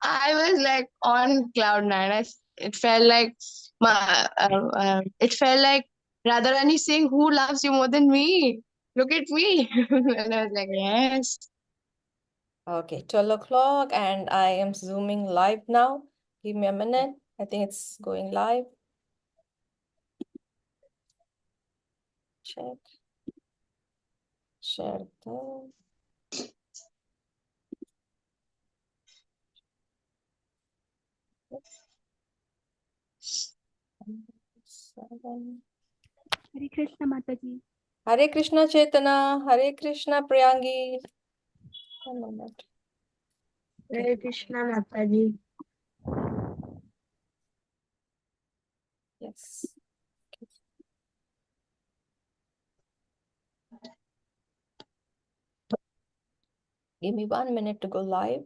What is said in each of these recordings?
I was like on cloud nine. It felt like it felt like Radharani saying, "Who loves you more than me? Look at me." And I was like, "Yes." Okay, 12 o'clock, and I am zooming live now. Give me a minute. I think it's going live. Check. Share the. Seven. Hare Krishna Mataji. Hare Krishna Chaitana, Hare Krishna Priyangi. 1 minute. Hare Krishna Mataji. Yes. Give me 1 minute to go live.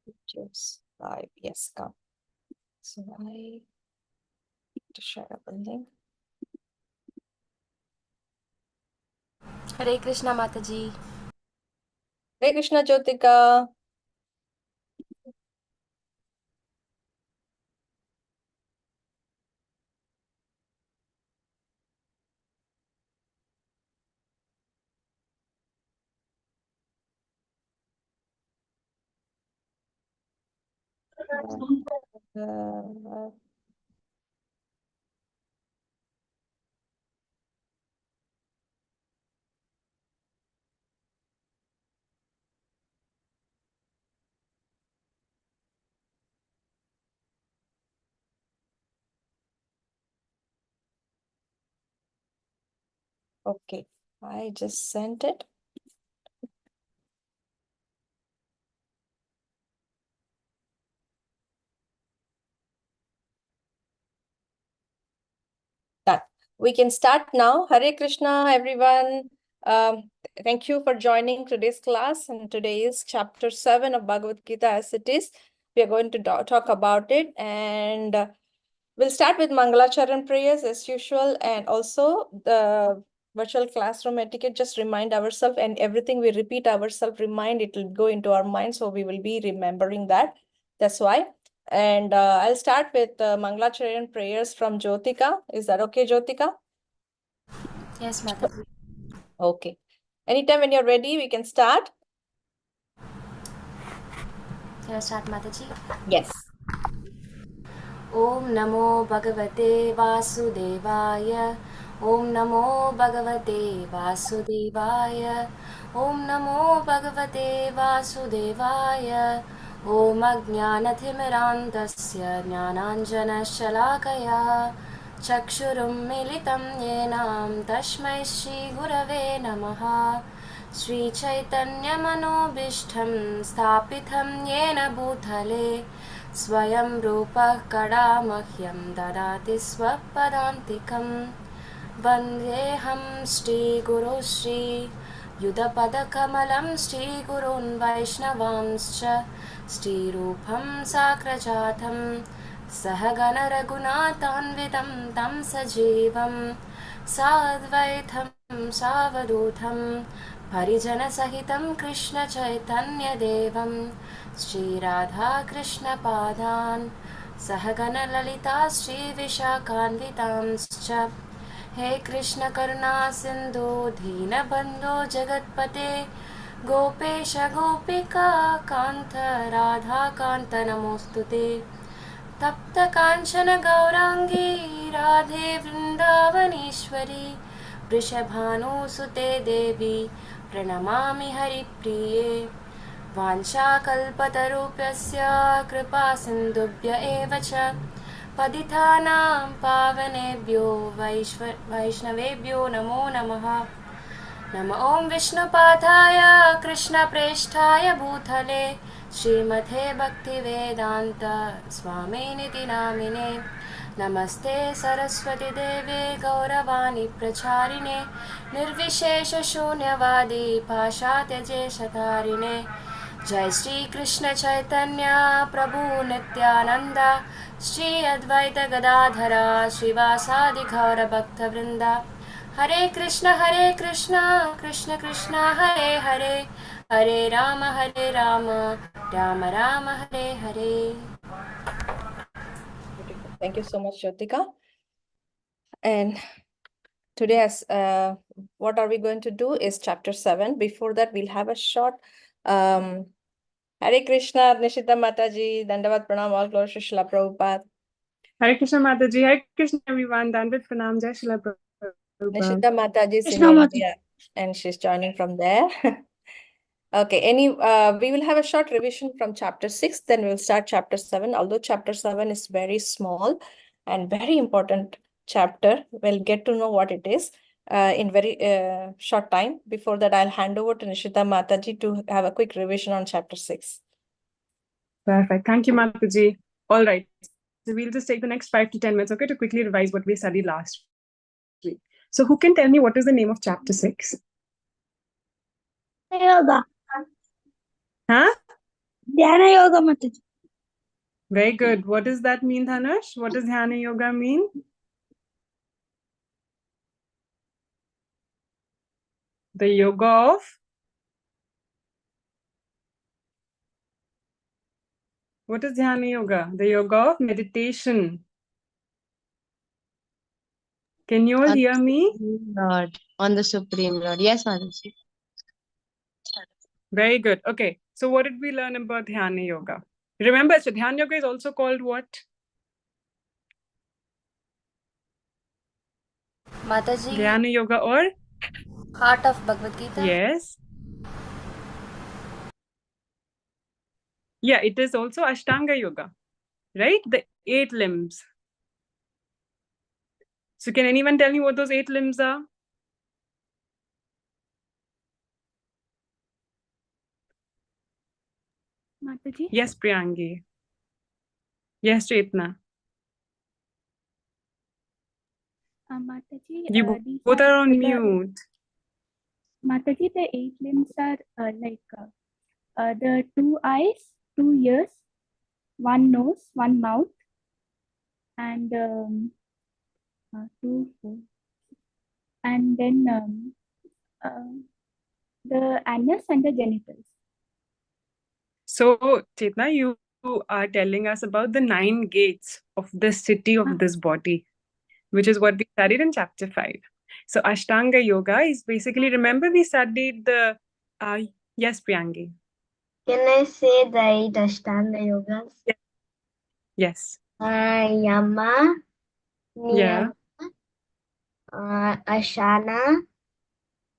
Pictures live. Yes, come. So I need to share up a link. Hare Krishna Mataji. Hare Krishna Jyotika. Okay, I just sent it. Done. We can start now. Hare Krishna, everyone. Thank you for joining today's class. And today is chapter 7 of Bhagavad-gītā as it is. We are going to talk about it. And we'll start with Mangalacharan prayers as usual. And also the virtual classroom etiquette. Just remind ourselves, and everything we repeat ourselves, it will go into our mind. So we will be remembering that. That's why. And I'll start with Mangalacharan prayers from Jyotika. Is that okay, Jyotika? Yes, Mataji. Okay. Anytime when you're ready, we can start. Can I start, Mataji? Yes. Om Namo Bhagavate Vasudevaya. Om Namo Bhagavate Vasudevaya. Om Namo Bhagavate Vasudevaya. Om Ajnanathimirantasya Jnananjana Shalakaya Chakshurum Militam Yenam Tashmai Shri Gurave Namaha Sri Chaitanya Manobishtham Sthapitam Yena Bhutale Swayam Rupa Kada Mahyam Dadati Swapadantikam Vandeham Shri Guru Shri Yudapadakamalam Shri Gurun Vaishnavamscha Shri Rupam Sakrajatam Sahagana Raghunathanvidam Tam Sajivam Sadvaitam Savadutham Parijana Sahitam Krishna Chaitanya Devam Shri Radha Krishna Padan Sahagana Lalita Shri Vishakhanvitamscha He Krishna Karuna Sindhu Dheena Bandhu Jagatpate Gopesha Gopika Kanta Radha Kanta Namostute Tapta Kanchana Gaurangi Radhe Vrindavaneshwari Vrishabhanu Sute Devi Pranamami Hari Priye Vanchakalpatarupyasya Kripa Sindhubhya eva cha Padithanam Pavanebhyo Vaishnavebhyo Namo Namaha नमो ॐ विष्णुपादाय कृष्णप्रेष्ठाय भूतले श्रीमते भक्तिवेदान्त स्वामिनिति नामिने नमस्ते सरस्वती देवे गौरवाणी प्रचारिणे निर्विशेषशून्यवादी पाशात्यजेशतारिणे जय श्री कृष्ण चैतन्य प्रभु नित्यानंद श्री अद्वैत गदाधरा श्रीवासादि गौर भक्तवृंदा हरे Krishna Krishna Krishna Hare Hare Hare Ram Ram Ram Hare Hare. Beautiful. Thank you so much, Jyotika. And today, what are we going to do is chapter 7. Before that, we'll have a short Hare Krishna, Nishita Mataji, Dandavat Pranam, all glory to Srila Prabhupada. Hare Krishna Mataji, Hare Krishna everyone, Dandavat Pranam, Jai Srila Prabhupada. Nishita Mataji is in Krishna Mataji. India and she's joining from there. Okay, we will have a short revision from chapter 6, then we'll start chapter 7. Although chapter 7 is very small and very important chapter, we'll get to know what it is in very short time. Before that, I'll hand over to Nishita Mataji to have a quick revision on chapter 6. Perfect. Thank you, Mataji. All right. So we'll just take the next 5 to 10 minutes, okay, to quickly revise what we studied last week. So who can tell me what is the name of chapter 6? Yoga. Huh? Dhyana Yoga Mataji. Very good. What does that mean, Dhanush? What does Dhyana Yoga mean? The yoga of? What is Dhyana Yoga? The yoga of meditation. Can you all hear me? Lord, on the Supreme Lord. Yes, Mataji. Very good. Okay. So what did we learn about Dhyana Yoga? Remember, so Dhyana Yoga is also called what? Mataji, Dhyana Yoga or? heart of Bhagavad-gītā. Yes. Yeah, it is also Ashtanga Yoga, right? The 8 limbs. So can anyone tell me what those 8 limbs are? Mataji. Yes, Priyangi. Yes, Chetna. Mataji, You these both are on the- mute. Mataji, the 8 limbs are the 2 eyes, 2 ears, 1 nose, 1 mouth, and 2, 4. And then the anus and the genitals. So, Chetna, you are telling us about the 9 gates of the city of this body, which is what we studied in chapter 5. So, Ashtanga Yoga is basically, remember we studied the, yes, Priyangi. Can I say the 8 Ashtanga Yogas? Yes. Yama, Yeah. Niyama, Ashana,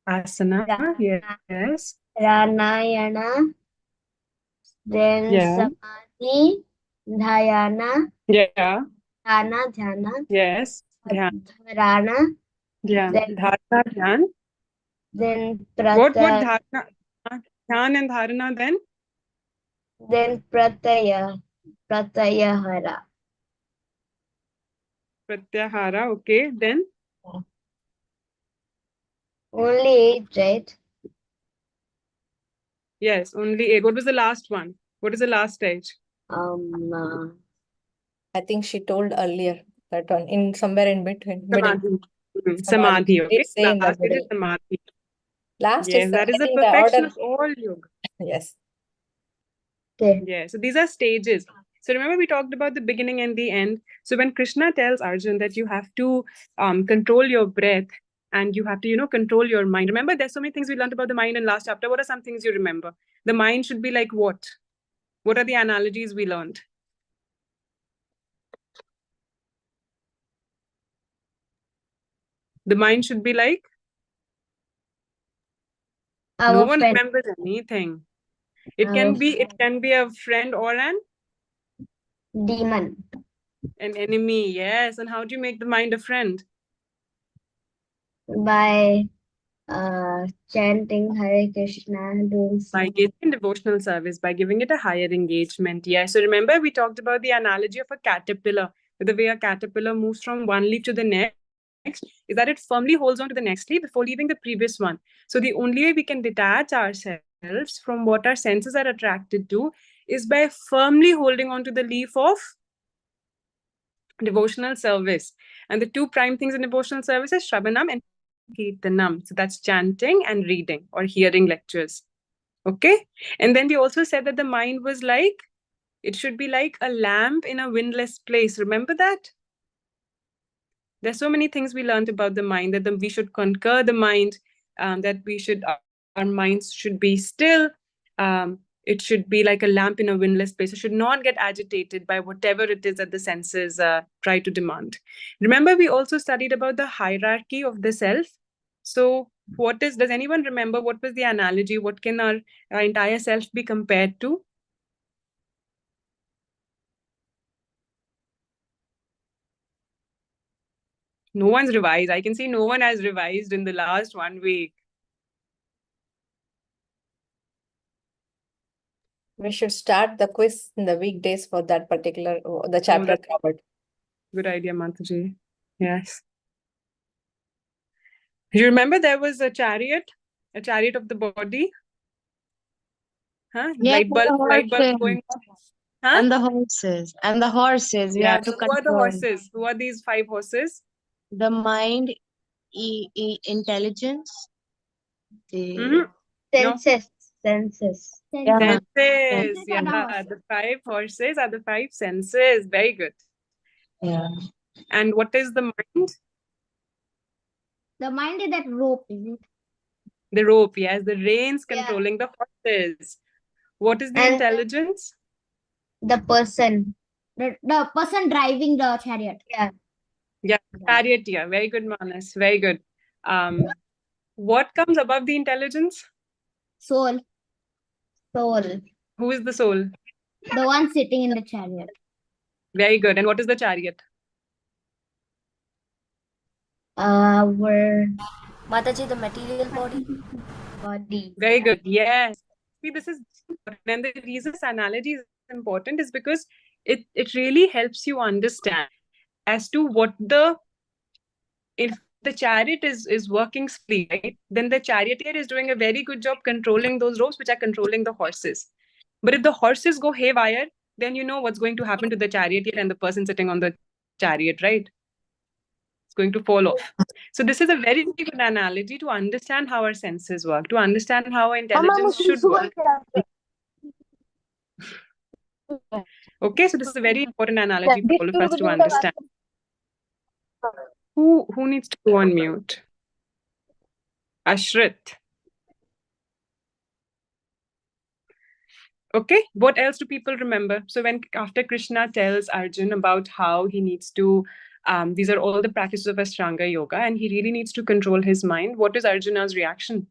Asana. Yes. Ranayana, then Yeah. Samadhi, Dhyana, Yeah. Dhyana, Yes. Dhyan. Dharana, Dhyan. Then- Dharana, dhyan. then What Prataya, dharana? Dhyan and dharana then? then Pratayahara. Pratyahara. Okay. Then? Only 8, right? Yes. Only 8. What was the last one? What is the last stage? I think she told earlier that one in somewhere in between. Middle. Samadhi. Samadhi. Okay. It's in the Last stage is middle. Samadhi. Last Yes. is That is the I think the perfection order. of all yoga. Yes. Okay. Yeah, so these are stages. So remember we talked about the beginning and the end. So when Krishna tells Arjun that you have to control your breath and you have to, control your mind. Remember, there's so many things we learned about the mind in last chapter. What are some things you remember? The mind should be like what? What are the analogies we learned? The mind should be like? Our No one friend. remembers anything. It Our can be a friend or an demon. enemy. Yes. And how do you make the mind a friend? By Chanting Hare Krishna, doing By some giving devotional service, by giving it a higher engagement. Yeah. So remember, we talked about the analogy of a caterpillar. The way a caterpillar moves from one leaf to the next is that it firmly holds on to the next leaf before leaving the previous one. So the only way we can detach ourselves from what our senses are attracted to is by firmly holding on to the leaf of devotional service. And the two prime things in devotional service is Shravanam and Kirtanam. So that's chanting and reading or hearing lectures. Okay. And then we also said that the mind was like, it should be like a lamp in a windless place. Remember that? There's so many things we learned about the mind, that we should conquer the mind, that we should, our minds should be still. It should be like a lamp in a windless place. It should not get agitated by whatever it is that the senses try to demand. Remember, we also studied about the hierarchy of the self. So does anyone remember what was the analogy? What can our entire self be compared to? No one's revised. I can see no one has revised in the last 1 week. We should start the quiz in the weekdays for that particular the chapter covered. Good idea, Mataji. Yes. You remember there was a chariot of the body? Huh? Yes, Light bulb going on. Huh? and the horses. We Yeah. have to So who are the control horses? Who are these 5 horses? the mind, intelligence, the No. senses. yeah, Senses. Yeah. The 5 horses are the 5 senses. Very good. yeah. And what is the mind? The mind is that rope, is it? The rope, yes. The reins Yeah. controlling the horses. What is the And- intelligence? The person. The person driving the chariot. Yeah, charioteer. Very good, Manas. Very good. What comes above the intelligence? Soul. Who is the soul? The one sitting in the chariot. Very good. And what is the chariot? Our Mataji, the material body. body. Very good. Yes. See, this is important. And the reason this analogy is important is because it really helps you understand as to what if the chariot is working smoothly, right? Then the charioteer is doing a very good job controlling those ropes which are controlling the horses. But if the horses go haywire, then you know what's going to happen to the charioteer and the person sitting on the chariot, right? It's going to fall off. So this is a very good analogy to understand how our senses work, to understand how our intelligence should work. Okay, so this is a very important analogy for all of us to understand. Who needs to go on mute? Ashrit. Okay, what else do people remember? So after Krishna tells Arjun about how he needs to, these are all the practices of Ashtanga Yoga, and he really needs to control his mind, what is Arjuna's reaction?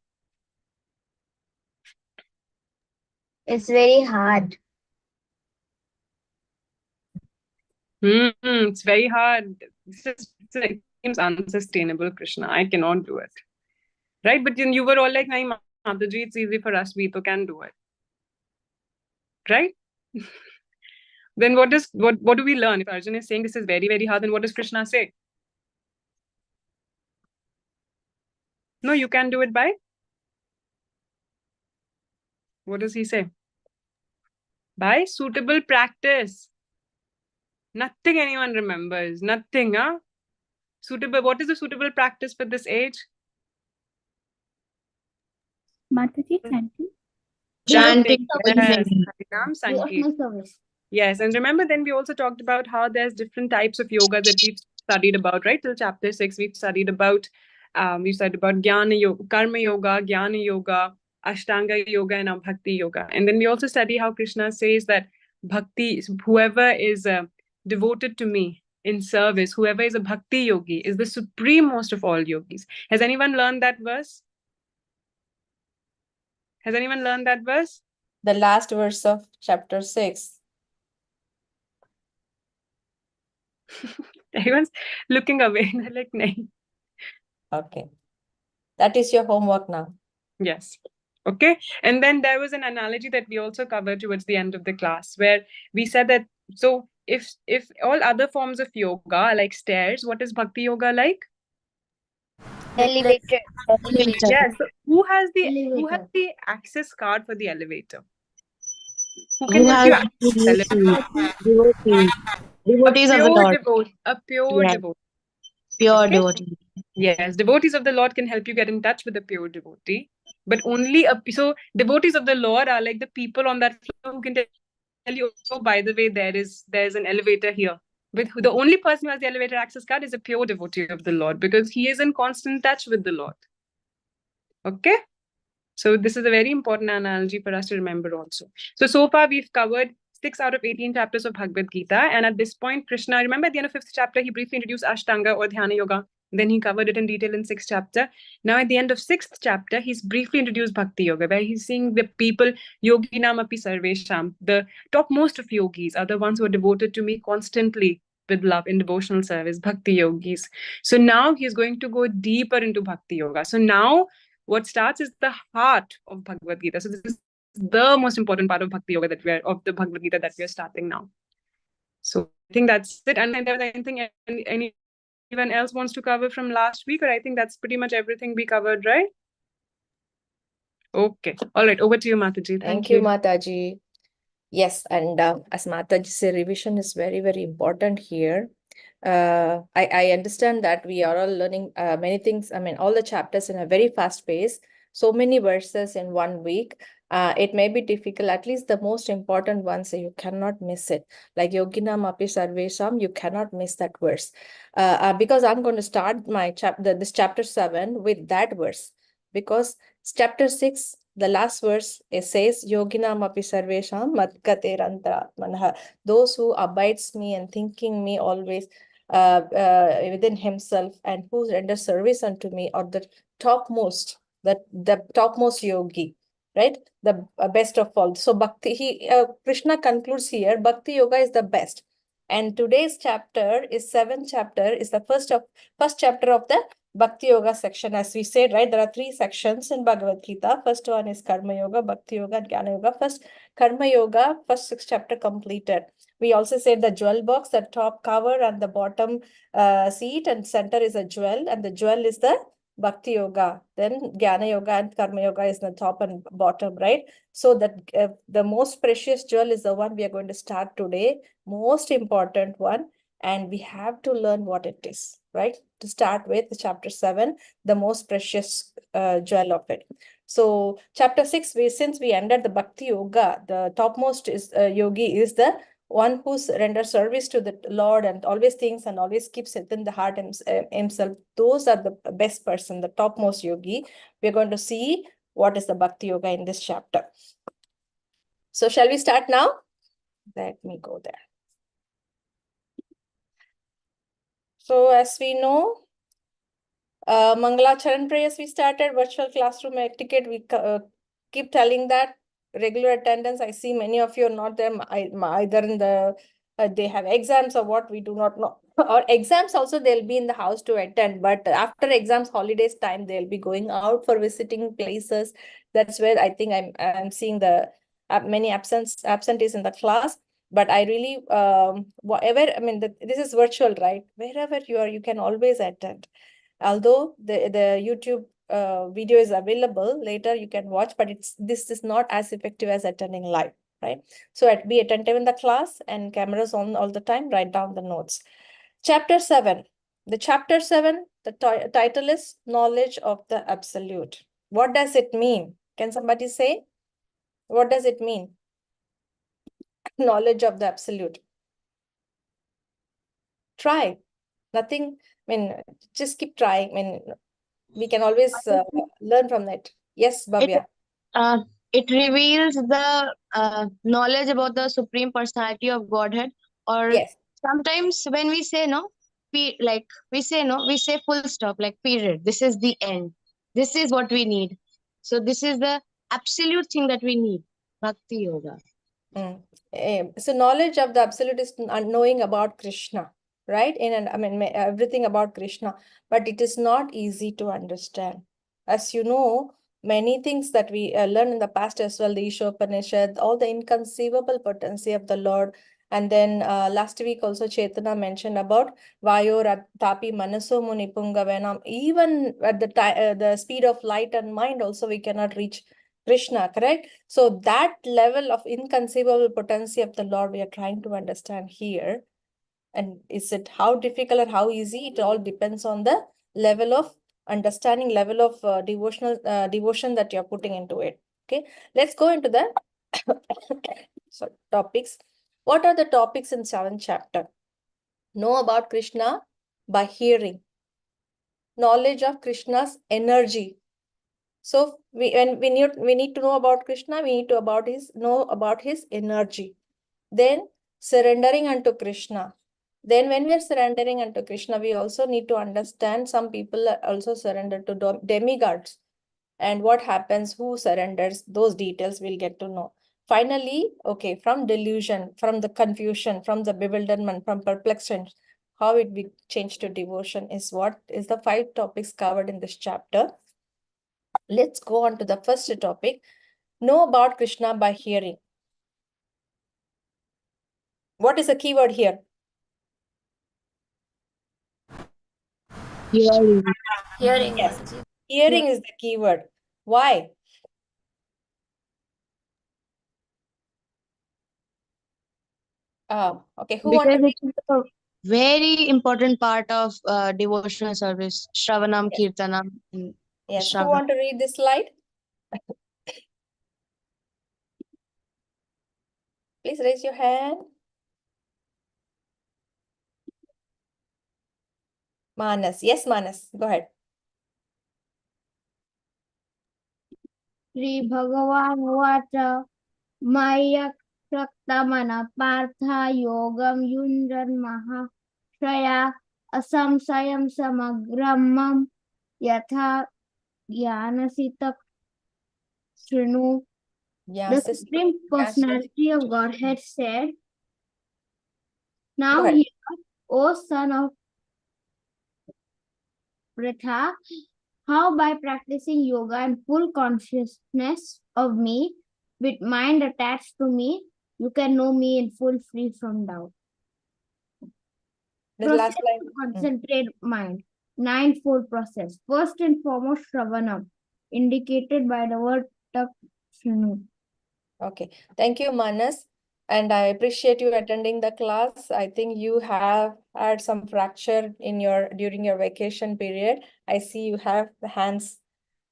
It's very hard. It's very hard. It seems unsustainable, Krishna. I cannot do it. Right? But then you were all like, nahi, Mataji, it's easy for us. We can do it. Right? Then what do we learn? If Arjun is saying this is very, very hard, then what does Krishna say? No, you can do it by? What does he say? By suitable practice. Nothing anyone remembers. Nothing, huh? Suitable. What is the suitable practice for this age? Mataji, chanting. Chanting. Yes. Harinam Sankirtan. Devotional service. Yes, and remember then we also talked about how there's different types of yoga that we've studied about, right? Till chapter 6, we've studied about Jnana Yoga, Karma Yoga, Jnana Yoga, Ashtanga Yoga, and Bhakti Yoga. And then we also study how Krishna says that Bhakti, whoever is devoted to me in service, whoever is a Bhakti yogi is the supremost of all yogis. Has anyone learned that verse? Has anyone learned that verse? The last verse of chapter 6. Everyone's looking away. They're like, nahi. Okay. That is your homework now. Yes. Okay. And then there was an analogy that we also covered towards the end of the class where we said that, so if all other forms of yoga are like stairs, what is bhakti yoga like? Elevator. Yes. So who has the access card for the elevator? Who can Who help you has access the elevator? devotees? Devotees of the Lord. A pure Yes. devotee. Pure Okay. devotee. Yes, devotees of the Lord can help you get in touch with a pure devotee, but only so devotees of the Lord are like the people on that floor who can tell you, oh, by the way, there's an elevator here. But the only person who has the elevator access card is a pure devotee of the Lord because he is in constant touch with the Lord. Okay? So this is a very important analogy for us to remember also. So far we've covered 6 out of 18 chapters of Bhagavad-gītā. And at this point, Krishna, remember at the end of 5th chapter, he briefly introduced Ashtanga or Dhyana Yoga. Then he covered it in detail in 6th chapter. Now at the end of 6th chapter, he's briefly introduced Bhakti Yoga, where he's seeing the people, Yoginam api sarvesham, the topmost of yogis are the ones who are devoted to me constantly with love in devotional service, Bhakti Yogis. So now he's going to go deeper into Bhakti Yoga. So now what starts is the heart of Bhagavad-gītā. So this is the most important part of Bhakti Yoga of the Bhagavad-gītā that we are starting now. So I think that's it. And there was anything anyone else wants to cover from last week, or I think that's pretty much everything we covered, right? Okay. All right. Over to you, Mataji. Thank you, Mataji. Yes, and as Mataji said, revision is very, very important here. I understand that we are all learning many things. I mean, all the chapters in a very fast pace. So many verses in 1 week. It may be difficult. At least the most important ones, you cannot miss it. Like Yoginam api sarvesham, you cannot miss that verse. Because I'm going to start my this chapter 7 with that verse. Because chapter 6, the last verse, it says, Yoginam api sarvesham madgaterantaratmanah. Those who abides me and thinking me always within himself and who render service unto me are the topmost, the topmost yogi, right? The best of all. So Bhakti, Krishna concludes here, Bhakti Yoga is the best. And today's chapter is 7th chapter, is the first chapter of the Bhakti Yoga section. As we said, right, there are 3 sections in Bhagavad-gītā. First one is Karma Yoga, Bhakti Yoga, and Jnana Yoga. First, Karma Yoga, first 6 chapter completed. We also said the jewel box, the top cover and the bottom seat and center is a jewel, and the jewel is the Bhakti Yoga. Then Jnana Yoga and Karma Yoga is the top and bottom, right? So that the most precious jewel is the one we are going to start today, most important one, and we have to learn what it is, right? To start with chapter 7, the most precious jewel of it. So chapter 6, since we ended the Bhakti Yoga, the topmost is yogi is the one who renders service to the Lord and always thinks and always keeps it in the heart himself. Those are the best person, the topmost yogi. We're going to see what is the Bhakti Yoga in this chapter. So shall we start now? Let me go there. So as we know, Mangalacharan prayers we started, virtual classroom etiquette, we keep telling that regular attendance. I see many of you are not there either in the, they have exams or what, we do not know. Or exams also they'll be in the house to attend, but after exams, holidays time, they'll be going out for visiting places. That's where I think I'm seeing the many absentees in the class. But I really, whatever, I mean, this is virtual, right? Wherever you are, you can always attend. Although the YouTube video is available later, you can watch, but this is not as effective as attending live, right? So be attentive in the class and cameras on all the time, write down the notes. Chapter 7. The chapter 7, the title is Knowledge of the Absolute. What does it mean? Can somebody say? What does it mean? Knowledge of the Absolute. Try. Nothing, I mean, just keep trying. I mean, we can always learn from it. Yes, Bhavya. It reveals the knowledge about the Supreme Personality of Godhead. Or Yes. sometimes when we say no, we say full stop, like period. This is the end. This is what we need. So this is the absolute thing that we need. Bhakti Yoga. So knowledge of the Absolute is knowing about Krishna, right? I mean, everything about Krishna, but it is not easy to understand. As you know, many things that we learned in the past as well, the Ishopanishad, all the inconceivable potency of the Lord. And then last week also Chaitanya mentioned about Vayo Tapi Manaso Muni Pungavenam. Even at the speed of light and mind also we cannot reach Krishna, correct? So that level of inconceivable potency of the Lord we are trying to understand here. And is it how difficult or how easy? It all depends on the level of understanding, level of devotion that you're putting into it. Okay, let's go into the topics. What are the topics in 7th chapter? Know about Krishna by hearing. Knowledge of Krishna's energy. So we need to know about Krishna, we need to know about his energy. Then surrendering unto Krishna. Then when we are surrendering unto Krishna, we also need to understand some people also surrender to demigods. And what happens, who surrenders, those details we'll get to know. Finally, okay, from delusion, from the confusion, from the bewilderment, from perplexion, how it be changed to devotion is what is the 5 topics covered in this chapter. Let's go on to the first topic. Know about Krishna by hearing. What is the keyword here? Hearing. Hearing, Yes. Mataji. Hearing is the keyword. Why? Okay. Who want to Because read? it's a very important part of devotional service, Shravanam, Yes. Kirtanam, and Yes. Who Shravanam. want to read this slide? Please raise your hand. Manas. Yes, Manas. Go ahead. Sri Bhagavan Vacha Maya Shaktamana Partha Yogam Yunjan Mahashaya Asamsayam Samagramam Yatha Jnanasitak Shrinu. The Yes. Supreme Personality of Godhead said, Go Now ahead. hear, O son of Pritha, how by practicing yoga and full consciousness of me, with mind attached to me, you can know me in full free from doubt. The Process last line. to concentrate mind. Ninefold process. First and foremost, Shravanam, indicated by the word Takshanu. Okay. Thank you, Manas. And I appreciate you attending the class. I think you have had some fracture in during your vacation period. I see you have the hands.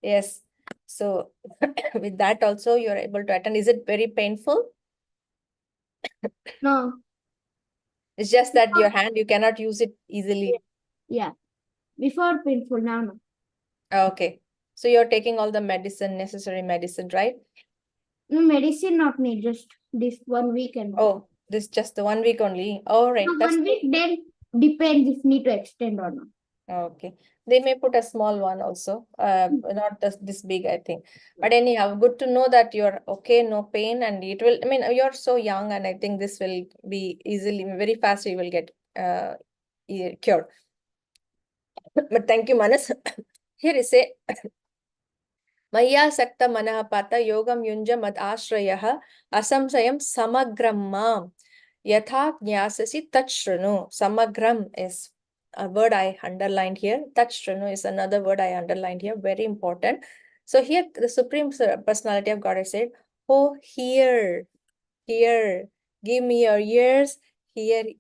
Yes. So with that also you're able to attend. Is it very painful? No. It's just that your hand, you cannot use it easily. Yeah. Before painful, now no. Okay. So you're taking all the necessary medicine, right? No medicine not need, just this 1 week and Oh, this just the 1 week only. All right. no, That's 1 week, then depends if need to extend or not. okay. They may put a small one also, not this big, I think. But anyhow, good to know that you're okay, no pain, and it will, I mean, you're so young, and I think this will be easily, very fast, you will get cured. But thank you, Manas. Here is a Maya Sakta Manahapata Yogam Yunja Mad Ashrayah Asamsayam Samagram Yatha Jnasasi Tachranu. Samagram is a word I underlined here. Tachranu is another word I underlined here. Very important. So here the Supreme Personality of God said, oh, hear, give me your ears, you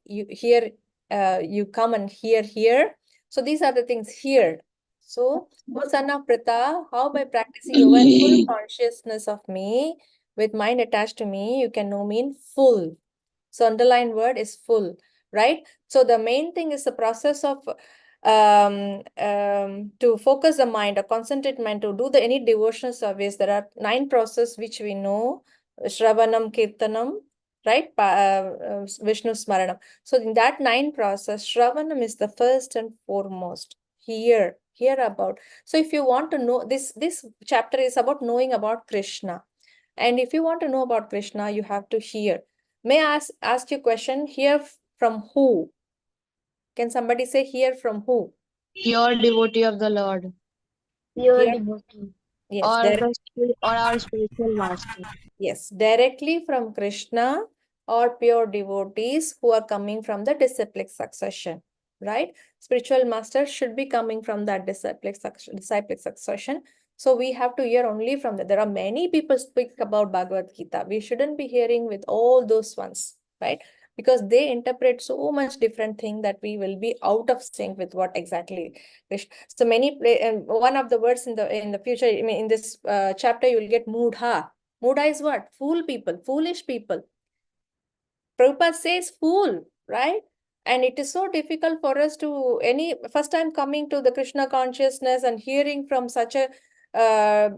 come and hear. So these are the things here. So, O son of Prita, how by practicing yoga and full consciousness of me, with mind attached to me, you can know me in full. So underlined word is full, right? So the main thing is the process of to focus the mind or concentrate mind to do any devotional service. There are 9 processes which we know: Shravanam, Kirtanam, right? Vishnu Smaranam. So in that 9 process, Shravanam is the first and foremost. Hear about. So if you want to know, this chapter is about knowing about Krishna. And if you want to know about Krishna, you have to hear. May I ask you a question? Hear from who? Can somebody say hear from who? Pure devotee of the Lord. Pure Here, devotee. yes, or our spiritual master. yes, directly from Krishna or pure devotees who are coming from the disciplic succession, right? Spiritual master should be coming from that disciplic succession. So we have to hear only from that. There are many people speak about Bhagavad-gītā. We shouldn't be hearing with all those ones, right? Because they interpret so much different thing that we will be out of sync with what exactly Krishna. So many one of the words in the future, I mean, in this chapter, you will get mudha. Mudha is what? Fool people, foolish people. Prabhupada says fool, right? And it is so difficult for us to, first time coming to the Krishna consciousness and hearing from such a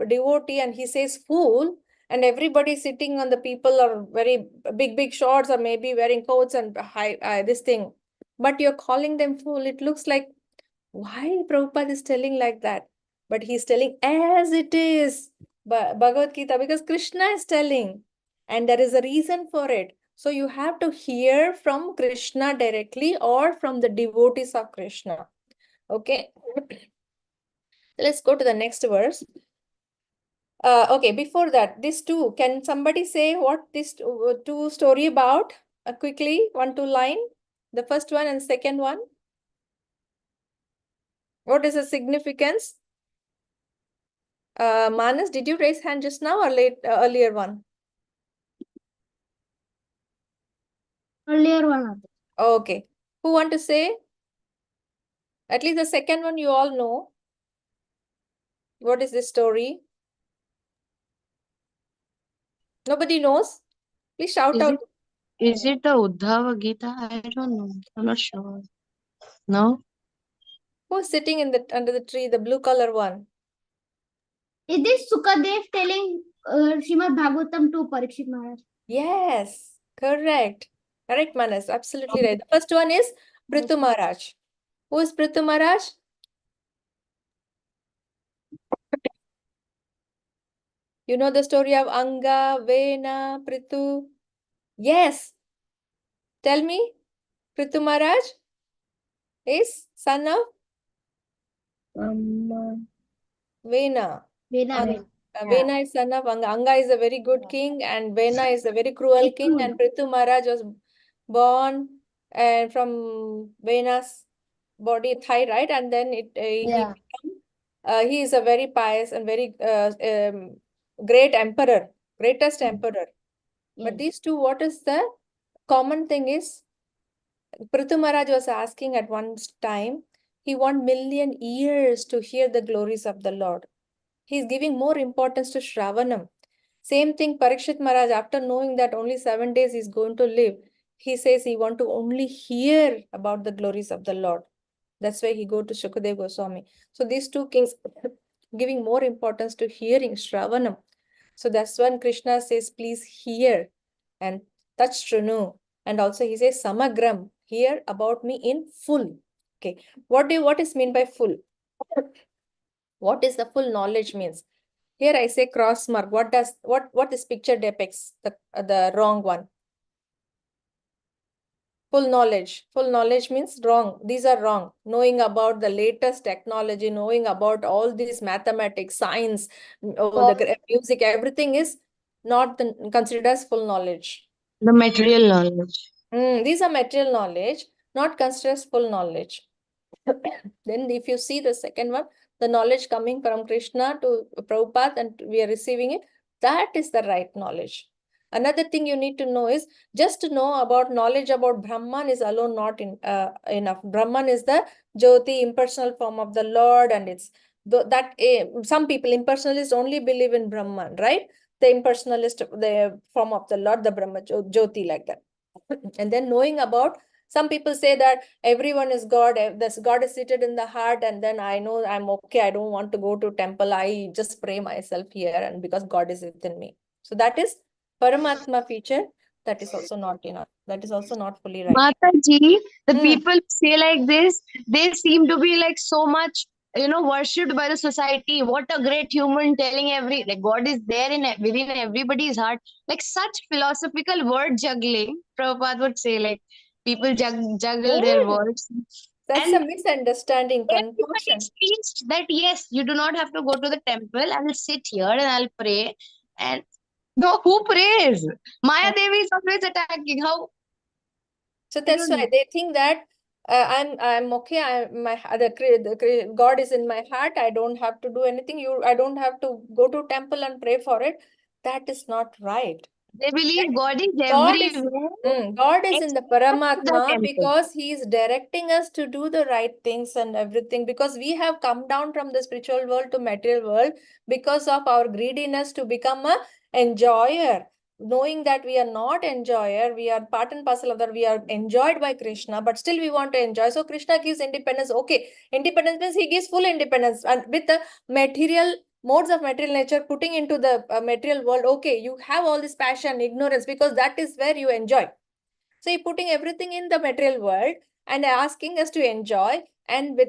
devotee, and he says fool, and everybody sitting on the people are very big shorts or maybe wearing coats and this thing. But you're calling them fool. It looks like, why Prabhupada is telling like that? But he's telling as it is. Bhagavad-gītā, because Krishna is telling, and there is a reason for it. So you have to hear from Krishna directly or from the devotees of Krishna. Okay. Let's go to the next verse. Okay, before that, these two, can somebody say what this two story about? Quickly, 1-2 line. The first one and second one. What is the significance? Manas, did you raise hand just now or earlier one? Earlier one. Okay. Who want to say? At least the second one you all know. What is this story? Nobody knows? Please shout out. Is it the Uddhava Gita? I don't know. I'm not sure. No? Who's sitting in under the tree, the blue color one? Is this Sukadev telling Srimad Bhagavatam to Parikshit Maharaj? Yes, correct. Correct, Manas. Absolutely right. The first one is Prithu Maharaj. Who is Prithu Maharaj? You know the story of Anga, Vena, Prithu? Yes. Tell me. Prithu Maharaj is son of Vena. Veda. Vena is son of Anga. Anga is a very good king and Vena is a very cruel king, and Prithu Maharaj was born and from Vena's body thigh, right? And then he is a very pious and very great emperor, greatest emperor. But these two, what is the common thing is, Prithu Maharaj was asking at one time, he want million years to hear the glories of the Lord. He is giving more importance to Shravanam. Same thing, Parikshit Maharaj, after knowing that only 7 days he is going to live, he says he want to only hear about the glories of the Lord. That's why he go to Shukadev Goswami. So these two kings giving more importance to hearing Shravanam. So that's when Krishna says, please hear and touch Shrunu. And also he says, Samagram, hear about me in full. Okay. What is mean by full? What is the full knowledge means? Here I say cross mark. What this picture depicts? The wrong one. Full knowledge. Full knowledge means wrong. These are wrong. Knowing about the latest technology, knowing about all these mathematics, science, the music, everything is not considered as full knowledge. The material knowledge. These are material knowledge, not considered as full knowledge. Then if you see the second one, the knowledge coming from Krishna to Prabhupada and we are receiving it, that is the right knowledge. Another thing you need to know is, just to know about knowledge about Brahman is alone not enough. Brahman is the Jyoti, impersonal form of the Lord, and it's that some people, impersonalists, only believe in Brahman, right? The impersonalist, the form of the Lord, the Brahma Jyoti, like that. And then knowing about, some people say that everyone is God, this God is seated in the heart, and then I know I'm okay, I don't want to go to temple, I just pray myself here, and because God is within me. So that is Paramatma feature. That is also not enough. That is also not fully right. Mataji, the people say like this, they seem to be like so much, worshipped by the society. What a great human, telling like God is there within everybody's heart. Like such philosophical word juggling, Prabhupada would say, like people juggle their words. That's And a misunderstanding, everybody confusion. preached that yes, you do not have to go to the temple. I will sit here and I'll pray. And no, who prays? Maya Devi is always attacking. How? So I that's don't why know. they think that I'm okay. God is in my heart. I don't have to do anything. I don't have to go to temple and pray for it. That is not right. They believe God is God is everywhere God is in the except the Paramatma temple. because He is directing us to do the right things and everything. Because we have come down from the spiritual world to material world because of our greediness to become a enjoyer. Knowing that we are not enjoyer, we are part and parcel of that. We are enjoyed by Krishna, but still we want to enjoy. So Krishna gives independence. Okay, independence means He gives full independence, and with the material modes of material nature putting into the material world, okay, you have all this passion, ignorance, because that is where you enjoy. So you're putting everything in the material world and asking us to enjoy. And with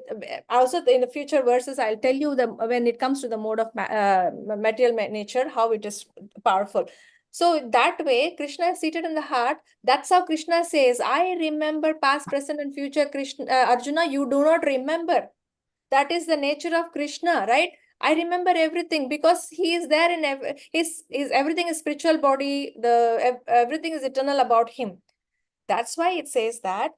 also in the future verses, I'll tell you when it comes to the mode of material nature, how it is powerful. So that way, Krishna is seated in the heart. That's how Krishna says, I remember past, present, and future. Arjuna, you do not remember. That is the nature of Krishna, right? I remember everything because he is there in his everything is spiritual body. Everything is eternal about him. That's why it says that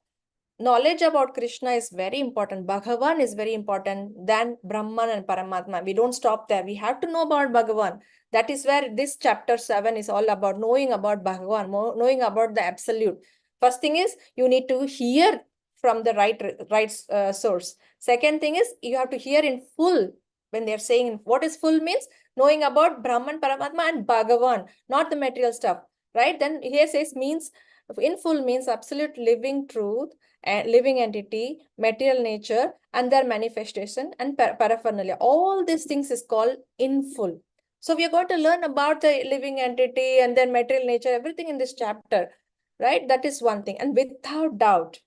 knowledge about Krishna is very important. Bhagavan is very important than Brahman and Paramatma. We don't stop there. We have to know about Bhagavan. That is where this chapter 7 is all about, knowing about Bhagavan, knowing about the absolute. First thing is you need to hear from the right source. Second thing is you have to hear in full. When they're saying what is full means knowing about Brahman, Paramatma and Bhagavan, not the material stuff, right? Then here says means in full means absolute living truth, living entity, material nature, and their manifestation and paraphernalia. All these things is called in full. So we are going to learn about the living entity and their material nature, everything in this chapter, right? That is one thing. And without doubt,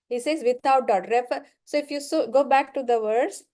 he says without doubt. So if you go back to the verse,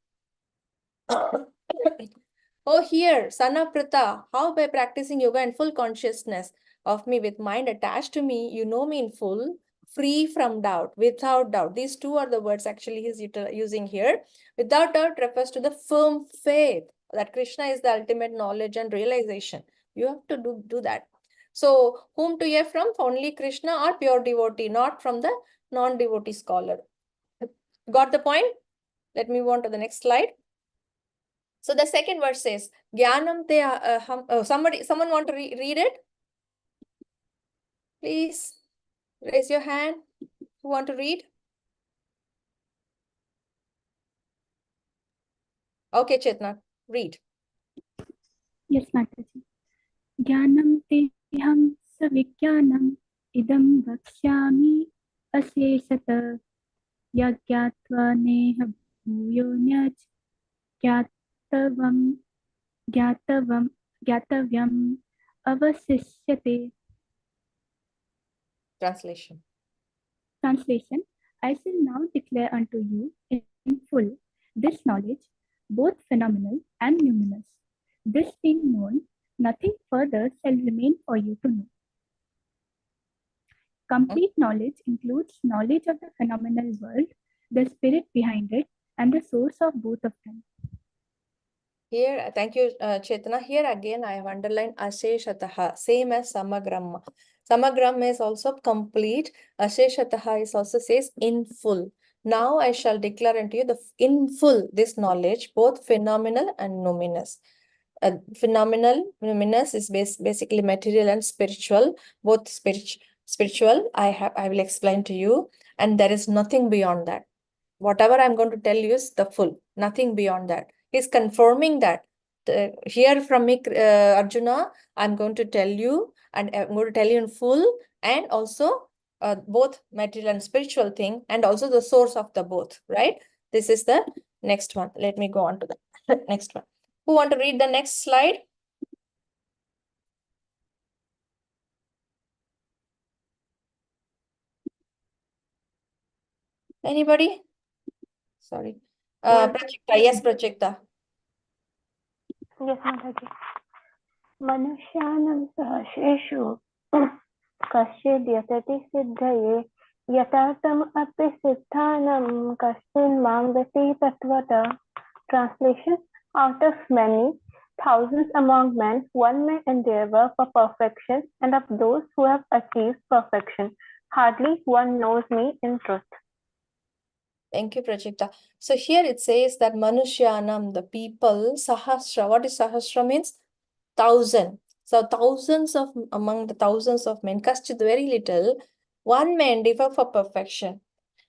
oh, here, son of Prita, how by practicing yoga and full consciousness of me with mind attached to me, you know me in full, free from doubt, without doubt. These two are the words actually he's using here. Without doubt refers to the firm faith that Krishna is the ultimate knowledge and realization. You have to do that. So, whom to hear from? Only Krishna or pure devotee, not from the non-devotee scholar. Got the point? Let me move on to the next slide. So the second verse says, Jnanam te someone want to read it? Please raise your hand. Who want to read? Okay, Chetna, read. Yes, Mataji. Jnanam teham savignanam idam vakshyami aseshata yagyatva neha bhuyonyaj gyatavyam avasishyate. Translation. Translation. I shall now declare unto you in full this knowledge, both phenomenal and numinous. This being known, nothing further shall remain for you to know. Complete knowledge includes knowledge of the phenomenal world, the spirit behind it, and the source of both of them. Here, thank you, Chetna. Here again, I have underlined Asheshataha, same as Samagram. Samagram is also complete. Asheshataha is also says in full. Now I shall declare unto you in full this knowledge, both phenomenal and numinous. Phenomenal, numinous is basically material and spiritual, both spiritual. I will explain to you, and there is nothing beyond that. Whatever I'm going to tell you is the full, nothing beyond that. He's confirming that. Hear from me, Arjuna, I'm going to tell you, and I'm going to tell you in full, and also both material and spiritual thing, and also the source of the both, right? This is the next one. Let me go on to the next one. Who want to read the next slide? Anybody? Sorry. Prajakta. Yes, Prajakta. Yes, Mataji. Manusyanam sahasreshu kasyad yatati siddhaye Yatatam api siddhanam kasmin mangati tatvata. Translation: out of many thousands among men, one may endeavor for perfection, and of those who have achieved perfection, hardly one knows me in truth. Thank you, Prajakta. So here it says that Manushyanam, the people, Sahasra. What is Sahasra means? 1,000. So thousands of, among the thousands of men, Kaschit very little, one may endeavor for perfection.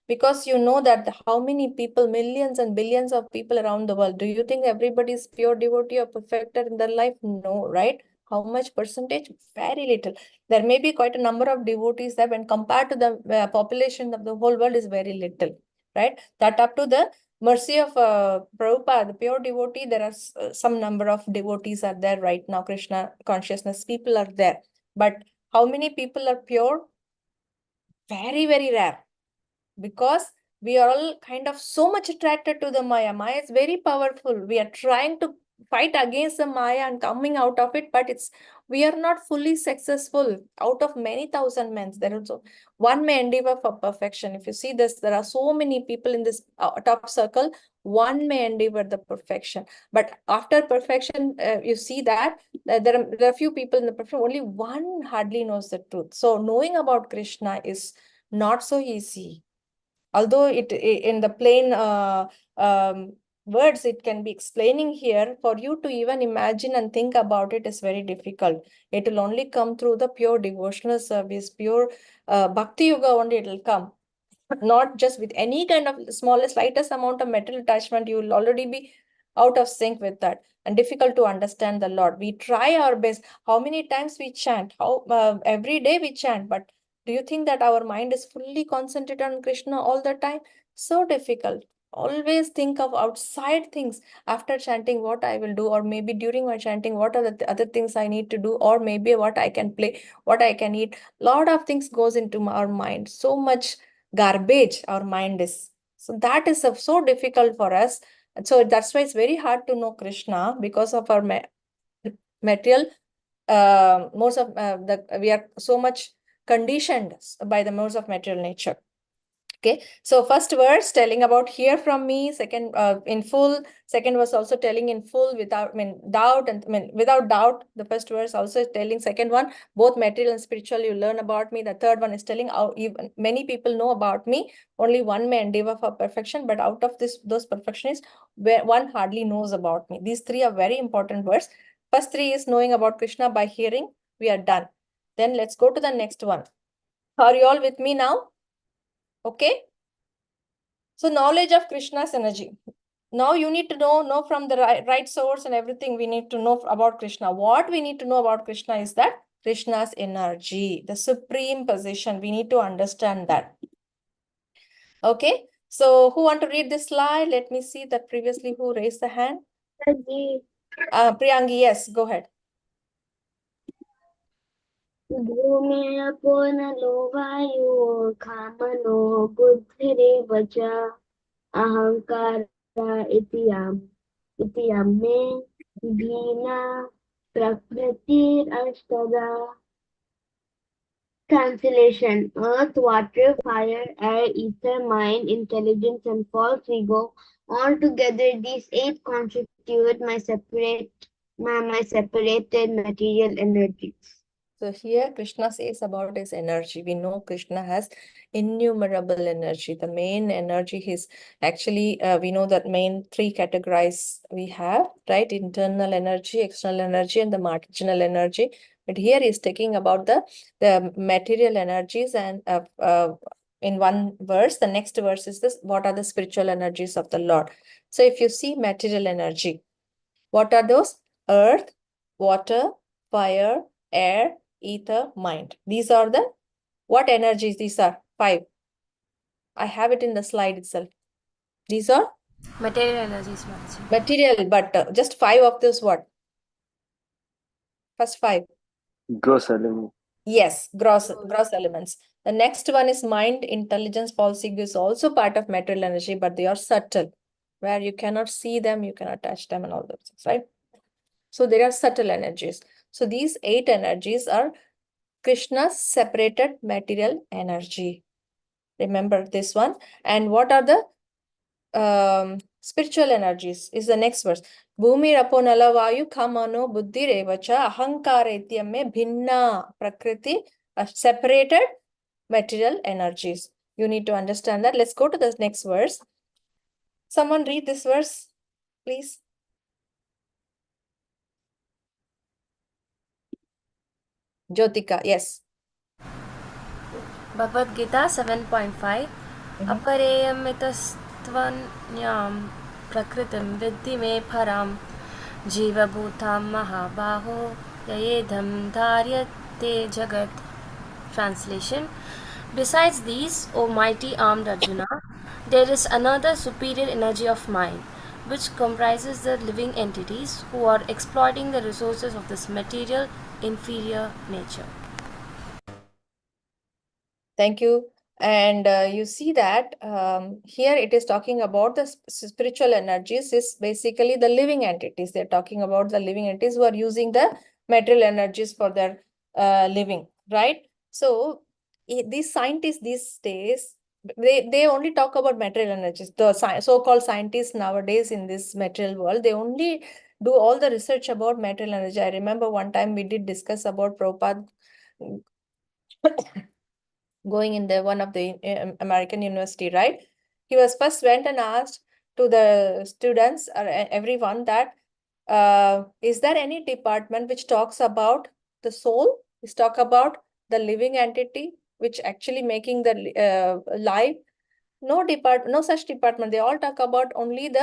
Because you know that how many people, millions and billions of people around the world, do you think everybody is pure devotee or perfected in their life? No, right? How much percentage? Very little. There may be quite a number of devotees there when compared to the population of the whole world is very little, right? That up to the mercy of Prabhupada, the pure devotee, there are some number of devotees are there right now, Krishna consciousness people are there. But how many people are pure? Very, very rare. Because we are all kind of so much attracted to the Maya. Maya is very powerful. We are trying to fight against the Maya and coming out of it, but we are not fully successful. Out of many thousand men, there also one may endeavor for perfection. If you see this, there are so many people in this top circle. One may endeavor the perfection, but after perfection, you see that there are few people in the perfection. Only one hardly knows the truth. So knowing about Krishna is not so easy. Although in the plain words it can be explaining here, for you to even imagine and think about it is very difficult. It will only come through the pure devotional service, pure bhakti yoga only it will come. Not just with any kind of smallest, slightest amount of material attachment, you will already be out of sync with that and difficult to understand the Lord. We try our best. How many times we chant? Every day we chant, but do you think that our mind is fully concentrated on Krishna all the time? So difficult. Always think of outside things after chanting, what I will do, or maybe during my chanting, what are the other things I need to do, or maybe what I can play, what I can eat. Lot of things goes into our mind. So much garbage our mind is. So that is so difficult for us. So that's why it's very hard to know Krishna, because of our material modes of we are so much conditioned by the modes of material nature. Okay, so first verse telling about hear from me, second in full, second verse also telling in full without doubt, and without doubt. The first verse also is telling, second one both material and spiritual you learn about me. The third one is telling how even many people know about me, only one may endeavor for perfection, but out of those perfectionists where one hardly knows about me. These three are very important words. First three is knowing about Krishna by hearing. We are done. Then let's go to the next one. Are you all with me now? Okay. So knowledge of Krishna's energy. Now you need to know from the right source and everything. We need to know about Krishna. What we need to know about Krishna is that Krishna's energy, the supreme position. We need to understand that. Okay. So who want to read this slide? Let me see that previously who raised the hand. Priyangi, yes, go ahead. भूम्यापो नलो वायो खामनो बुद्धिरेव च अहंकार इति मे Bhina प्रकृतिरष्टदा. Translation: Earth, water, fire, air, ether, mind, intelligence, and false ego. Altogether, these eight constitute my separated material energies. So here Krishna says about his energy. We know Krishna has innumerable energy. The main energy is actually, we know that main three categories we have, right? Internal energy, external energy, and the marginal energy. But here he's taking about the material energies, and in one verse, the next verse is this: what are the spiritual energies of the Lord? So if you see material energy, what are those? Earth, water, fire, air, ether, mind. These are the what energies? These are 5. I have it in the slide itself. These are Material energies, Mataji. material, but just 5 of this what? First 5. Gross element. Yes, gross elements. The next one is mind, intelligence, false ego is also part of material energy, but they are subtle, where you cannot see them, you cannot touch them and all those things, right? So there are subtle energies. So these 8 energies are Krishna's separated material energy. Remember this one. And what are the spiritual energies is the next verse. Bhumi raponala vayu kamano buddhi revacha ahankara ityame bhinna prakriti, separated material energies. You need to understand that. Let's go to the next verse. Someone read this verse, please. Jyotika, yes. Bhagavad-gītā 7.5 Apareyamitastvanyam prakritim viddhi me param jivabhutam mahabaho yayedham dharyate jagat. Translation: Besides these, O mighty armed Arjuna, there is another superior energy of mind, which comprises the living entities who are exploiting the resources of this material inferior nature. Thank you. And you see that here it is talking about the spiritual energies is basically the living entities. They're talking about the living entities who are using the material energies for their living, right? So these scientists these days, they only talk about material energies. The so-called scientists nowadays in this material world, they only do all the research about material energy. I remember one time we did discuss about Prabhupada going in the one of the American university, right? He was first went and asked to the students or everyone that is there any department which talks about the soul, is talk about the living entity which actually making the life? No such department. They all talk about only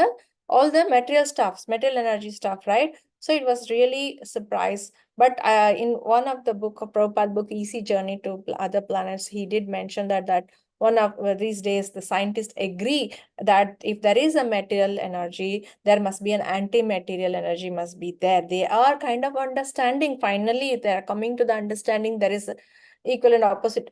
all the material stuffs, material energy stuff, right? So it was really a surprise. But in one of the book of Prabhupada book, Easy Journey to Other Planets, he did mention that one of these days the scientists agree that if there is a material energy, there must be an anti-material energy must be there. They are kind of understanding. Finally, they are coming to the understanding there is equal and opposite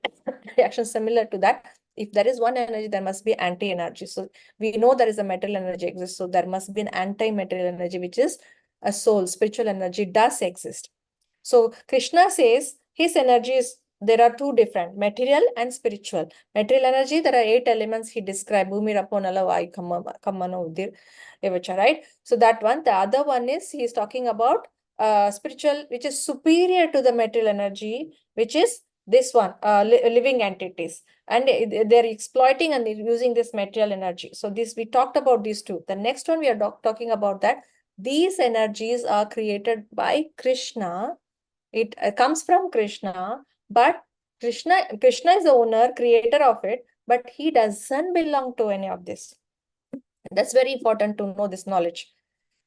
reaction similar to that. If there is one energy, there must be anti-energy. So we know there is a material energy exists. So there must be an anti-material energy, which is a soul, spiritual energy does exist. So Krishna says his energy is, there are two different, material and spiritual. Material energy, there are 8 elements he described, Bhumi, Rapo, Nala, Vayu, Kamano, Udir, Evacha, right? So that one, the other one is, he is talking about spiritual, which is superior to the material energy, which is this one, living entities. And they're exploiting and they're using this material energy. So this, we talked about these two. The next one, we are talking about that these energies are created by Krishna. It comes from Krishna, but Krishna is the owner, creator of it, but he doesn't belong to any of this. That's very important to know this knowledge.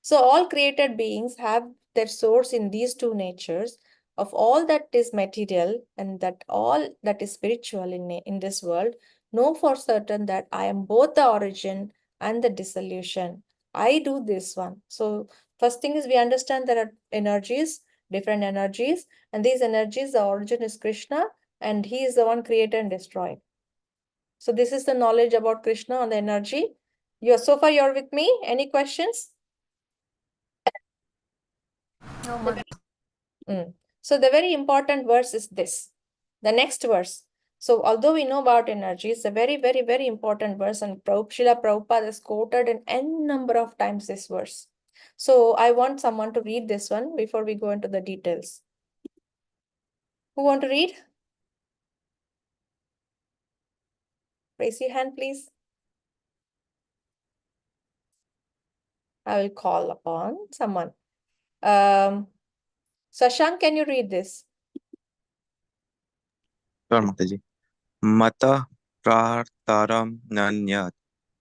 So all created beings have their source in these two natures of all that is material and that all that is spiritual in this world. Know for certain that I am both the origin and the dissolution. I do this one. So first thing is we understand there are energies, different energies, and these energies, the origin is Krishna, and he is the one created and destroyed. So this is the knowledge about Krishna on the energy. So far you're with me? Any questions? No, Mother. So the very important verse is this, the next verse. So although we know about energy, it's a very, very, very important verse, and Srila Prabhupada has quoted in n number of times this verse. So I want someone to read this one before we go into the details. Who want to read? Raise your hand, please. I will call upon someone. Sashank, can you read this? Sure, Mataji. Mata prartaram nanyat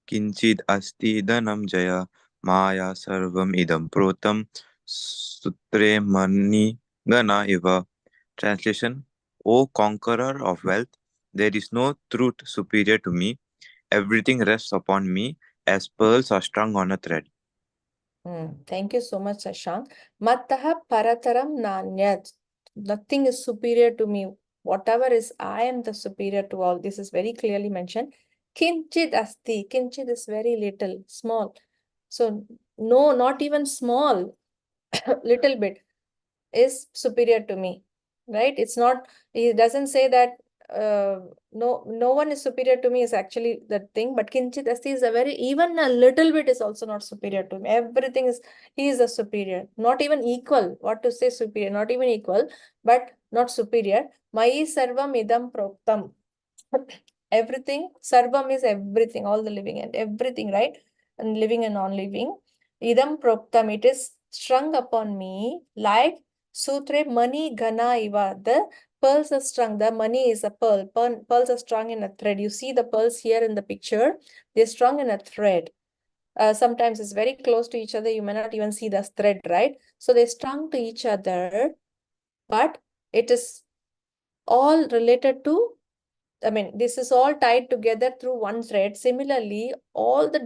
kinchid asti dhanam jaya maya sarvam idam protam sutre mani gana iva. Translation: O conqueror of wealth, there is no truth superior to me. Everything rests upon me as pearls are strung on a thread. Thank you so much, Sashank. Mattaha parataram nanyat. Nothing is superior to me. Whatever is, I am the superior to all. This is very clearly mentioned. Kinchid asti. Kinchid is very little, small. So, no, not even small, little bit is superior to me, right? It's not, he doesn't say that no one is superior to me is actually the thing, but Kinchit Asti is a very, even a little bit is also not superior to me. Everything is, he is a superior, not even equal. What to say superior, not even equal, but not superior. Mayi sarvam idam proktam. Everything, sarvam is everything, all the living and everything, right? And living and non-living. Idam proktam, it is strung upon me like sutre mani gana iva. The pearls are strung. The money is a pearl. Pearls are strung in a thread. You see the pearls here in the picture. They're strung in a thread. Sometimes it's very close to each other. You may not even see the thread, right? So they're strung to each other, but it is all related to, I mean, this is all tied together through one thread. Similarly, all the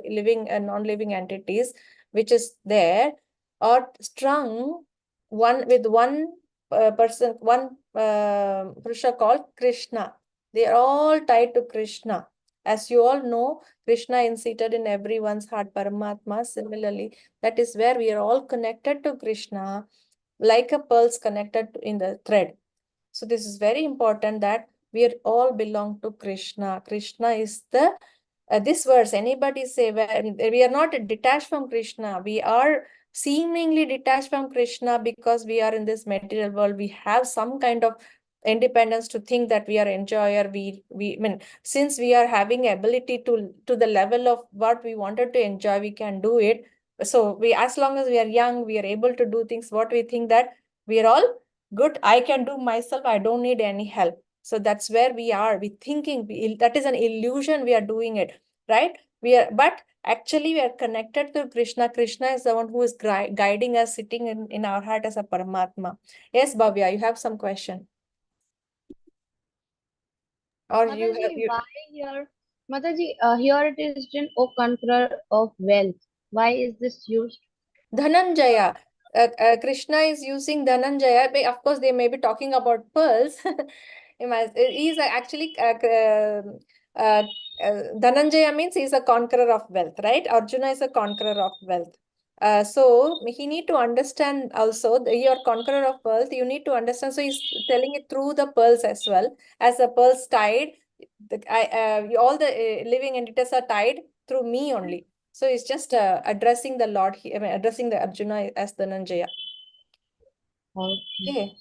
living and non-living entities which is there are strung one with one person, one Purusha called Krishna. They are all tied to Krishna. As you all know, Krishna is seated in everyone's heart, Paramatma. Similarly, that is where we are all connected to Krishna, like a pearls connected in the thread. So this is very important that we are all belong to Krishna. Krishna is the, this verse, anybody say, we are not detached from Krishna. We are seemingly detached from Krishna because we are in this material world. We have some kind of independence to think that we are enjoyer. I mean, since we are having ability to the level of what we wanted to enjoy, we can do it. So we, as long as we are young, we are able to do things what we think that we are all good, I can do myself, I don't need any help. So that's where we are, we thinking, that is an illusion, we are doing it, right? We are, but actually we are connected to Krishna. Krishna is the one who is guiding us, sitting in our heart as a Paramatma. Yes, Bhavya, you have some question? Or you have, Mataji, why here? Mataji, here it is written, O conqueror of wealth. Why is this used? Dhananjaya. Krishna is using Dhananjaya. Of course, they may be talking about pearls. He is actually Dhananjaya means he is a conqueror of wealth, right? Arjuna is a conqueror of wealth. So he need to understand also, your conqueror of wealth, you need to understand. So he's telling it through the pearls as well. As the pearls tied, all the living entities are tied through me only. So it's just addressing the Lord, I mean, addressing the Arjuna as Dhananjaya. Okay.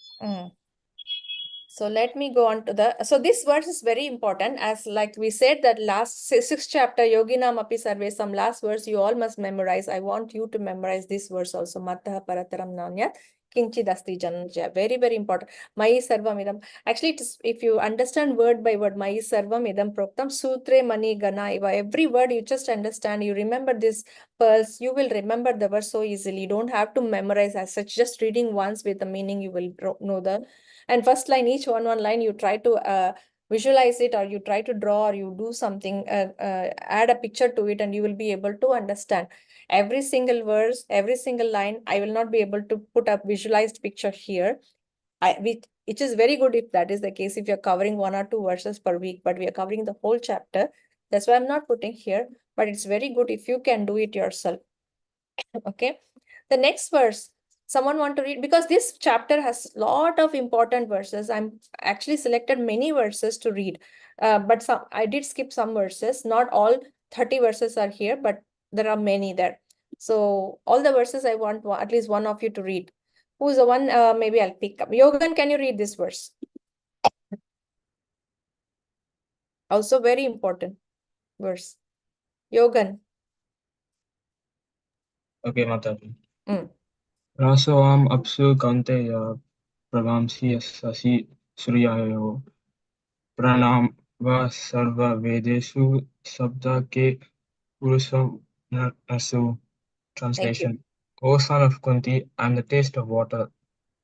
So let me go on to the, so this verse is very important, as like we said that last sixth chapter, Yoginam Api Sarvesam, last verse you all must memorize. I want you to memorize this verse also. Mattah Parataram Nanyat Kinchidasti Jananja. Very, very important. Mayi Sarvam Idam. Actually, it is, if you understand word by word, Mayi Sarvam Idam Proktam Sutre Mani Gana Iva. Every word you just understand, you remember this pearls, you will remember the verse so easily. You don't have to memorize as such. Just reading once with the meaning, you will know the. And first line, each one line, you try to visualize it, or you try to draw, or you do something, add a picture to it, and you will be able to understand. Every single verse, every single line, I will not be able to put a visualized picture here. It is very good if that is the case, if you're covering 1 or 2 verses per week, but we are covering the whole chapter. That's why I'm not putting here, but it's very good if you can do it yourself. Okay. The next verse, someone want to read, because this chapter has a lot of important verses. I'm actually selected many verses to read, but some I did skip some verses. Not all 30 verses are here, but there are many there. So all the verses I want at least one of you to read. Who's the one? Maybe I'll pick up. Yogan, can you read this verse? Also very important verse. Yogan. Okay, Mataji. Rasoam apsu kaunteya pravamsi sasi suryayo pranam va sarva vedesu sabda ke purusam nasu. Translation. O son of Kunti, I am the taste of water,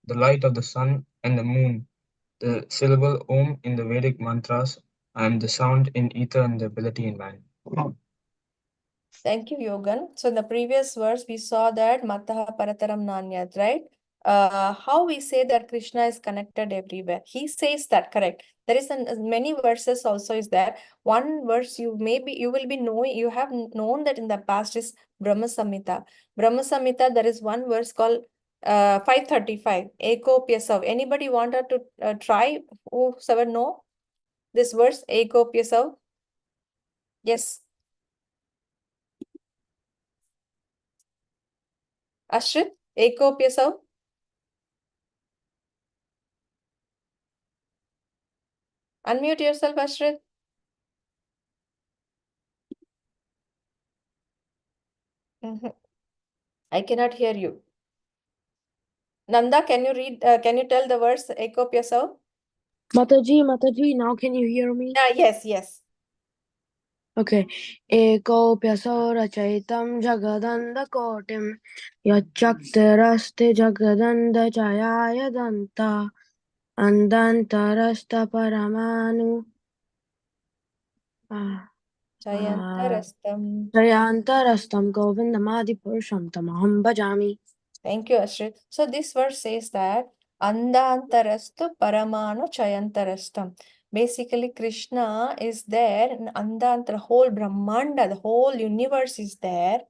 the light of the sun and the moon, the syllable Om in the Vedic mantras. I am the sound in ether and the ability in man. Thank you, Yogan. So in the previous verse, we saw that Mattaha Parataram Nanyat, right? How we say that Krishna is connected everywhere. He says that, correct. There is many verses also is there. One verse you will be knowing, you have known that in the past is Brahma Samhita. Brahma Samhita, there is one verse called 535. Ekopyasav. Anybody wanted to try? Whosoever know this verse, Ekopyasav? Yes. Ashrit, Ekopyasav? Unmute yourself, Ashrit. I cannot hear you. Nanda, can you read? Can you tell the verse Ekopyasav? Mataji, now can you hear me? Yes. Okay. Ekopyaso rachaitam jagadanda kotim yachakterasti jagadanda chayaya danta andantarasta paramanu Jayantarastam. jayantarastam govindamadi purusham tamaham bhajami. Thank you, Ashrit. So this verse says that Andantarastu Paramanu Chayantarastam. Basically, Krishna is there in Andantara, whole Brahmanda, the whole universe is there.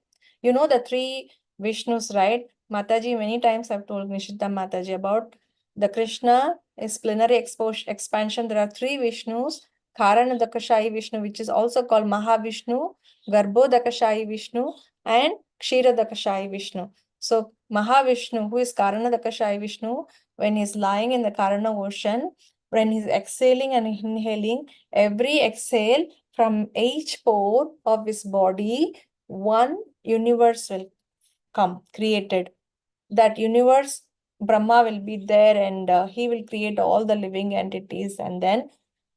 You know the three Vishnus, right? Mataji, many times I've told Nishita Mataji about the Krishna is plenary expansion. There are three Vishnus, Karanadakashayi Vishnu, which is also called Mahavishnu, Garbhodakashayi Vishnu, and Kshiradakashayi Vishnu. So Mahavishnu, who is Karanadakashayi Vishnu, when he's lying in the Karana ocean, when he's exhaling and inhaling, every exhale from each pore of his body, one universe will come, created. That universe, Brahma will be there and he will create all the living entities, and then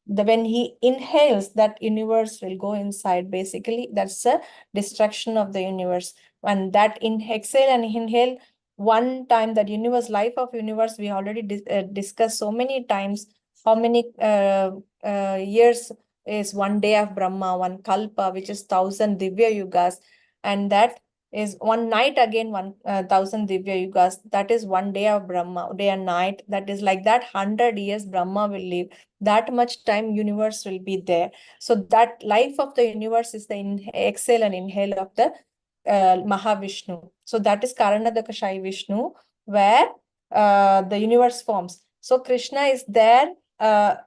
when he inhales, that universe will go inside. Basically, that's a destruction of the universe. And that exhale and inhale, one time, that universe, life of universe, we already discussed so many times. How many years is one day of Brahma, one kalpa, which is 1,000 divya yugas, and that is one night again, 1,000 divya yugas. That is one day of Brahma, day and night. That is like that 100 years Brahma will live. That much time universe will be there. So that life of the universe is the exhale and inhale of the Mahavishnu. So that is Karanadakashayi Vishnu, where the universe forms. So Krishna is there as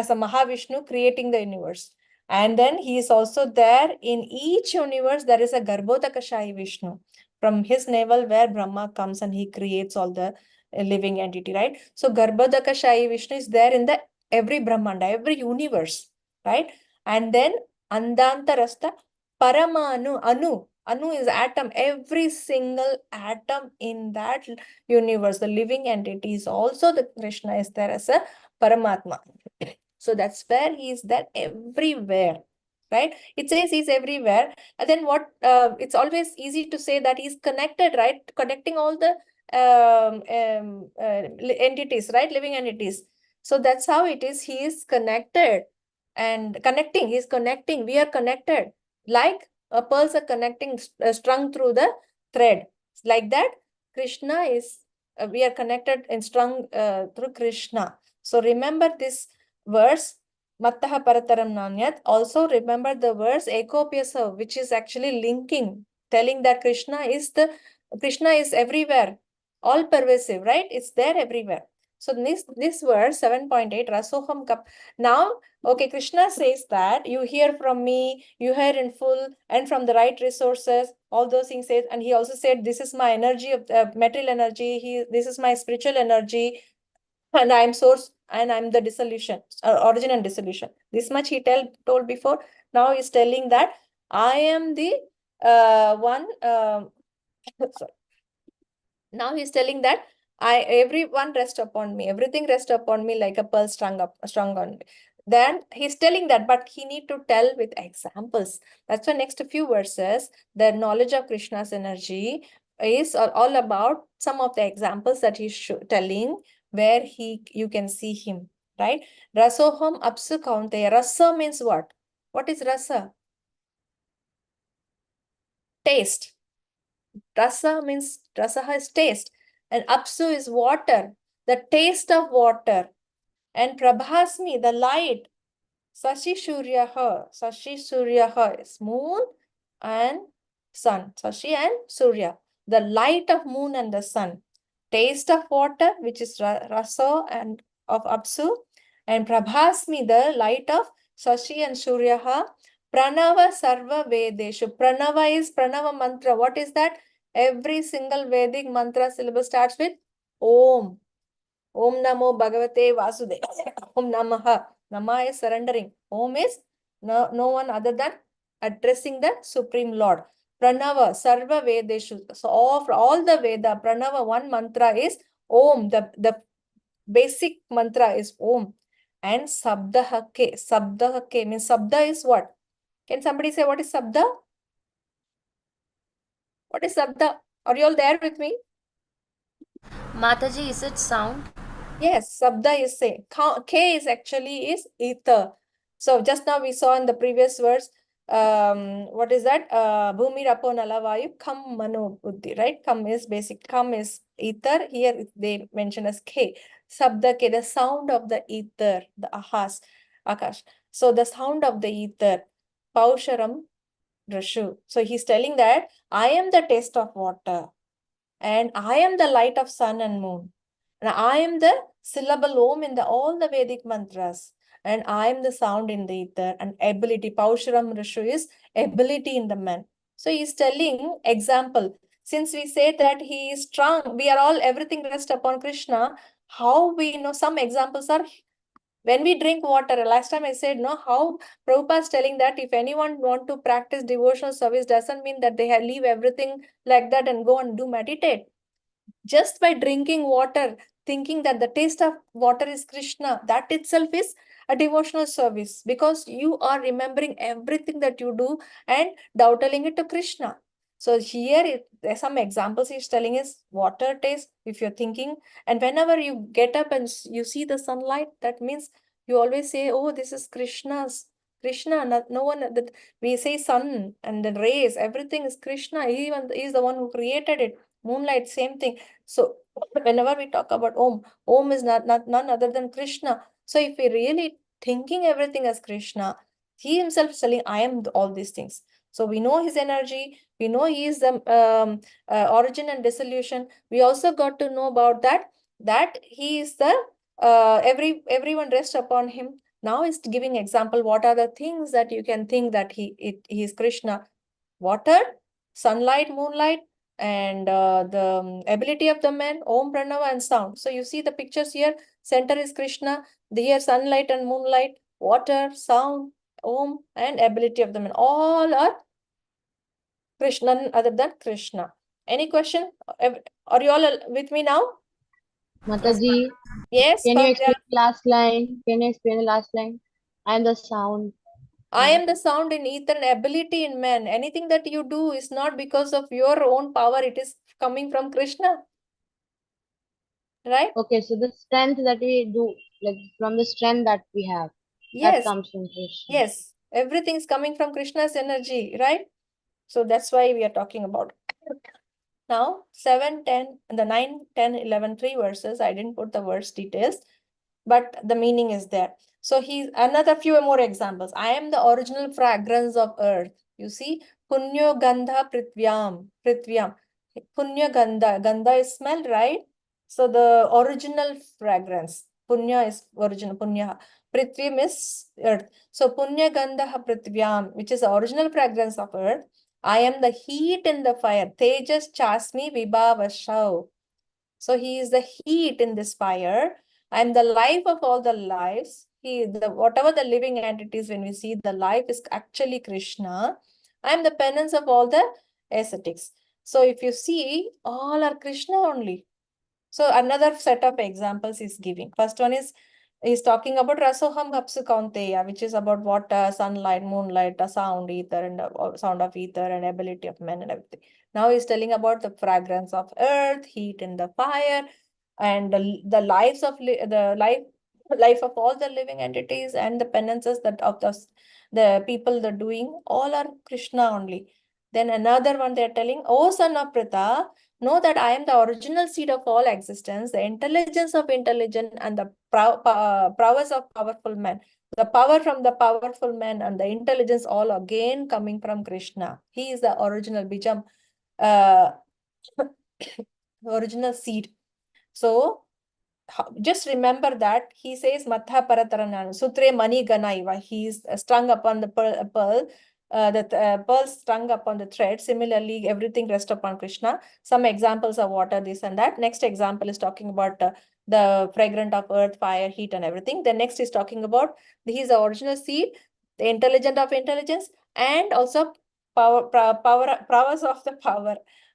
a Mahavishnu creating the universe. And then he is also there in each universe. There is a Garbhodakashayi Vishnu. From his navel where Brahma comes and he creates all the living entity, right? So Garbhodakashayi Vishnu is there in the every Brahmanda, every universe, right? And then Andantarasta Paramanu, Anu is atom. Every single atom in that universe, the living entity is also the Krishna is there as a Paramatma. So that's where he is there everywhere, right? It says he's everywhere. And then what, it's always easy to say that he's connected, right? Connecting all the entities, right? Living entities. So that's how it is. He is connected and connecting. He's connecting. We are connected. Like pearls are connecting, strung through the thread. Like that, Krishna is, we are connected and strung through Krishna. So remember this verse, Mattaha Parataram Nanyat. Also remember the verse Ekopyasa, which is actually linking, telling that Krishna is everywhere, all pervasive, right? It's there everywhere. So this verse 7.8, Rasoham Kap. Now, okay, Krishna says that you hear from me, you hear in full, and from the right resources, all those things said. And he also said, this is my energy of material energy. This is my spiritual energy, and I am source, and I'm the dissolution, origin and dissolution. This much he told before. Now he's telling that I am the one. Sorry. Now he's telling that everyone rest upon me, everything rest upon me like a pearl strung on me. Then he's telling that, but he need to tell with examples. That's why next few verses, the knowledge of Krishna's energy is all about some of the examples that he's telling, where you can see him, right? Rasoham apsu kaunteya. Rasa means what? What is rasa? Taste. Rasa means, rasa has taste. And apsu is water, the taste of water. And prabhasmi, the light. Sashi Suryaha is moon and sun. Sashi and Surya, the light of moon and the sun. taste of water, which is Rasa and of Apsu, and Prabhasmi, the light of Shashi and Suryaha. Pranava Sarva Vedeshu. Pranava is Pranava mantra. What is that? Every single Vedic mantra syllable starts with Om. Om Namo Bhagavate Vasudevaya. Om Namaha. Nama is surrendering. Om is no one other than addressing the Supreme Lord. Pranava, Sarva Vedeshu. So all the Veda, Pranava, one mantra is Om. The basic mantra is Om. And Sabdaha Ke. Sabdaha Ke means Sabda is what? Can somebody say what is Sabda? What is Sabda? Are you all there with me? Mataji, is it sound? Yes, Sabda is say. K is actually is ether. So just now we saw in the previous verse, what is that? Bhumi Rapo Nalavayu Kam Mano Buddhi, right? Kam is basic. Kam is ether. Here they mention as K. Sabda K, the sound of the ether, the ahas, Akash. So the sound of the ether, Pausharam Rashu. So he's telling that I am the taste of water and I am the light of sun and moon. And I am the syllable Om in all the Vedic mantras. And I am the sound in the ether and ability. Pausharam Rishu is ability in the man. So he's telling example. Since we say that he is strong, we are all, everything rests upon Krishna. How we know some examples are when we drink water. Last time I said, no, how Prabhupada is telling that if anyone want to practice devotional service, doesn't mean that they leave everything like that and go and do meditate. Just by drinking water, thinking that the taste of water is Krishna, that itself is a devotional service, because you are remembering everything that you do and doubting it to Krishna. So here, there's some examples he's telling is water taste, if you're thinking, and whenever you get up and you see the sunlight, that means you always say, oh, this is Krishna's. Krishna, no one, that we say sun and the rays, everything is Krishna. He is the one who created it. Moonlight, same thing. So whenever we talk about Om is not none other than Krishna. So if we really thinking everything as Krishna, he himself is telling, I am all these things. So we know his energy, we know he is the origin and dissolution. We also got to know about that he is the everyone rests upon him. Now is giving example, what are the things that you can think that he is Krishna? Water, sunlight, moonlight, and the ability of the man, Om, Pranava, and sound. So you see the pictures here, center is Krishna, here sunlight and moonlight, water, sound, Om, and ability of the man. All are Krishna, none other than Krishna. Any question? Are you all with me now? Mataji, Yes, can you Bhavya. explain the last line? Can you explain the last line? I am the sound. I am the sound in ether and ability in man. Anything that you do is not because of your own power, it is coming from Krishna. Right? Okay, so the strength that we do, like from the strength that we have, that Yes. comes from Krishna. Yes. Everything is coming from Krishna's energy, right? So that's why we are talking about. Now, 7, 10, and the 9, 10, 11, 3 verses. I didn't put the verse details, but the meaning is there. So he's another few more examples. I am the original fragrance of earth. You see, Punyo Gandha Pritvyam. Punya Gandha. Gandha is smell, right? So the original fragrance. Punya is original. Punya. Prithvyam is earth. So Punya Gandha Pritvyam, which is the original fragrance of earth. I am the heat in the fire. Tejas Chasmi Vibhavashav. So he is the heat in this fire. I am the life of all the lives. Whatever the living entities, when we see the life is actually Krishna. I am the penance of all the ascetics. So if you see, all are Krishna only. So another set of examples is giving. First one is talking about Rasoham Hapsu Kaunteya, which is about water, sunlight, moonlight, the sound, ether, and sound of ether, and ability of men and everything. Now he's telling about the fragrance of earth, heat in the fire, and the lives of the life of all the living entities, and the penances that of the people they're doing, all are Krishna only. Then another one they're telling, O son of Pritha, know that I am the original seed of all existence, the intelligence of intelligent, and the prowess of powerful man. The power from the powerful man and the intelligence all again coming from Krishna. He is the original Bijam, original seed. So just remember that he says Matha Parataranana, Sutre Mani Ganaiva. He is strung upon the pearl, pearl strung upon the thread. Similarly, everything rests upon Krishna. Some examples of water, this and that. Next example is talking about the fragrant of earth, fire, heat, and everything. Then next is talking about he is the original seed, the intelligent of intelligence, and also prowess of the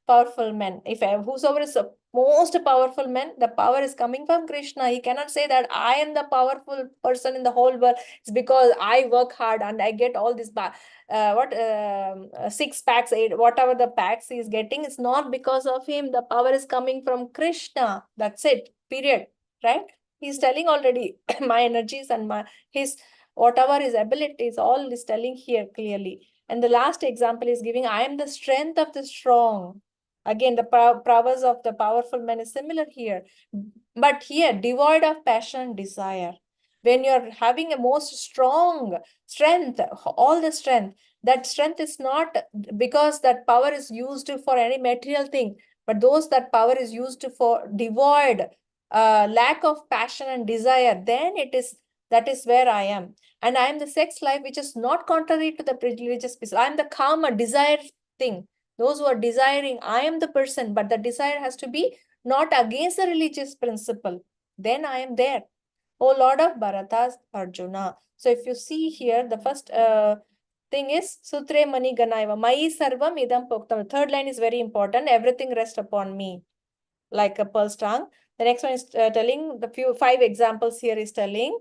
powerful men. If whosoever is most powerful man, the power is coming from Krishna. He cannot say that I am the powerful person in the whole world. It's because I work hard and I get all this 6 packs, 8, whatever the packs he is getting. It's not because of him. The power is coming from Krishna. That's it. Period. Right? He's telling already my energies and his whatever his abilities, all is telling here clearly. And the last example is giving, I am the strength of the strong. Again, the prowess of the powerful man is similar here. But here, devoid of passion and desire. When you're having a most strong strength, all the strength, that strength is not because that power is used for any material thing, but that power is used for devoid, lack of passion and desire, then that is where I am. And I am the sex life, which is not contrary to the religious peace. I am the karma, desire thing. Those who are desiring, I am the person, but the desire has to be not against the religious principle. Then I am there. O Lord of Bharatas, Arjuna. So if you see here, the first thing is Sutre Mani Ganaiva. Mai Sarvam Idam Poktam. The third line is very important. Everything rests upon me, like a pearl strung. The next one is telling the 5 examples here is telling.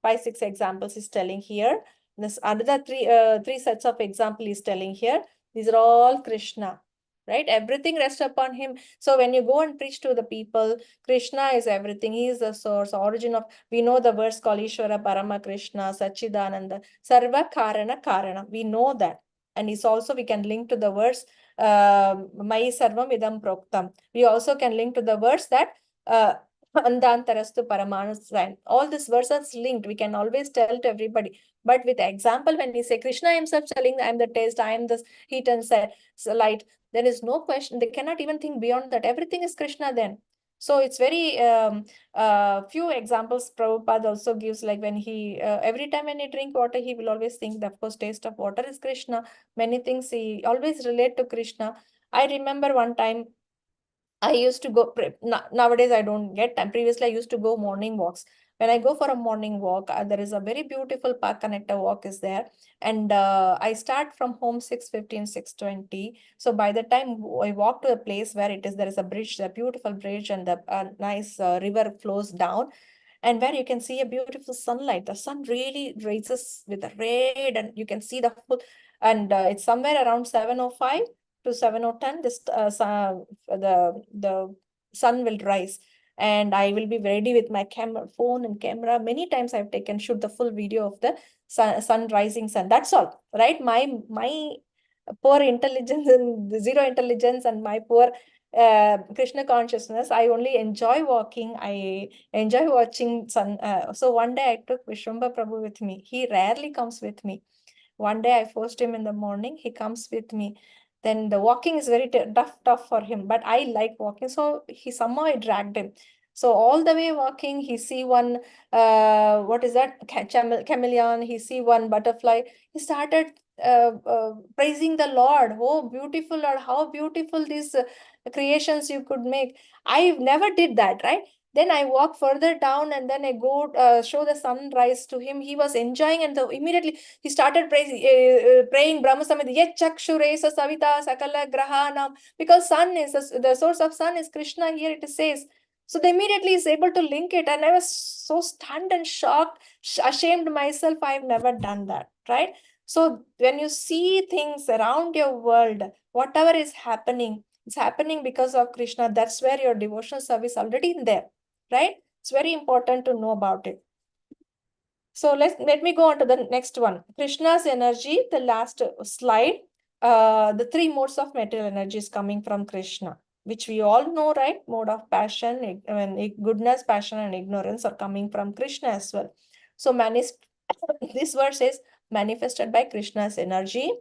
5, 6 examples is telling here. This another 3 sets of example is telling here. These are all Krishna, right? Everything rests upon him. So when you go and preach to the people, Krishna is everything. He is the source, origin of, we know the verse called Ishvara Parama Krishna, Sachidananda, Sarva Karana Karana. We know that. And it's also, we can link to the verse, Mai Sarvam Idam Proktam. We also can link to the verse that, Andantarastu Paramanu. All these verses linked. We can always tell to everybody. But with example, when we say Krishna himself telling, I am the taste, I am the heat and light, there is no question. They cannot even think beyond that. Everything is Krishna then. So it's very few examples Prabhupada also gives, like when he, every time when he drink water, he will always think, of course, taste of water is Krishna. Many things he always relate to Krishna. I remember one time, I used to go, nowadays I don't get time. Previously, I used to go morning walks. When I go for a morning walk, there is a very beautiful park connector walk is there. And I start from home 6:15, 6:20. So by the time I walk to a place where there is a bridge, a beautiful bridge, and the nice river flows down. And where you can see a beautiful sunlight. The sun really rises with a red, and you can see the full, and it's somewhere around 7:05 to 7:10, the sun will rise, and I will be ready with my phone and camera. Many times I've shoot the full video of the sun rising sun. That's all, right? My poor intelligence and zero intelligence and my poor Krishna consciousness, I only enjoy walking. I enjoy watching sun. So one day I took Vishwamba Prabhu with me. He rarely comes with me. One day I forced him in the morning. He comes with me. Then the walking is very tough for him, but I like walking. So somehow I dragged him. So all the way walking, he see one, what is that? Chameleon. He see one butterfly. He started praising the Lord. Oh, beautiful Lord, how beautiful these creations you could make. I never did that, right? Then I walk further down, and then I go show the sunrise to him. He was enjoying, and immediately he started praying Brahma Samhita, Yet Chakshuresa Savita Sakala Grahanam, because sun is the source of sun is Krishna. Here it says. So they immediately is able to link it, and I was so stunned and shocked, ashamed myself. I've never done that, right? So when you see things around your world, whatever is happening, it's happening because of Krishna. That's where your devotional service already in there, right? It's very important to know about it. So let me go on to the next one. Krishna's energy, the last slide. The 3 modes of material energy is coming from Krishna, which we all know, right? Mode of passion, goodness, passion, and ignorance are coming from Krishna as well. So this verse is manifested by Krishna's energy,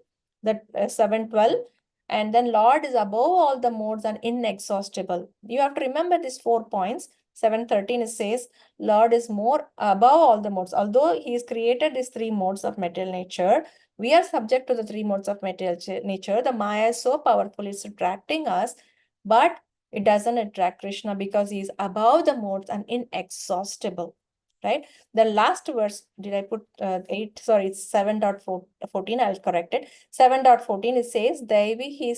that 7:12. And then Lord is above all the modes and inexhaustible. You have to remember these 4 points. 7:13 it says, Lord is more above all the modes. Although he has created these 3 modes of material nature, we are subject to the 3 modes of material nature. The Maya is so powerful, it's attracting us, but it doesn't attract Krishna because he is above the modes and inexhaustible. Right? The last verse, did I put 8? Sorry, it's 7.14. I'll correct it. 7.14, it says, Devi,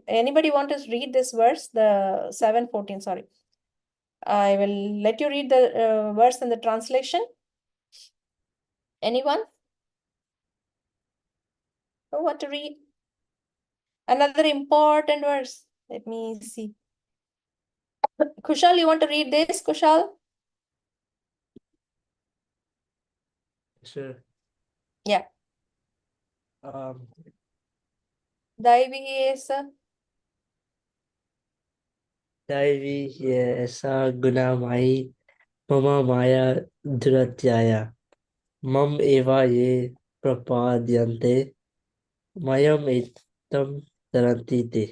anybody want to read this verse? The 7:14, sorry. I will let you read the verse in the translation. Anyone? Who want to read? Another important verse. Let me see. Kushal, you want to read this, Kushal? Sure. Yeah. Daivi ऐसा दैवी ये ऐसा गुनामाई मम माया दुरत्याया मम एवा ये प्रपाद्यन्ते मयम एतम तरन्ति ते.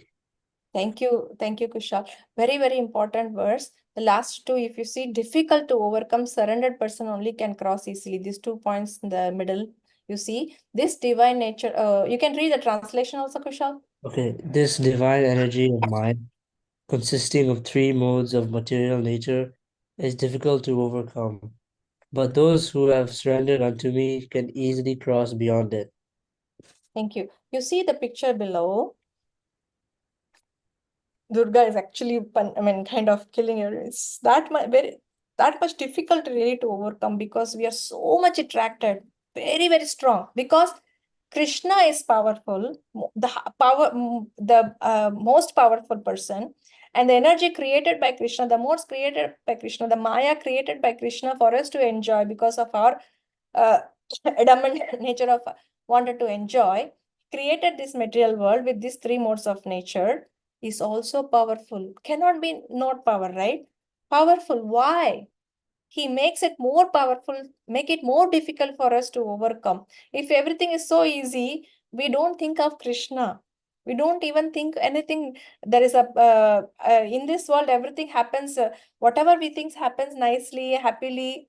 Thank you, Kushal. Very, very important verse. The last 2, if you see, difficult to overcome, surrendered person only can cross easily. These 2 points in the middle, you see, this divine nature. You can read the translation also, Kushal. Okay, this divine energy of mind, consisting of 3 modes of material nature, is difficult to overcome. But those who have surrendered unto me can easily cross beyond it. Thank you. You see the picture below. Durga is actually, kind of killing her. It's that much difficult really to overcome because we are so much attracted, very, very strong. Because Krishna is powerful, the most powerful person, and the energy created by Krishna, the modes created by Krishna, the Maya created by Krishna for us to enjoy because of our adamant nature of wanted to enjoy, created this material world with these 3 modes of nature, is also powerful. Cannot be not power, right? Powerful. Why? He makes it more powerful, make it more difficult for us to overcome. If everything is so easy, we don't think of Krishna. We don't even think anything. There is in this world, everything happens, whatever we think happens nicely, happily.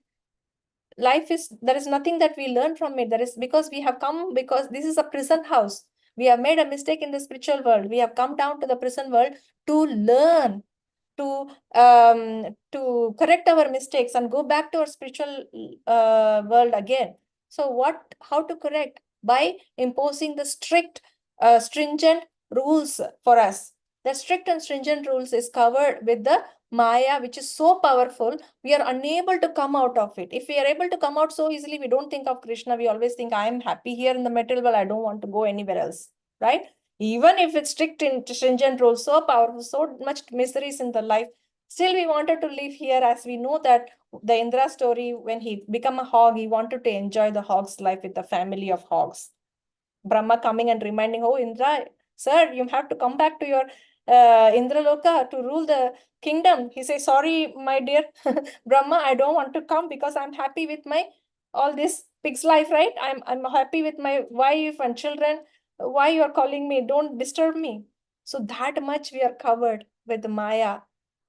There is nothing that we learn from it. There is, because we have come, because this is a prison house. We have made a mistake in the spiritual world. We have come down to the prison world to learn, to correct our mistakes and go back to our spiritual world again. So how to correct? By imposing the strict, stringent rules for us. The strict and stringent rules is covered with the Maya, which is so powerful, we are unable to come out of it. If we are able to come out so easily, we don't think of Krishna. We always think, I am happy here in the material world. I don't want to go anywhere else, right? Even if it's strict and stringent rules, so powerful, so much miseries in the life, still we wanted to live here, as we know that the Indra story, when he became a hog, he wanted to enjoy the hog's life with the family of hogs. Brahma coming and reminding, oh, Indra, sir, you have to come back to your Indraloka to rule the kingdom. He says, sorry, my dear Brahma, I don't want to come because I'm happy with my all this pig's life, right? I'm happy with my wife and children. Why you are calling me? Don't disturb me. So that much we are covered with Maya,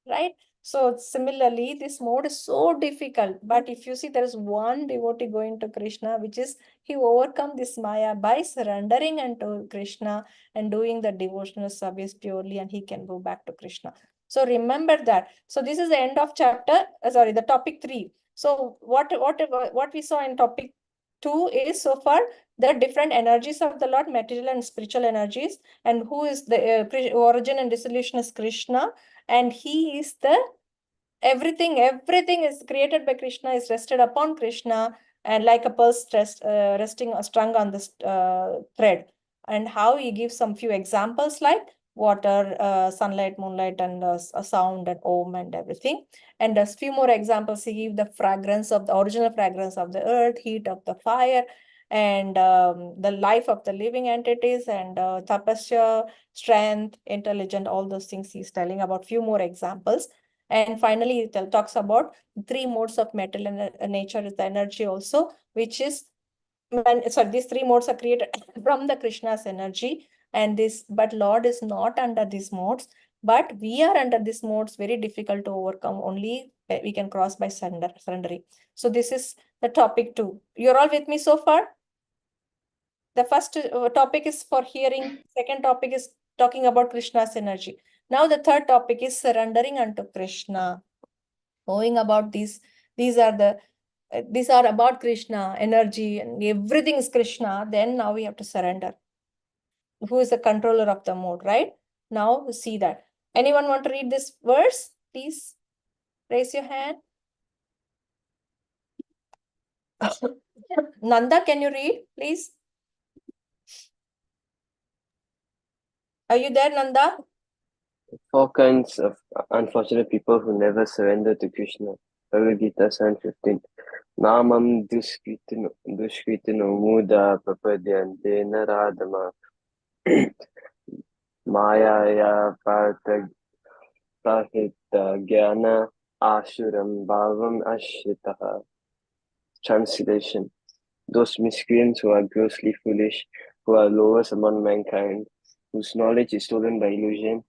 right? So similarly, this mode is so difficult. But if you see, there is one devotee going to Krishna, which is he overcome this Maya by surrendering unto Krishna and doing the devotional service purely, and he can go back to Krishna. So remember that. So this is the end of chapter, the topic 3. So what we saw in topic 2 is so far the different energies of the Lord, material and spiritual energies, and who is the origin and dissolution is Krishna, and he is the everything is created by Krishna, is rested upon Krishna, and like a pearl resting strung on this thread. And how he gives some few examples like water, sunlight, moonlight, and a sound and om and everything. And there's few more examples. He gives the fragrance of the original fragrance of the earth, heat of the fire, and the life of the living entities, and tapasya, strength, intelligent, all those things he's telling about. Few more examples. And finally, it talks about 3 modes of material nature is the energy also, which is, these 3 modes are created from the Krishna's energy. and this, but Lord is not under these modes, but we are under these modes, very difficult to overcome. Only we can cross by surrendering. So this is the topic 2. You're all with me so far? The first topic is for hearing. Second topic is talking about Krishna's energy. Now the third topic is surrendering unto Krishna. Knowing about these are about Krishna, energy, and everything is Krishna. Then now we have to surrender. Who is the controller of the mode, right? Now we see that. Anyone want to read this verse? Please raise your hand. Nanda, can you read, please? Are you there, Nanda? 4 kinds of unfortunate people who never surrender to Krishna. Bhagavad-gītā 7:15. Namam duskritino muda prapadyante naradama mayaya partha prahita jnana ashuram bhavam ashritaha. Translation: those miscreants who are grossly foolish, who are lowest among mankind, whose knowledge is stolen by illusion,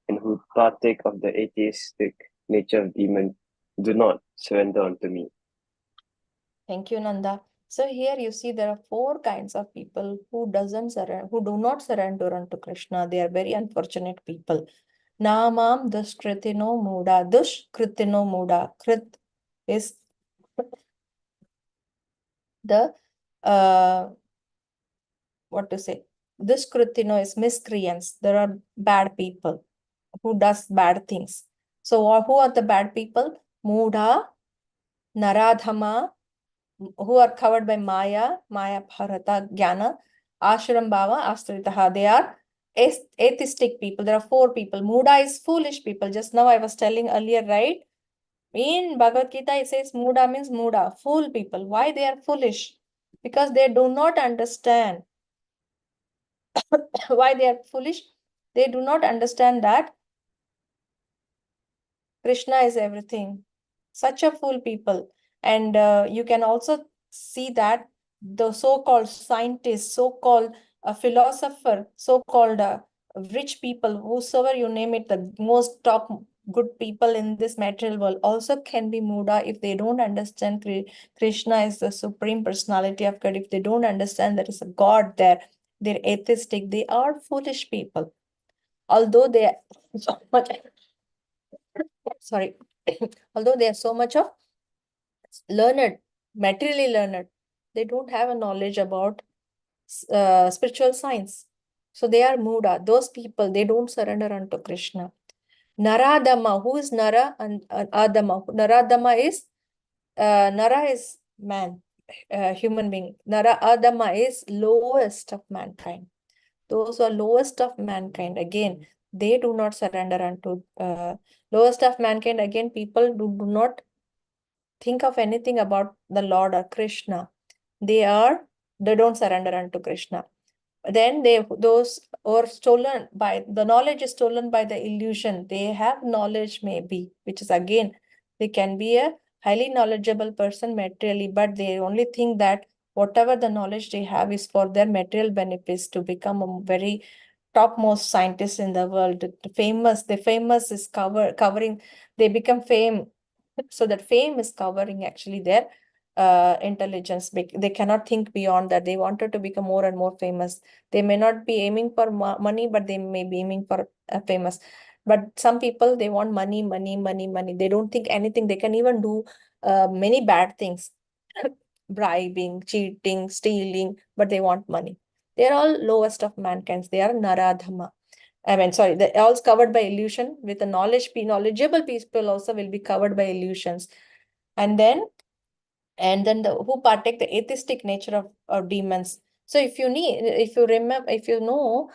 and who partake of the atheistic nature of demon, do not surrender unto me. Thank you, Nanda. So here you see there are 4 kinds of people who do not surrender unto Krishna. They are very unfortunate people. Namam duskritino muda. Duskritino muda. Krit is the what to say? Duskritino is miscreants. There are bad people who does bad things. So who are the bad people? Muda, Naradhama, who are covered by Maya, Bharata, Jnana, Ashram Bhava, Astritaha. They are atheistic people. There are 4 people. Muda is foolish people. Just now I was telling earlier, right? In Bhagavad-gītā, it says Muda means Muda, fool people. Why they are foolish? Because they do not understand. Why they are foolish? They do not understand that Krishna is everything. Such a fool people. And you can also see that the so-called scientists, so-called philosopher, so-called rich people, whosoever you name it, the most top good people in this material world also can be Muda if they don't understand Krishna is the supreme personality of God. If they don't understand there is a God there, they're atheistic. They are foolish people. Although they are so much, sorry, although they are so much of learned, materially learned, they don't have a knowledge about spiritual science. So they are Muda. Those people, they don't surrender unto Krishna. Naradama, who is Nara and Adama? Naradama is, Nara is man, human being. Adama is lowest of mankind. Those who are lowest of mankind, again, they do not surrender unto lowest of mankind. Again, people do not think of anything about the Lord or Krishna. They don't surrender unto Krishna. Then those are stolen by, the knowledge is stolen by the illusion. They have knowledge maybe, which is again, they can be a highly knowledgeable person materially, but they only think that whatever the knowledge they have is for their material benefits, to become a very topmost scientist in the world. The famous is covering, they become fame. So that fame is covering actually their intelligence. They cannot think beyond that. They wanted to become more and more famous. They may not be aiming for money, but they may be aiming for famous. But some people, they want money, money, money, money. They don't think anything. They can even do many bad things, bribing, cheating, stealing, but they want money. They are all lowest of mankind. They are Naradhama. I mean, sorry, they're all covered by illusion. With the knowledgeable people also will be covered by illusions. And then who partake the atheistic nature of demons. So if you remember, if you know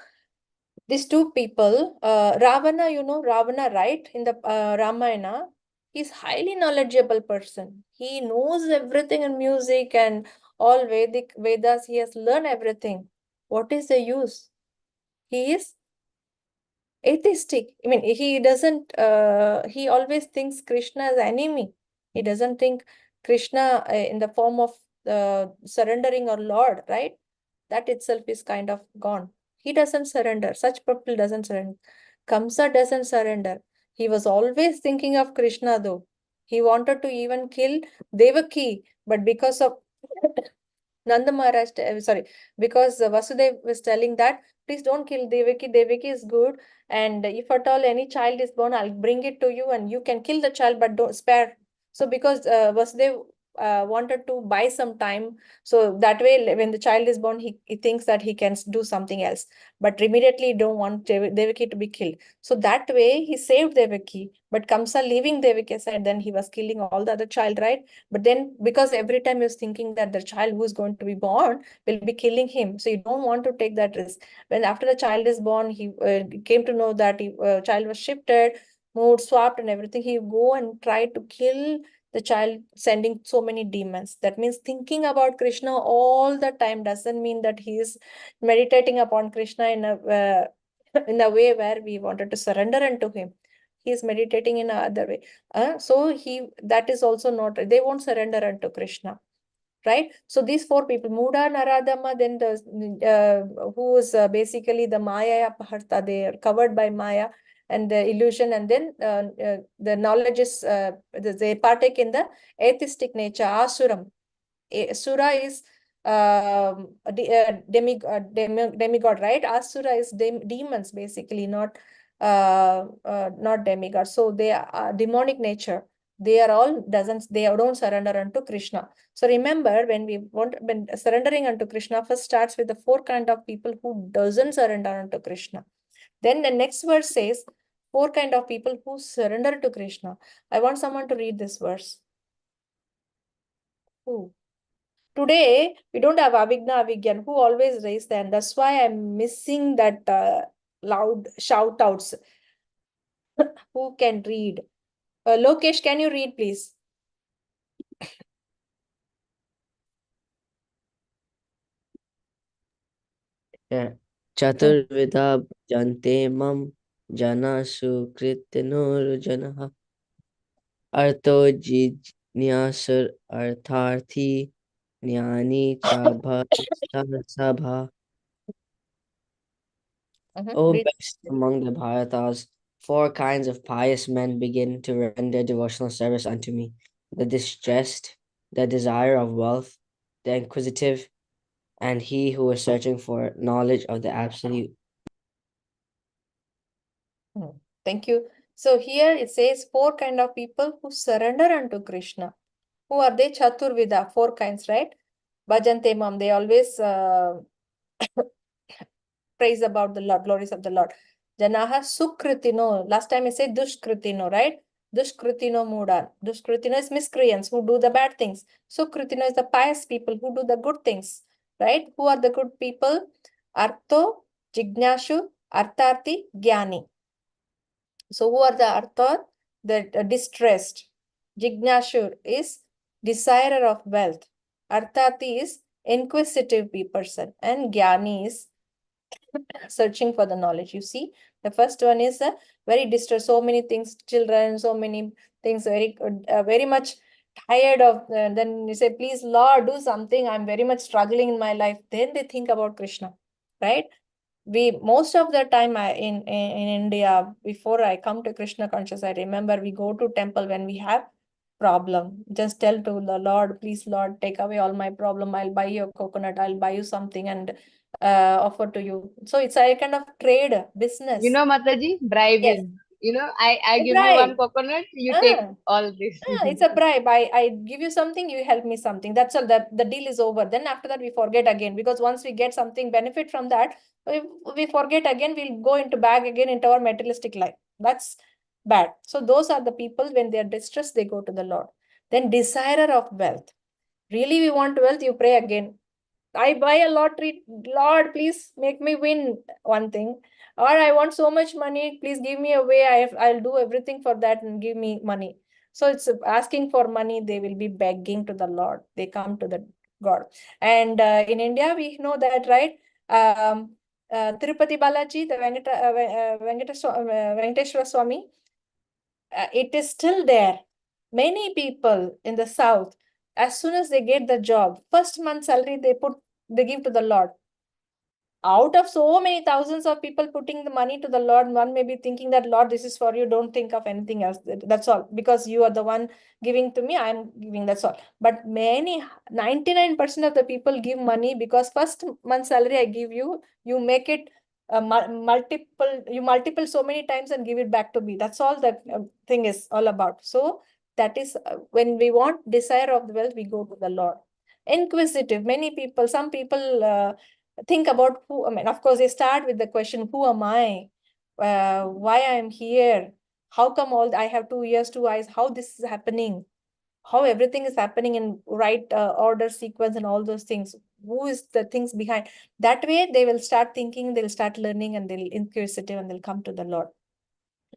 these 2 people, Ravana, Ravana, right? In the Ramayana, he's highly knowledgeable person. He knows everything in music and all Vedas. He has learned everything. What is the use? He is atheistic. I mean, he doesn't, he always thinks Krishna as enemy. He doesn't think Krishna in the form of surrendering or Lord, right? That itself is kind of gone. He doesn't surrender. Such people doesn't surrender. Kamsa doesn't surrender. He was always thinking of Krishna though. He wanted to even kill Devaki, but because of Nanda Maharaj, because Vasudev was telling that, please don't kill Devaki. Devaki is good. And if at all any child is born, I'll bring it to you and you can kill the child, but don't spare. So because Vasudev wanted to buy some time, so that way when the child is born, he thinks that he can do something else, but immediately don't want Devaki to be killed. So that way he saved Devaki, but Kamsa leaving Devaki aside, then he was killing all the other child, right? But then because every time he was thinking that the child who is going to be born will be killing him, so you don't want to take that risk. When after the child is born, he came to know that child was shifted, moved, swapped and everything. He go and try to kill the child, sending so many demons. That means thinking about Krishna all the time doesn't mean that he is meditating upon Krishna in a way where we wanted to surrender unto him. He is meditating in another way. So that is also not, they won't surrender unto Krishna, right? So these four people, Muda, Naradama, then who is basically the Maya Paharta, they are covered by Maya and the illusion, and then the knowledge is, they partake in the atheistic nature, Asuram. Sura is demigod, right? Asura is demons, basically, not demigod. So they are demonic nature. They are all they don't surrender unto Krishna. So remember, when surrendering unto Krishna first starts with the four kind of people who doesn't surrender unto Krishna. Then the next verse says four kind of people who surrender to Krishna. I want someone to read this verse. Who? Today, we don't have Avigna Avigyan, who always raise the hand. That's why I'm missing that loud shout outs. Who can read? Lokesh, can you read, please? Yeah. Chaturvida bhajante mam jana sukritinurjanaha arto jijnasur artharthi jnani cha sabha. O best among the Bharatas, four kinds of pious men begin to render devotional service unto me: the distressed, the desire of wealth, the inquisitive, and he who is searching for knowledge of the absolute. Thank you. So here it says four kind of people who surrender unto Krishna. Who are they? Chaturvida, four kinds, right? Bhajante mam, they always praise about the Lord, glories of the Lord. Janaha sukritino. Last time I said dushkritino, right? Dushkritino mudan. Dushkritino is miscreants who do the bad things. Sukritino is the pious people who do the good things, right? Who are the good people? Artho, Jignashu, Artharthi, Jnani. So who are the Arthar? The distressed. Jignashu is desirer of wealth. Artharthi is inquisitive person. And Jnani is searching for the knowledge. You see, the first one is very distressed, so many things, children, so many things, very much tired of, then you say, please Lord, do something, I'm very much struggling in my life. Then they think about Krishna, right? We most of the time in India, before I come to Krishna conscious, I remember we go to temple when we have problem. Just tell to the Lord, please Lord, take away all my problem. I'll buy you a coconut, I'll buy you something and offer to you. So it's a kind of trade business. You know, Mataji, bribing. Yes. You know, I give bribe. you one coconut, you take all this. It's a bribe. I give you something, you help me something. That's all. The deal is over. Then after that, we forget again, because once we get something benefit from that, we forget again. We'll go into back again into our materialistic life. That's bad. So those are the people, when they are distressed, they go to the Lord. Then desirer of wealth. Really, we want wealth, you pray again. I buy a lottery, Lord, please make me win one thing. Or I want so much money, please give me a way. I'll do everything for that and give me money. So it's asking for money, they will be begging to the Lord. They come to the God. And in India, we know that, right? Tirupati Balaji, the Venkateshwara Swami, it is still there. Many people in the South, as soon as they get the job, first month salary they give to the Lord. out of so many thousands of people putting the money to the Lord, one may be thinking that, Lord, this is for you, don't think of anything else. That's all. Because you are the one giving to me, I'm giving, that's all. But 99% of the people give money because first month salary I give you, you make it multiple so many times and give it back to me. That's all that thing is all about. So that is when we want desire of the wealth, we go to the Lord. Inquisitive, some people think about who, I mean, of course, they start with the question, who am I? Why I am here? How come I have 2 ears, 2 eyes? How this is happening? How everything is happening in right order, sequence, and all those things. Who is the things behind? That way, they will start thinking, they'll start learning, and they'll inquisitive, and they'll come to the Lord.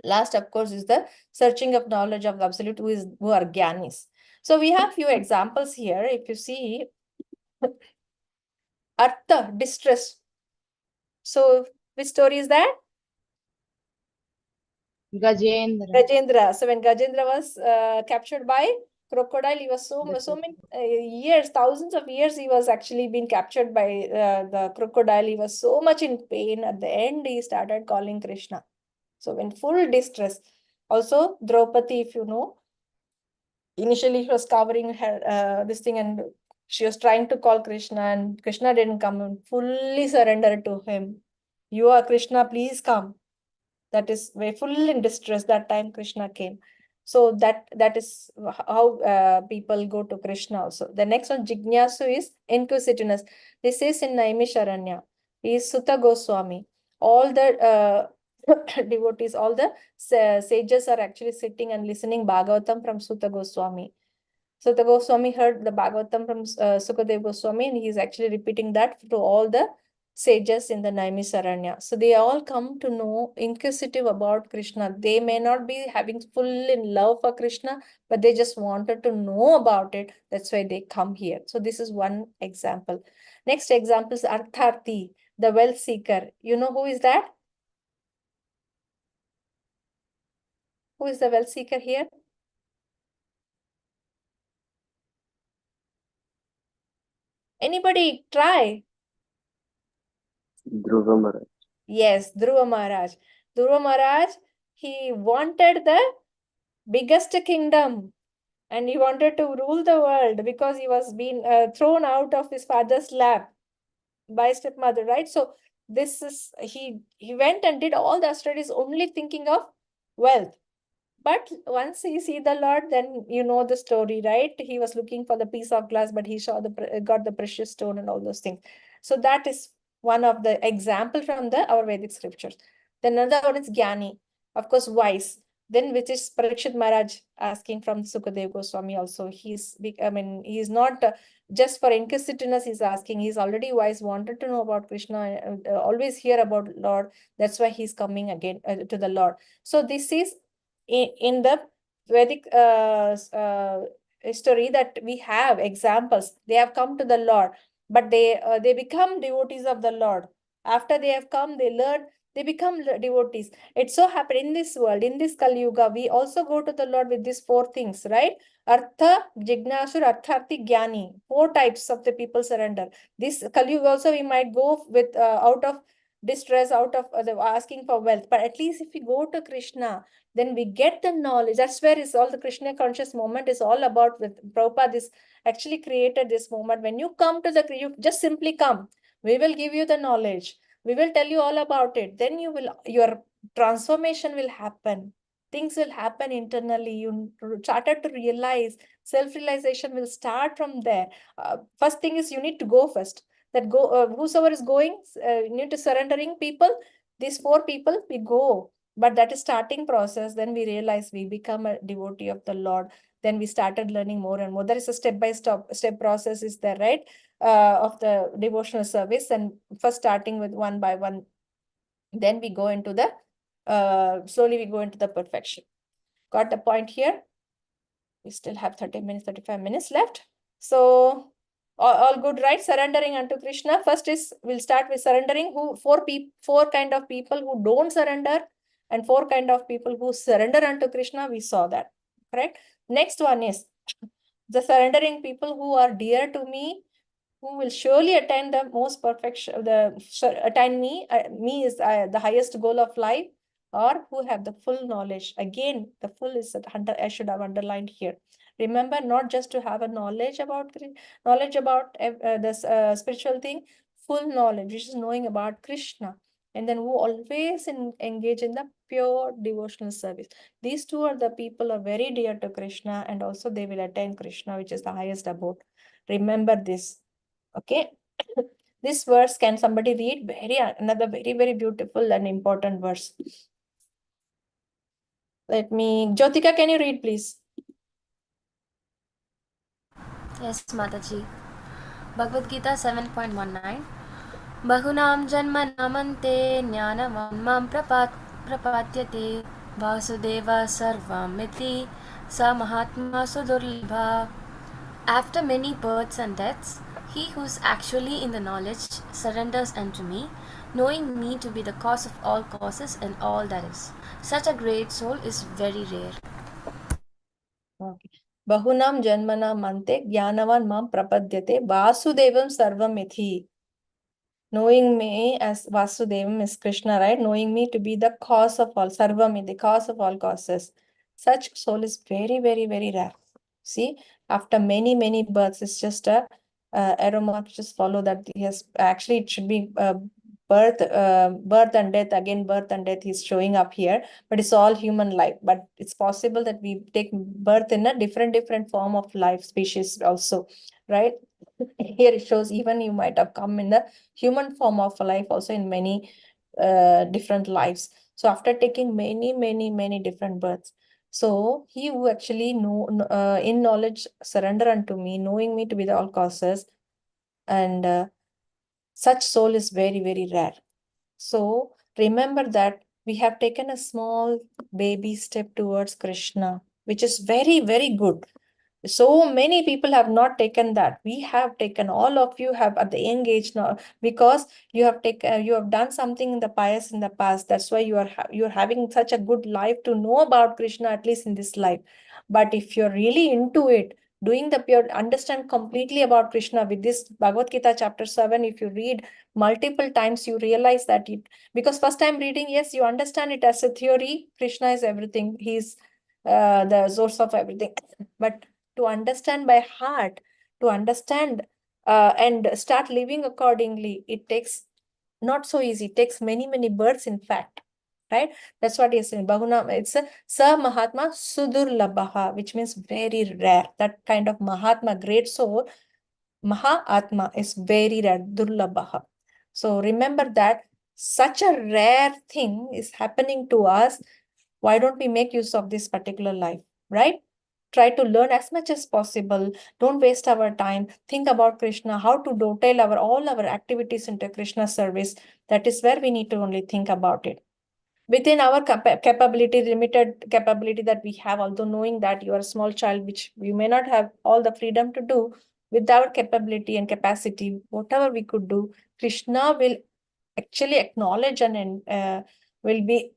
Last, of course, is the searching of knowledge of the absolute, who are Gyanis. So we have few examples here. If you see, Artha, distress. So which story is that? Gajendra. Gajendra. So when Gajendra was captured by crocodile, he was so many years, thousands of years, he was actually being captured by the crocodile. He was so much in pain. At the end, he started calling Krishna. So in full distress. Also, Draupadi, if you know, initially he was covering her this thing, and she was trying to call Krishna, and Krishna didn't come and fully surrendered to him. You are Krishna, please come. That is very full in distress. That time Krishna came. So that is how people go to Krishna also. The next one, Jignasu, is inquisitiveness. This is in Naimisharanya. He is Sutta Goswami. All the devotees, all the sages are actually sitting and listening Bhagavatam from Sutta Goswami. Sutta Goswami heard the Bhagavatam from Sukadeva Goswami, and he is actually repeating that to all the sages in the Naimisaranya. So they all come to know, inquisitive about Krishna. They may not be having full in love for Krishna, but they just wanted to know about it. That's why they come here. So this is one example. Next example is Artharthi, the wealth seeker. You know who is that? Who is the wealth seeker here? Anybody try? Dhruva Maharaj. Yes, Dhruva Maharaj. Dhruva Maharaj, he wanted the biggest kingdom, and he wanted to rule the world because he was being thrown out of his father's lap by stepmother, right? So this is, he went and did all the studies only thinking of wealth. But once he see the Lord, then you know the story, right? He was looking for the piece of glass, but he got the precious stone and all those things. So that is one of the example from our Vedic scriptures. Then another one is Jnani, of course, wise. Then which is Parikshit Maharaj asking from Sukadeva Goswami also. He's not just for inquisitiveness he's asking. He's already wise, wanted to know about Krishna, always hear about Lord. That's why he's coming again to the Lord. So this is in the Vedic history that we have examples. They have come to the Lord, but they become devotees of the Lord. After they have come, they learn, they become devotees. It so happened in this world, in this Kali Yuga, we also go to the Lord with these 4 things, right? Artha, Jignasur, Artharthi, Jnani. 4 types of the people surrender. This Kali Yuga also we might go with out of distress, out of asking for wealth. But at least if we go to Krishna, then we get the knowledge. That's where is all the Krishna conscious moment is all about. With Prabhupada, this actually created this moment. When you come to you just simply come. We will give you the knowledge. We will tell you all about it. Then your transformation will happen. Things will happen internally. You started to realize. Self-realization will start from there. First thing is you need to go first. That whosoever is going, you need to surrendering people. These 4 people, we go. But that is starting process. Then we realize we become a devotee of the Lord. Then we started learning more and more. There is a step process is there, right? Of the devotional service, and first starting with one by one. Then we go into the, slowly we go into the perfection. Got the point here? We still have 30 minutes, 35 minutes left. So all good, right? Surrendering unto Krishna. First is, we'll start with surrendering. 4 kind of people who don't surrender, and 4 kind of people who surrender unto Krishna. We saw that, correct? Next one is the surrendering people who are dear to me, who will surely attain the most perfection, attain me. Me is the highest goal of life, or who have the full knowledge. Again, the full is I should have underlined here. Remember, not just to have a knowledge about this spiritual thing, full knowledge, which is knowing about Krishna, and then who always engage in the pure devotional service. These two are the people are very dear to Krishna, and also they will attain Krishna, which is the highest abode. Remember this. Okay. This verse, can somebody read? Another very, very beautiful and important verse. Jyotika, can you read, please? Yes, Mataji. Bhagavad-gītā 7.19. Bahunam janmanamante jnanavan prapadyate vasudeva sarvamiti sa mahatma sudurlabha. After many births and deaths, he who is actually in the knowledge surrenders unto me, knowing me to be the cause of all causes and all that is. Such a great soul is very rare. Okay. Bahunam janmanam ante jnanavan mam prapadyate vasudevam sarvamiti. Knowing me as Vasudevam is Krishna, right? Knowing me to be the cause of all, Sarvami, the cause of all causes. Such soul is very, very, very rare. See, after many, many births, it's just a aroma to just follow that. Yes, actually, it should be birth and death, again, birth and death is showing up here, but it's all human life. But it's possible that we take birth in a different form of life species also, right? Here it shows even you might have come in the human form of life also in many different lives. So after taking many different births, so he who actually in knowledge surrender unto me, knowing me to be the all causes, and such soul is very, very rare. So remember that we have taken a small baby step towards Krishna, which is very, very good. So many people have not taken that. We have taken, all of you have at the young age now, because you have done something in the pious in the past. That's why you're having such a good life to know about Krishna, at least in this life. But if you're really into it, doing the pure, understand completely about Krishna with this Bhagavad-gītā chapter 7, if you read multiple times, you realize that because first time reading, yes, you understand it as a theory. Krishna is everything. He's the source of everything. But to understand by heart, to understand and start living accordingly, it takes not so easy. It takes many births, in fact. Right? That's what he's saying. Bahuna, it's a Sa Mahatma Sudurlabha, which means very rare. That kind of Mahatma, great soul, Mahatma is very rare, Durlabha. So remember that such a rare thing is happening to us. Why don't we make use of this particular life, right? Try to learn as much as possible. Don't waste our time. Think about Krishna, how to dovetail all our activities into Krishna service. That is where we need to only think about it. Within our capability, limited capability that we have, although knowing that you are a small child, which you may not have all the freedom to do, with our capability and capacity, whatever we could do, Krishna will actually acknowledge and will be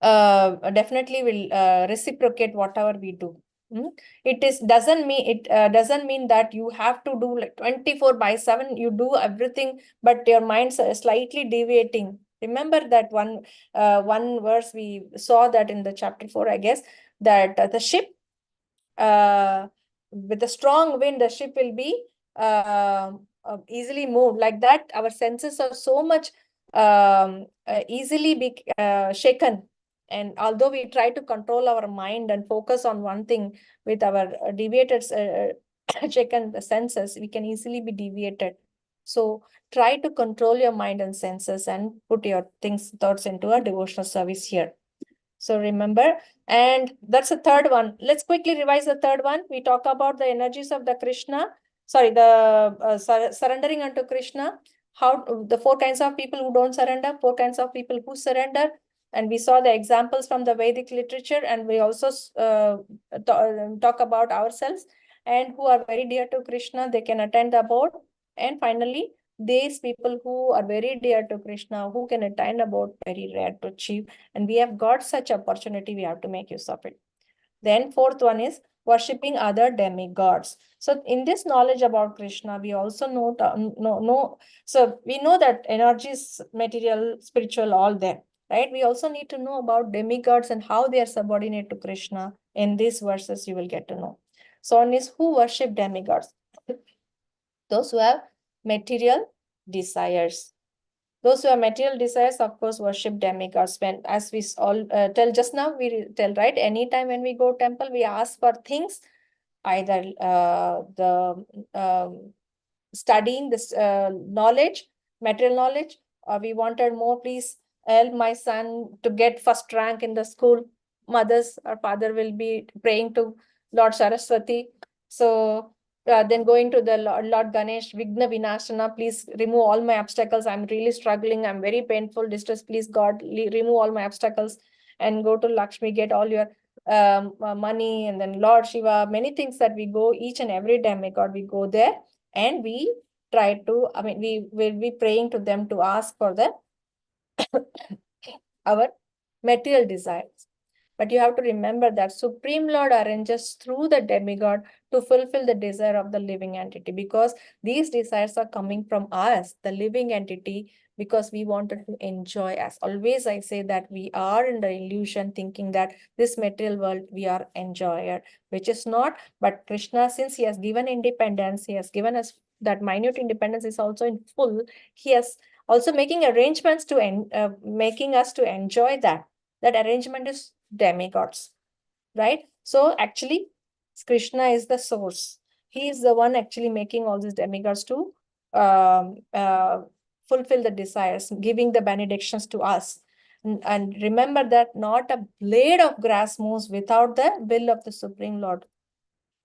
definitely will reciprocate whatever we do. It doesn't mean that you have to do like 24/7. You do everything, but your mind's slightly deviating. Remember that one verse we saw that in the chapter 4, I guess, that the ship with a strong wind, the ship will be easily moved. Like that, our senses are so much easily be shaken. And although we try to control our mind and focus on one thing with our deviated shaken the senses, we can easily be deviated. So try to control your mind and senses and put your thoughts into a devotional service here. So remember, and that's the third one. Let's quickly revise the third one. We talk about the energies of the Krishna. Sorry, the surrendering unto Krishna. How the 4 kinds of people who don't surrender, 4 kinds of people who surrender. And we saw the examples from the Vedic literature, and we also talk about ourselves, and who are very dear to Krishna, they can attend the abode. And finally, these people who are very dear to Krishna, who can attain abode, very rare to achieve. And we have got such opportunity, we have to make use of it. Then 4th one is worshipping other demigods. So in this knowledge about Krishna, we also so we know that energy is material, spiritual, all there, right? We also need to know about demigods and how they are subordinate to Krishna. In these verses, you will get to know. So one is who worship demigods. Those who have material desires. Those who have material desires, of course, worship demigods. When, as we all tell just now, we tell, right? Anytime when we go temple, we ask for things, either studying this knowledge, material knowledge, or we wanted more, please help my son to get first rank in the school. Mothers or father will be praying to Lord Saraswati. So then going to the Lord Ganesh, Vigna Vinashana, please remove all my obstacles. I'm really struggling. I'm very painful, distress. Please, God, remove all my obstacles. And go to Lakshmi, get all your money. And then Lord Shiva, many things that we go, each and every demigod, we go there and we try to, we will be praying to them to ask for the our material desires. But you have to remember that Supreme Lord arranges through the demigod to fulfill the desire of the living entity, because these desires are coming from us, the living entity, because we wanted to enjoy. As always, I say that we are in the illusion thinking that this material world, we are enjoyer, which is not. But Krishna, since he has given independence, he has given us that minute independence is also in full. He has also making arrangements to making us to enjoy that. That arrangement is demigods, right? So actually, Krishna is the source. He is the one actually making all these demigods to fulfill the desires, giving the benedictions to us. And remember that not a blade of grass moves without the will of the Supreme Lord.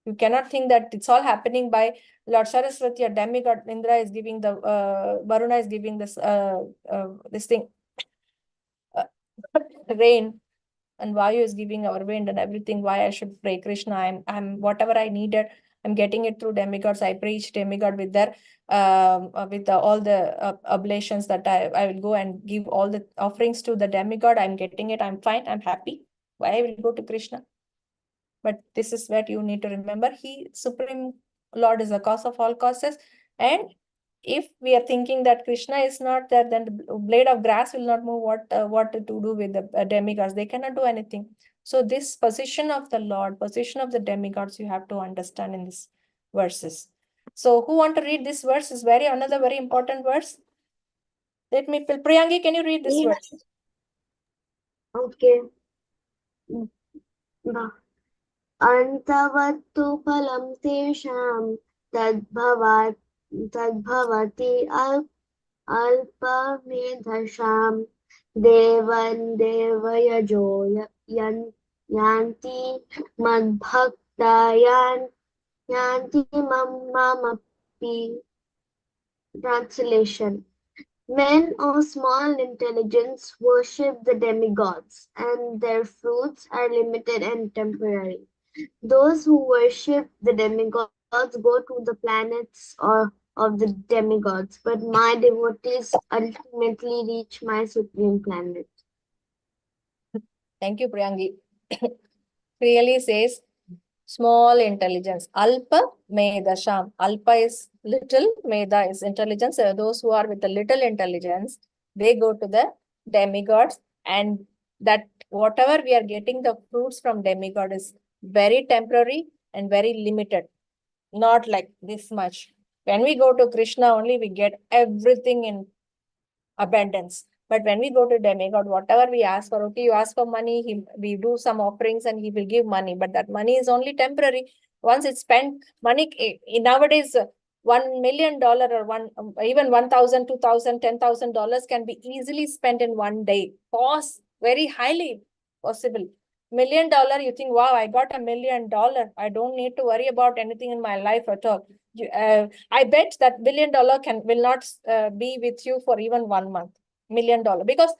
You cannot think that it's all happening by Lord Saraswati or demigod. Indra is giving the, Varuna is giving this thing, rain, and Vayu is giving our wind and everything. Why I should pray Krishna? I'm whatever I needed, I'm getting it through demigods. I pray each demigod with their all the oblations that I will go and give all the offerings to the demigod. I'm getting it. I'm fine. I'm happy. Why I will go to Krishna? But this is what you need to remember. He, Supreme Lord, is the cause of all causes. And if we are thinking that Krishna is not there, then the blade of grass will not move. What to do with the demigods? They cannot do anything. So this position of the Lord, position of the demigods, you have to understand in these verses. So who want to read this verse? Is another very important verse. Let me, Priyangi, can you read this verse? Okay. Antavattu phalam tesham tadbhavati alpa medhasham devan devayajo yanti madbhaktayan yanti mamapi. Translation. Men of small intelligence worship the demigods, and their fruits are limited and temporary. Those who worship the demigods go to the planets of the demigods, but my devotees ultimately reach my supreme planet. Thank you, Priyangi. Really says small intelligence. Alpa medasham. Alpa is little, meda is intelligence. Those who are with the little intelligence, they go to the demigods, and that whatever we are getting the fruits from demigod is very temporary and very limited. Not like this much. When we go to Krishna only, we get everything in abundance. But when we go to demigod, whatever we ask for, okay, you ask for money, we do some offerings and he will give money. But that money is only temporary. Once it's spent, money, nowadays, $1 million or even 1,000, 2,000, $10,000 can be easily spent in one day. Cost very highly possible. $1 million, you think, wow, I got $1 million. I don't need to worry about anything in my life at all. I bet that $1 million will not be with you for even 1 month. $1 million, because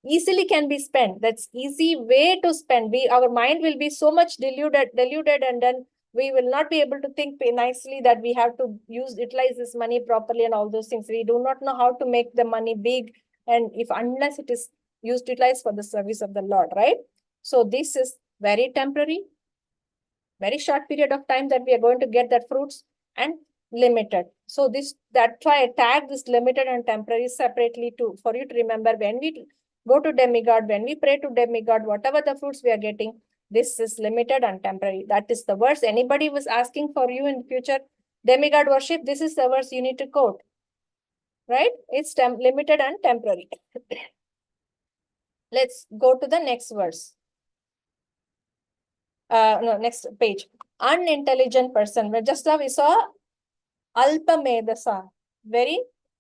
easily can be spent. That's easy way to spend. Our mind will be so much deluded, and then we will not be able to think nicely that we have to utilize this money properly and all those things. We do not know how to make the money big, and unless it is utilized for the service of the Lord, right? So this is very temporary. Very short period of time that we are going to get that fruits, and limited. So that's why I tag this limited and temporary separately too, for you to remember when we go to demigod, when we pray to demigod, whatever the fruits we are getting, this is limited and temporary. That is the verse. Anybody was asking for you in future demigod worship, this is the verse you need to quote. Right? It's limited and temporary. Let's go to the next verse. No, next page. Unintelligent person. Just now we saw Alpa Medasa, very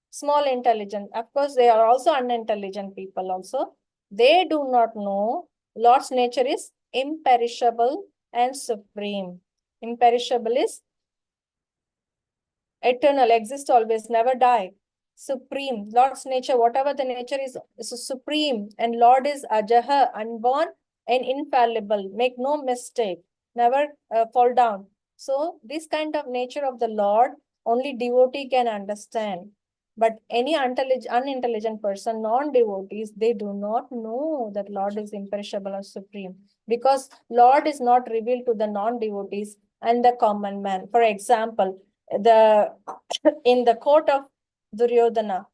small intelligence. Of course, they are also unintelligent people also. They do not know Lord's nature is imperishable and supreme. Imperishable is eternal, exists always, never die. Supreme, Lord's nature, whatever the nature is supreme. And Lord is Ajaha, unborn and infallible. Make no mistake, never fall down. So this kind of nature of the Lord, only devotee can understand. But any unintelligent person, non-devotees, they do not know that Lord is imperishable or supreme. Because Lord is not revealed to the non-devotees and the common man. For example, in the court of Duryodhana,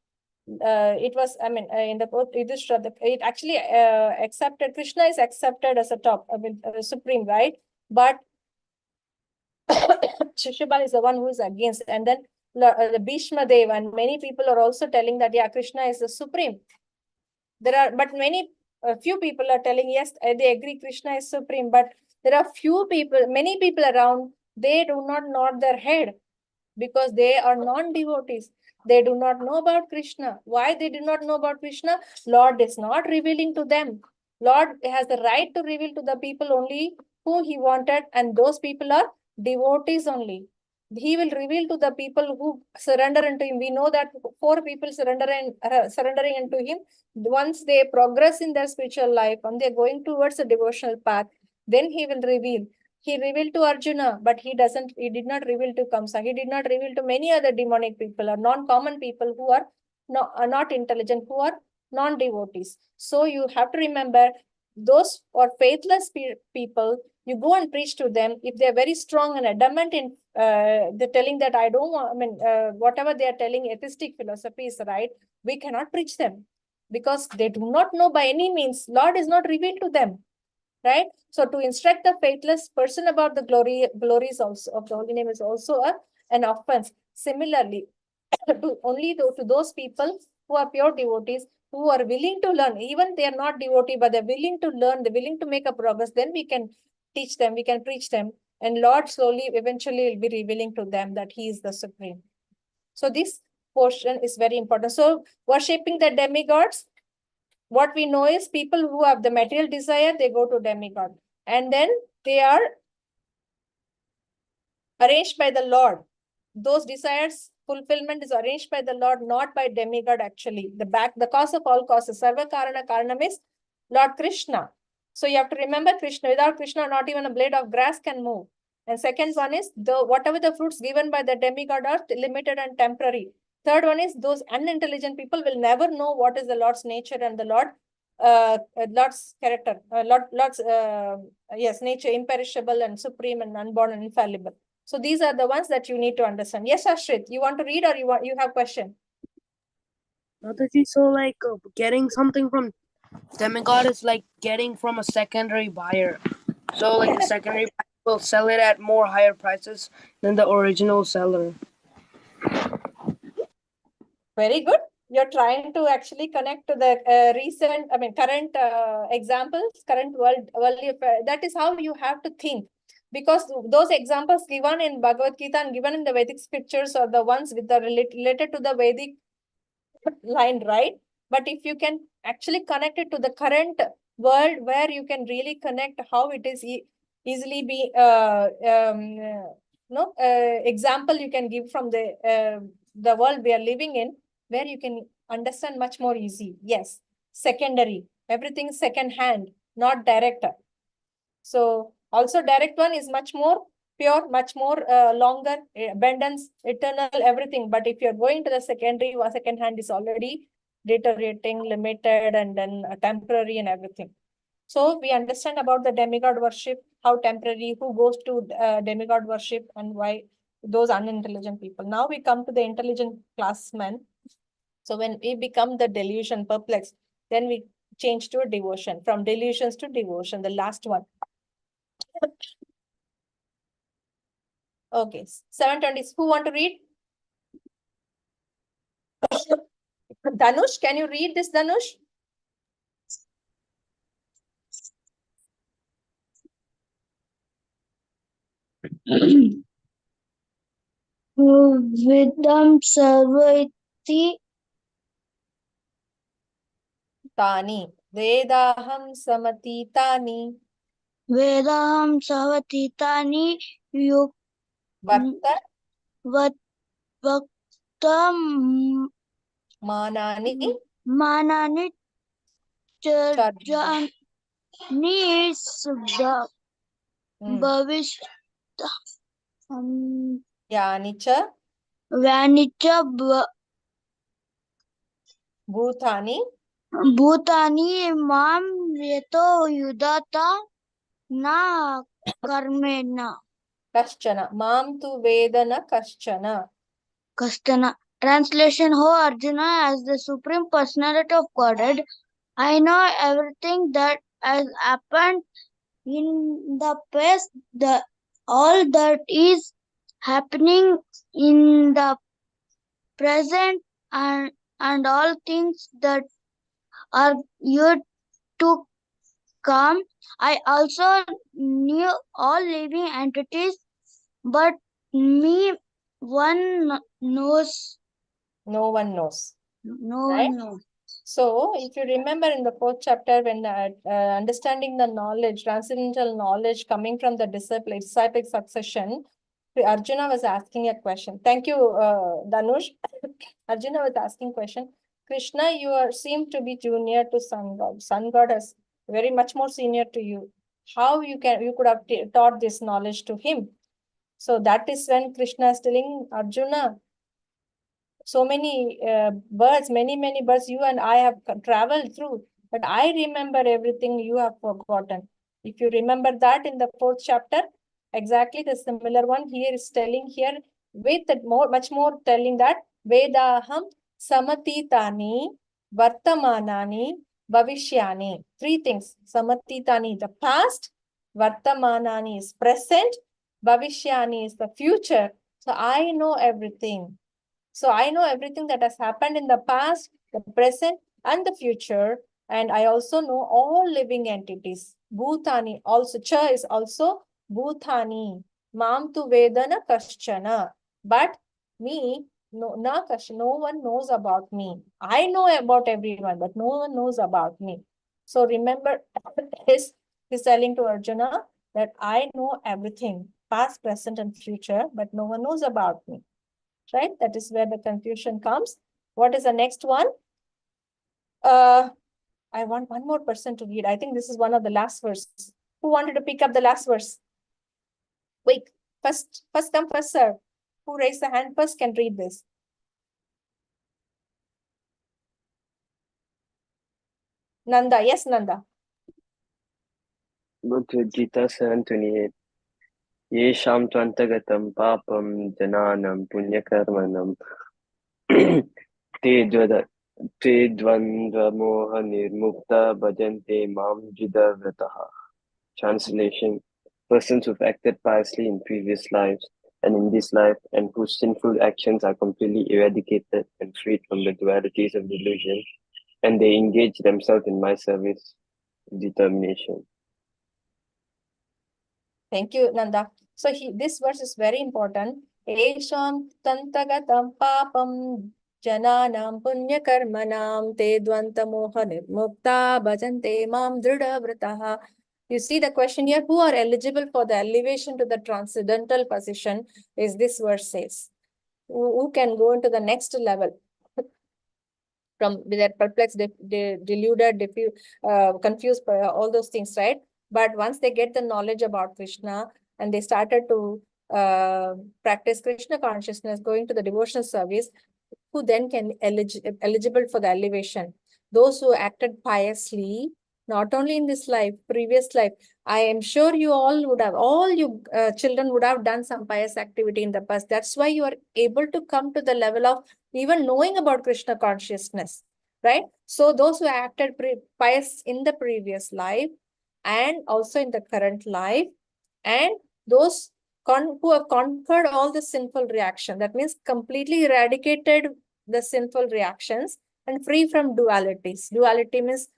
it was, in the court, it actually accepted, Krishna is accepted as a top, supreme, right? But Shishubal is the one who is against. And then the Bhishma Dev and many people are also telling that, yeah, Krishna is the supreme. But few people are telling, yes, they agree Krishna is supreme. But there are many people around, they do not nod their head because they are non-devotees. They do not know about Krishna. Why they do not know about Krishna? Lord is not revealing to them. Lord has the right to reveal to the people only who he wanted, and those people are devotees only. He will reveal to the people who surrender unto him. We know that 4 people surrendering unto him. Once they progress in their spiritual life and they're going towards a devotional path, then he will reveal. He revealed to Arjuna, but he did not reveal to Kamsa. He did not reveal to many other demonic people or non-common people who are not intelligent, who are non-devotees. So you have to remember, those are faithless people, you go and preach to them. If they're very strong and adamant in they're telling that I don't want, whatever they are telling, atheistic philosophy is right, we cannot preach them because they do not know by any means. Lord is not revealed to them. Right? So to instruct the faithless person about the glories also of the holy name is also an offense. Similarly, to those people who are pure devotees, who are willing to learn, even they are not devotee, but they're willing to learn, they're willing to make a progress, then we can teach them, we can preach them, and Lord slowly, eventually will be revealing to them that he is the supreme. So this portion is very important. So worshipping the demigods, what we know is people who have the material desire, they go to demigod. And then they are arranged by the Lord. Those desires, fulfillment is arranged by the Lord, not by demigod actually. The cause of all causes, Sarva Karana Karanam is Lord Krishna. So you have to remember Krishna. Without Krishna, not even a blade of grass can move. And second one is, whatever the fruits given by the demigod are limited and temporary. Third one is, those unintelligent people will never know what is the Lord's nature and the Lord's character. Yes, nature, imperishable and supreme and unborn and infallible. So these are the ones that you need to understand. Yes, Ashrit, you want to read or you have question? Mataji, so like getting something from demigod is like getting from a secondary buyer. So like the secondary buyer will sell it at more higher prices than the original seller. Very good. You're trying to actually connect to the current examples, current world. That is how you have to think. Because those examples given in Bhagavad-gītā and given in the Vedic scriptures are the ones with the related to the Vedic line, right? But if you can actually connect it to the current world, where you can really connect how it is easily be example you can give from the world we are living in, where you can understand much more easy. Yes, secondary, everything second hand, not direct. So also direct one is much more pure, much more longer, abundance, eternal, everything. But if you're going to the secondary, second hand is already deteriorating, limited, and then temporary and everything. So we understand about the demigod worship. how temporary, who goes to demigod worship, and why those unintelligent people. Now we come to the intelligent classmen. So when we become the delusion, perplexed, then we change to a devotion. From delusions to devotion, the last one. Okay, 720. Who want to read? Dhanush, can you read this, Dhanush? Vidam sarvaiti Tani. Vedaham samatitani. Vedaham savatitani yuk Vakta vaktam manani manani charjani. charjani subda bhavish Yanicha vanicha bhutani bhutani mam yeto yudata na karmena kaschana. Mam tu vedana kaschana. kastana. Translation: Ho Arjuna, as the Supreme Personality of Godhead, I know everything that has happened in the past, all that is happening in the present, and all things that are yet to come. I also knew all living entities, but me one knows. No one knows. No Right? one knows. So, if you remember in the 4th chapter, when understanding the knowledge, transcendental knowledge coming from the disciplic succession, Arjuna was asking a question. Thank you, Dhanush. Arjuna was asking question. Krishna, you seem to be junior to Sun God. Sun God is very much more senior to you. How you could have taught this knowledge to him? So that is when Krishna is telling Arjuna, so many birds, many birds you and I have traveled through, but I remember everything you have forgotten. If you remember that in the 4th chapter, exactly the similar one here is telling here with much more telling that Vedaham samatitani vartamanani bhavishyani. 3 things. Samatitani, the past. Vartamanani is present. Bhavishyani is the future. So I know everything. So I know everything that has happened in the past, the present, and the future. And I also know all living entities. Bhutani also, cha is also Bhutani. Mam tu vedana kaschana. But me, no one knows about me. I know about everyone, but no one knows about me. So remember, he's telling to Arjuna that I know everything, past, present, and future, but no one knows about me. Right? That is where the confusion comes. What is the next one? I want one more person to read. I think this is one of the last verses. Who wanted to pick up the last verse? Wait, first come, first serve. Who raised the hand first can read this. Nanda, yes, Nanda. Bhagavad-gītā 7:28. Yesham tvantagatam papam jananam punyakarmanam te dvandva moha nirmukta bhajante mam jidavrataha. Translation: Persons who've acted piously in previous lives and in this life, and whose sinful actions are completely eradicated and freed from the dualities of delusion, and they engage themselves in my service with determination. Thank you, Nanda. So this verse is very important. Esham tantagatam papam jananam punyakarmanam te dvanta moha nirmukta bhajante mam dridhavrataha. You see the question here, who are eligible for the elevation to the transcendental position, is this verse says. Who can go into the next level from that perplexed, deluded, confused, all those things, right? But once they get the knowledge about Krishna and they started to practice Krishna consciousness, going to the devotional service, who then can eligible for the elevation? Those who acted piously, not only in this life, previous life, I am sure you all would have, children would have done some pious activity in the past. That's why you are able to come to the level of even knowing about Krishna consciousness, right? So those who acted pious in the previous life and also in the current life, and those who have conquered all the sinful reaction, that means completely eradicated the sinful reactions and free from dualities. Duality means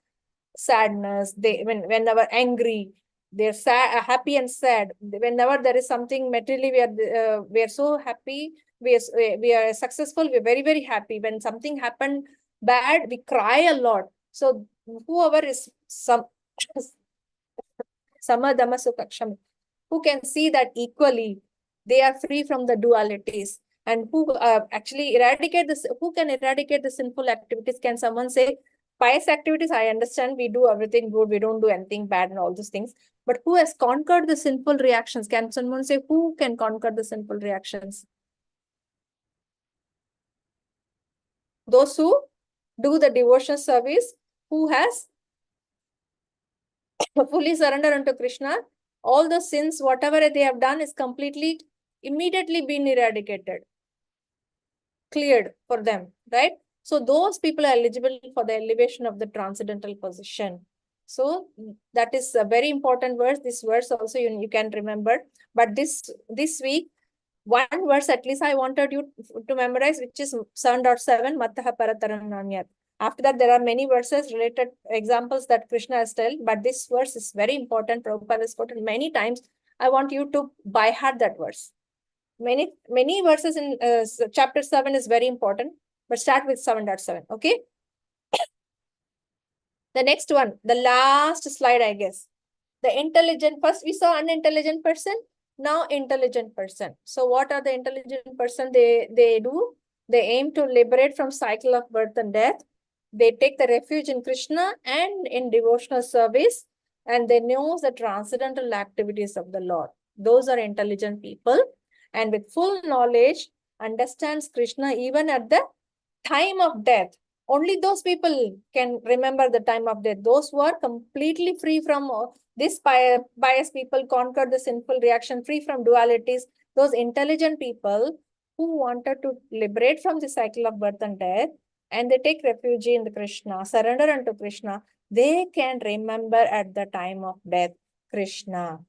sadness. When they were angry, they're sad, happy and sad. Whenever there is something materially, we are so happy. We are successful. We're very, very happy. When something happened bad, we cry a lot. So whoever is samadhamma sukaksham, who can see that equally, they are free from the dualities. And who actually eradicate this, who can eradicate the sinful activities? Can someone say, pious activities, I understand, we do everything good, we don't do anything bad and all those things. But who has conquered the sinful reactions? Can someone say, who can conquer the sinful reactions? Those who do the devotion service, who has fully surrendered unto Krishna, all the sins, whatever they have done is completely, immediately been eradicated, cleared for them, right? So those people are eligible for the elevation of the transcendental position. So that is a very important verse. This verse also you can remember. But this week, one verse at least I wanted you to memorize, which is 7.7, Mattaha Parataram Nanyat. After that, there are many verses, related examples that Krishna has told, but this verse is very important. Prabhupada has quoted many times. I want you to by heart that verse. Many verses in chapter 7 is very important, but start with 7.7, okay? The next one, the last slide, I guess. The intelligent, first we saw unintelligent person, now intelligent person. So what are the intelligent person they do? They aim to liberate from cycle of birth and death. They take the refuge in Krishna and in devotional service, and they know the transcendental activities of the Lord. Those are intelligent people, and with full knowledge, understands Krishna even at the time of death. Only those people can remember the time of death. Those who are completely free from this bias people, conquer the sinful reaction, free from dualities. Those intelligent people who wanted to liberate from the cycle of birth and death, and they take refuge in the Krishna, surrender unto Krishna, they can remember at the time of death Krishna.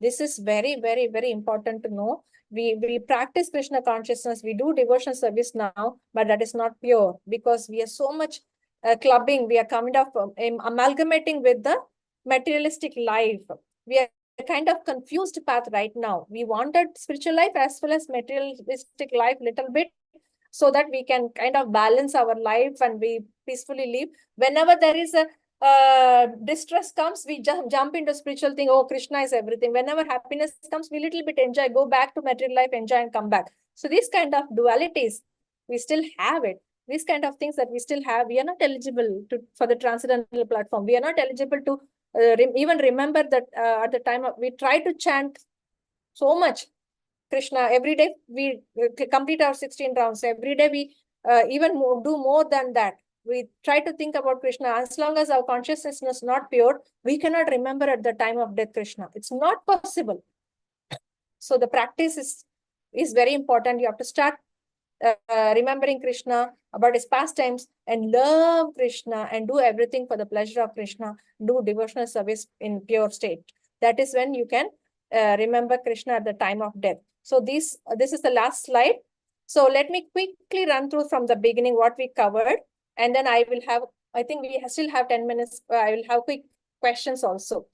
This is very, very, very important to know. We practice Krishna consciousness, we do devotion service now, but that is not pure, because we are so much clubbing, we are kind of amalgamating with the materialistic life. We are kind of confused path right now. We wanted spiritual life as well as materialistic life little bit, so that we can kind of balance our life and we peacefully live. Whenever there is a distress comes, we jump into spiritual thing. Oh, Krishna is everything. Whenever happiness comes, we little bit enjoy, go back to material life, enjoy and come back. So these kind of dualities, we still have it. These kind of things that we still have, we are not eligible for the transcendental platform. We are not eligible to even remember that at the time of, we try to chant so much Krishna. Every day we complete our 16 rounds. Every day we even do more than that. We try to think about Krishna. As long as our consciousness is not pure, we cannot remember at the time of death Krishna. It's not possible. So the practice is very important. You have to start remembering Krishna, about his pastimes, and love Krishna and do everything for the pleasure of Krishna. Do devotional service in pure state. That is when you can remember Krishna at the time of death. So this is the last slide. So let me quickly run through from the beginning what we covered, and then I will have, I think we still have 10 minutes. I will have quick questions also.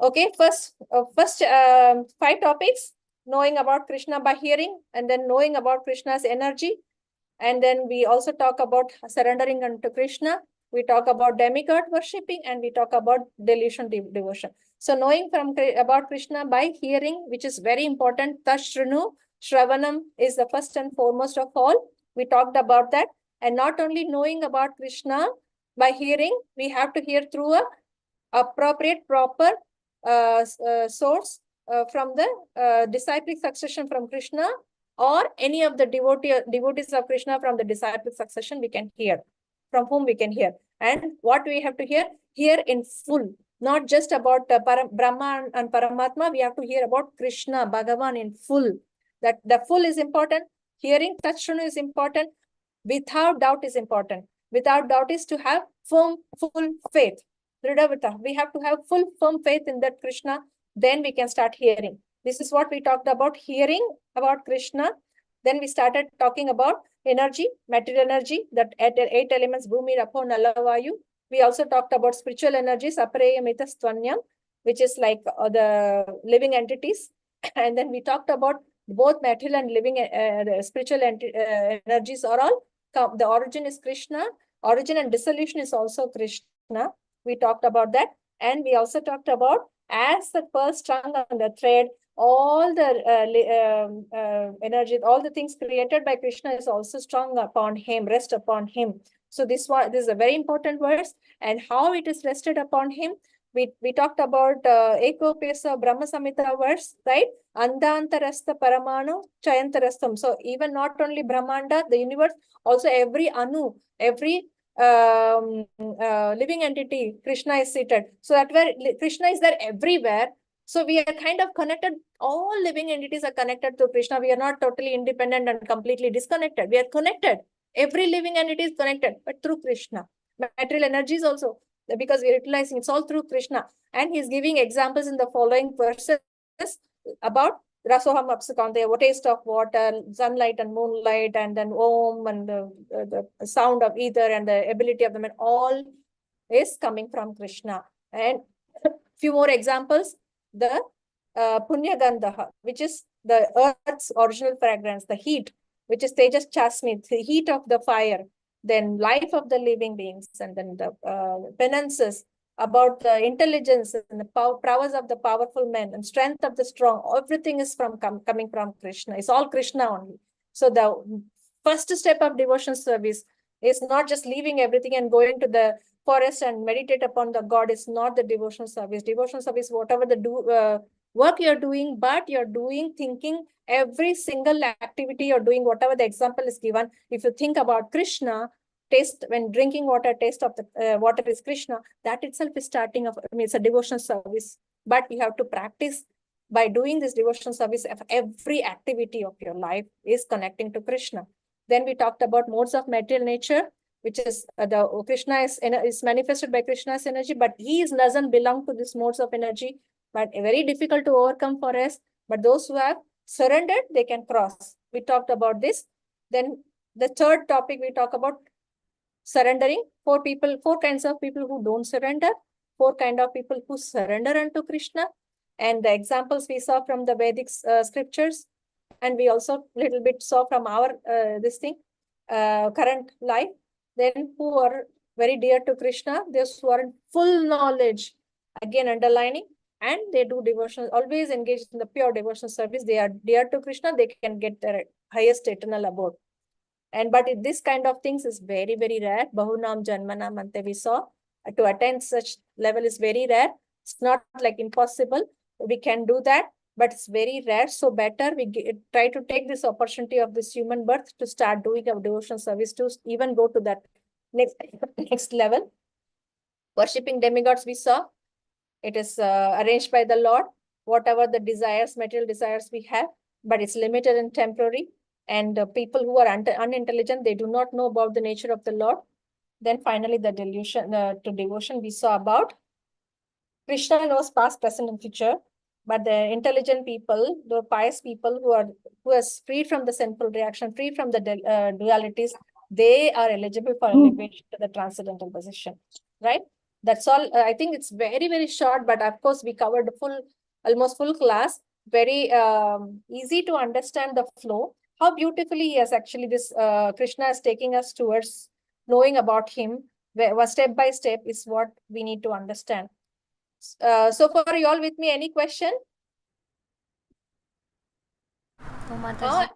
Okay, first 5 topics: knowing about Krishna by hearing, and then knowing about Krishna's energy, and then we also talk about surrendering unto Krishna. We talk about demigod worshipping, and we talk about delusion devotion. So knowing about Krishna by hearing, which is very important. Tashrunu, Shravanam is the first and foremost of all. We talked about that. And not only knowing about Krishna by hearing, we have to hear through a appropriate, proper source from the disciplic succession from Krishna, or any of the devotees of Krishna from the disciplic succession we can hear, from whom we can hear. And what we have to hear in full. Not just about Brahma and Paramatma, we have to hear about Krishna, Bhagavan in full. That the full is important. Hearing Tachshanu is important. Without doubt is important. Without doubt is to have full faith. Dridavata. We have to have full, firm faith in that Krishna. Then we can start hearing. This is what we talked about, hearing about Krishna. Then we started talking about energy, material energy, that 8 elements, Bhumi, Rapo, Nala, Vayu. We also talked about spiritual energies, Apareya, Mitastvanyam, which is like the living entities. And then we talked about both material and living spiritual energies are all, the origin is Krishna. Origin and dissolution is also Krishna. We talked about that. And we also talked about, as the first strung on the thread, all the energy, all the things created by Krishna is also strung upon him, rest upon him. So this is a very important verse. And how it is rested upon him, we talked about Ekopesa Brahma Samhita verse, right? Andantarastha Paramanu Chayantarastham. So even not only Brahmanda, the universe, also every Anu, every living entity, Krishna is seated. So that where Krishna is there everywhere. So we are kind of connected. All living entities are connected to Krishna. We are not totally independent and completely disconnected. We are connected. Every living entity is connected, but through Krishna. Material energies also, because we are utilizing, it's all through Krishna. And he's giving examples in the following verses about Rasoham Apsukante, what taste of water, sunlight and moonlight, and then Om and the sound of ether and the ability of the man, all is coming from Krishna. And few more examples, the Punya Gandha, which is the earth's original fragrance, the heat, which is Tejas Chasmit, the heat of the fire, then life of the living beings, and then the penances about the intelligence and the prowess of the powerful men and strength of the strong. Everything is coming from Krishna. It's all Krishna only. So the first step of devotion service is not just leaving everything and going to the forest and meditate upon the God. Is not the devotion service. Devotion service, whatever the work you're doing, but you're doing, thinking, every single activity you're doing, whatever the example is given, if you think about Krishna, taste, when drinking water, taste of the water is Krishna, that itself is starting of, I mean, it's a devotional service. But you have to practice by doing this devotional service. Every activity of your life is connecting to Krishna. Then we talked about modes of material nature, which is the Krishna is manifested by Krishna's energy, but he doesn't belong to these modes of energy, but very difficult to overcome for us. But those who have surrendered, they can cross. We talked about this. Then the third topic, we talk about surrendering. Four kinds of people who don't surrender, 4 kinds of people who surrender unto Krishna. And the examples we saw from the Vedic scriptures, and we also little bit saw from our current life. Then who are very dear to Krishna, those who are in full knowledge, again underlining, and they do devotion, always engaged in the pure devotional service. They are dear to Krishna, they can get their highest eternal abode. And but this kind of things is very, very rare. Bahunam Janmanam Ante, we saw, to attain such level is very rare. It's not like impossible. We can do that, but it's very rare. So better we try to take this opportunity of this human birth to start doing a devotional service, to even go to that next level. Worshipping demigods, we saw, it is arranged by the Lord, whatever the desires, material desires we have, but it's limited and temporary. And people who are unintelligent, they do not know about the nature of the Lord. Then finally, the delusion to devotion, we saw about Krishna knows past, present, and future. But the intelligent people, the pious people who are freed from the sinful reaction, free from the dualities, they are eligible for elevation to the transcendental position, right? That's all. I think it's very, very short, but of course we covered almost full class. Very easy to understand the flow. How beautifully he has actually this Krishna is taking us towards knowing about him. Where step by step is what we need to understand. So far, you all with me? Any question? Oh, Mataji.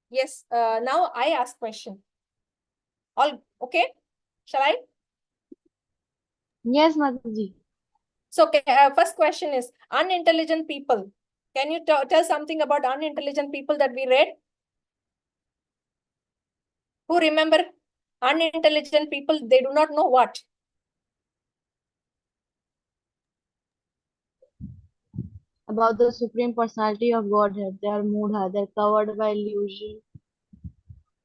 Yes. Now I ask question. All okay? Shall I? Yes, Mataji. So first question is unintelligent people. Can you tell something about unintelligent people that we read? Who remember unintelligent people? They do not know what. about the Supreme Personality of Godhead. They are Mudha. They're covered by illusion.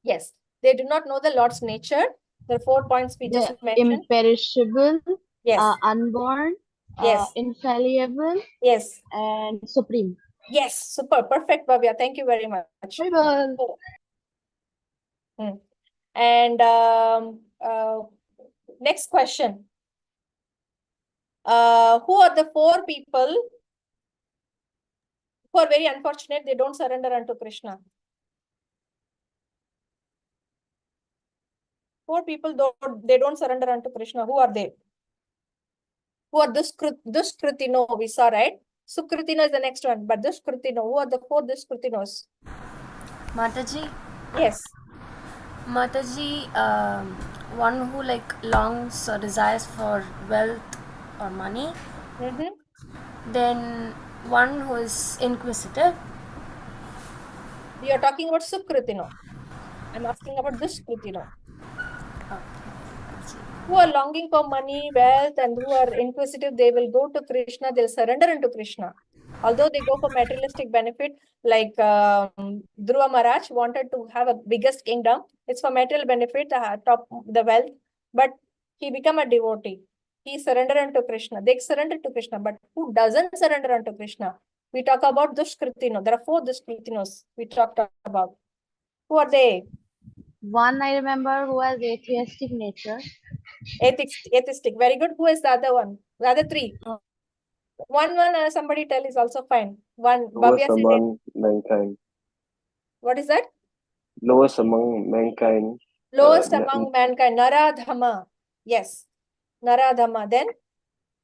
Yes, they do not know the Lord's nature. The 4 points we just They're mentioned. imperishable, Yes, unborn, yes, infallible, yes, and supreme. yes. Super, perfect, Bhavya. Thank you very much. Bible. And next question. Who are the 4 people who are very unfortunate? They don't surrender unto Krishna. 4 people they don't surrender unto Krishna. Who are they? Who are Duskritino? We saw, right? Sukritino is the next one, but Duskritino. Who are the 4 Duskritinos? Mataji? Yes. Mataji, one who like longs or desires for wealth or money. Then one who is inquisitive. We are talking about Sukritino. I'm asking about Duskritino. Who are longing for money, wealth, and who are inquisitive, they will go to Krishna, they'll surrender into Krishna. Although they go for materialistic benefit, like Dhruva Maharaj wanted to have a biggest kingdom. It's for material benefit, the wealth, but he become a devotee. He surrendered unto Krishna. They surrender to Krishna, but who doesn't surrender unto Krishna? We talk about Dushkritino. There are 4 Dushkritinos we talked about. Who are they? One I remember who has atheistic nature. Atheistic. Very good. Who is the other one? The other 3. One somebody tell is also fine. One. Lowest among mankind. What is that? Lowest among mankind. Lowest among mankind. Naradhama. Yes. Naradhama. Then?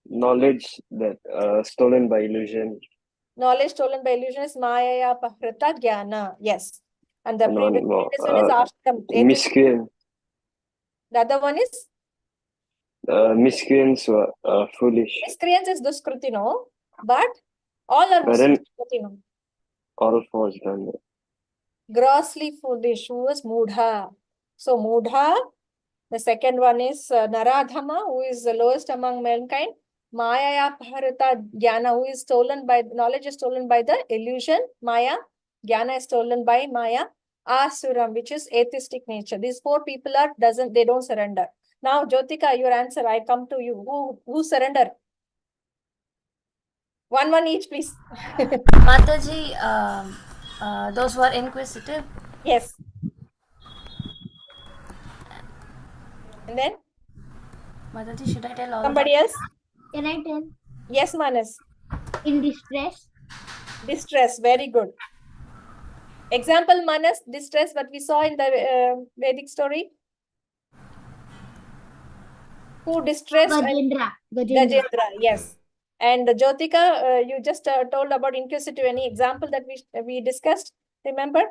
Knowledge that stolen by illusion. Knowledge stolen by illusion is Maya Pahrita Jnana. Yes. And the previous one is Ashtam. Miscreant. The other one is? Miscreants were foolish. Miscreants is Duskritino, but all are Duskritino. All falls down. Grossly foolish. Who is Mudha? So Mudha. The second one is Naradhama, who is the lowest among mankind. Maya Bharata Jnana, who is stolen by knowledge, is stolen by the illusion. Maya. Jnana is stolen by Maya. Asuram, which is atheistic nature. These 4 people they don't surrender. Now, Jyotika, your answer. I come to you. Who surrender? One each, please. Mataji, those who are inquisitive. Yes. And then? Mataji, should I tell all? Somebody else? Can I tell? Yes, Manas. In distress. Distress. Very good. Example, Manas, distress, what we saw in the Vedic story. Who distressed? Gajendra. Yes. And Jyotika, you just told about inquisitive. Any example that we discussed? Remember?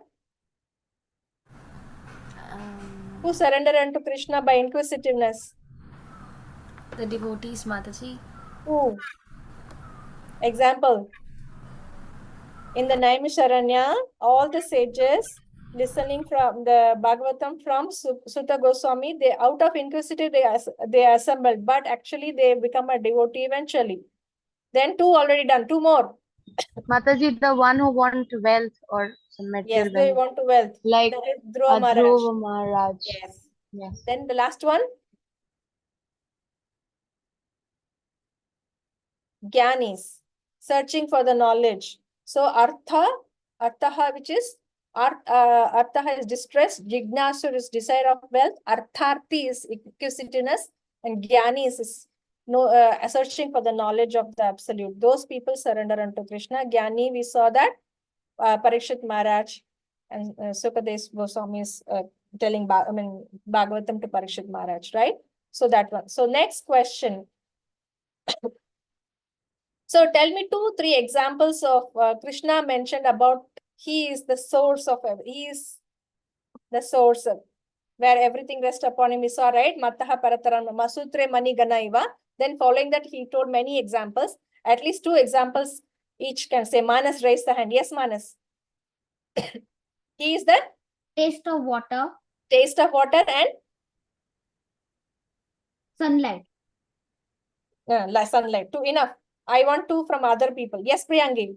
Who surrendered unto Krishna by inquisitiveness? The devotees, Mataji. Who? Example. In the Naimisharanya, all the sages listening from the Bhagavatam from Sutta Goswami, they out of inquisitive they assembled, but actually they become a devotee eventually. Then 2 already done. 2 more. Mataji, the one who want wealth or some material benefit. They want to wealth. Like Dhruva Maharaj. Yes. Then the last one. Jnanis, searching for the knowledge. So artha, which is artha is distress, jignasur is desire of wealth, artharthi is inquisitiveness, and jnanis is searching for the knowledge of the absolute. Those people surrender unto Krishna. Jnani, we saw that Parikshit Maharaj and Sukadev Goswami is telling Bhagavatam to Parikshit Maharaj, right? So that one. So next question. So tell me 2-3 examples of Krishna mentioned about he is the source of everything. He is the source of where everything rests upon him. We saw, right? Mattaha parataram masutre mani ganaiva. Then following that, he told many examples. At least 2 examples each can say. Manas raised the hand. Yes, Manas. He is the taste of water. Taste of water and sunlight. Sunlight. 2 enough. I want two from other people. Yes, Priyangi.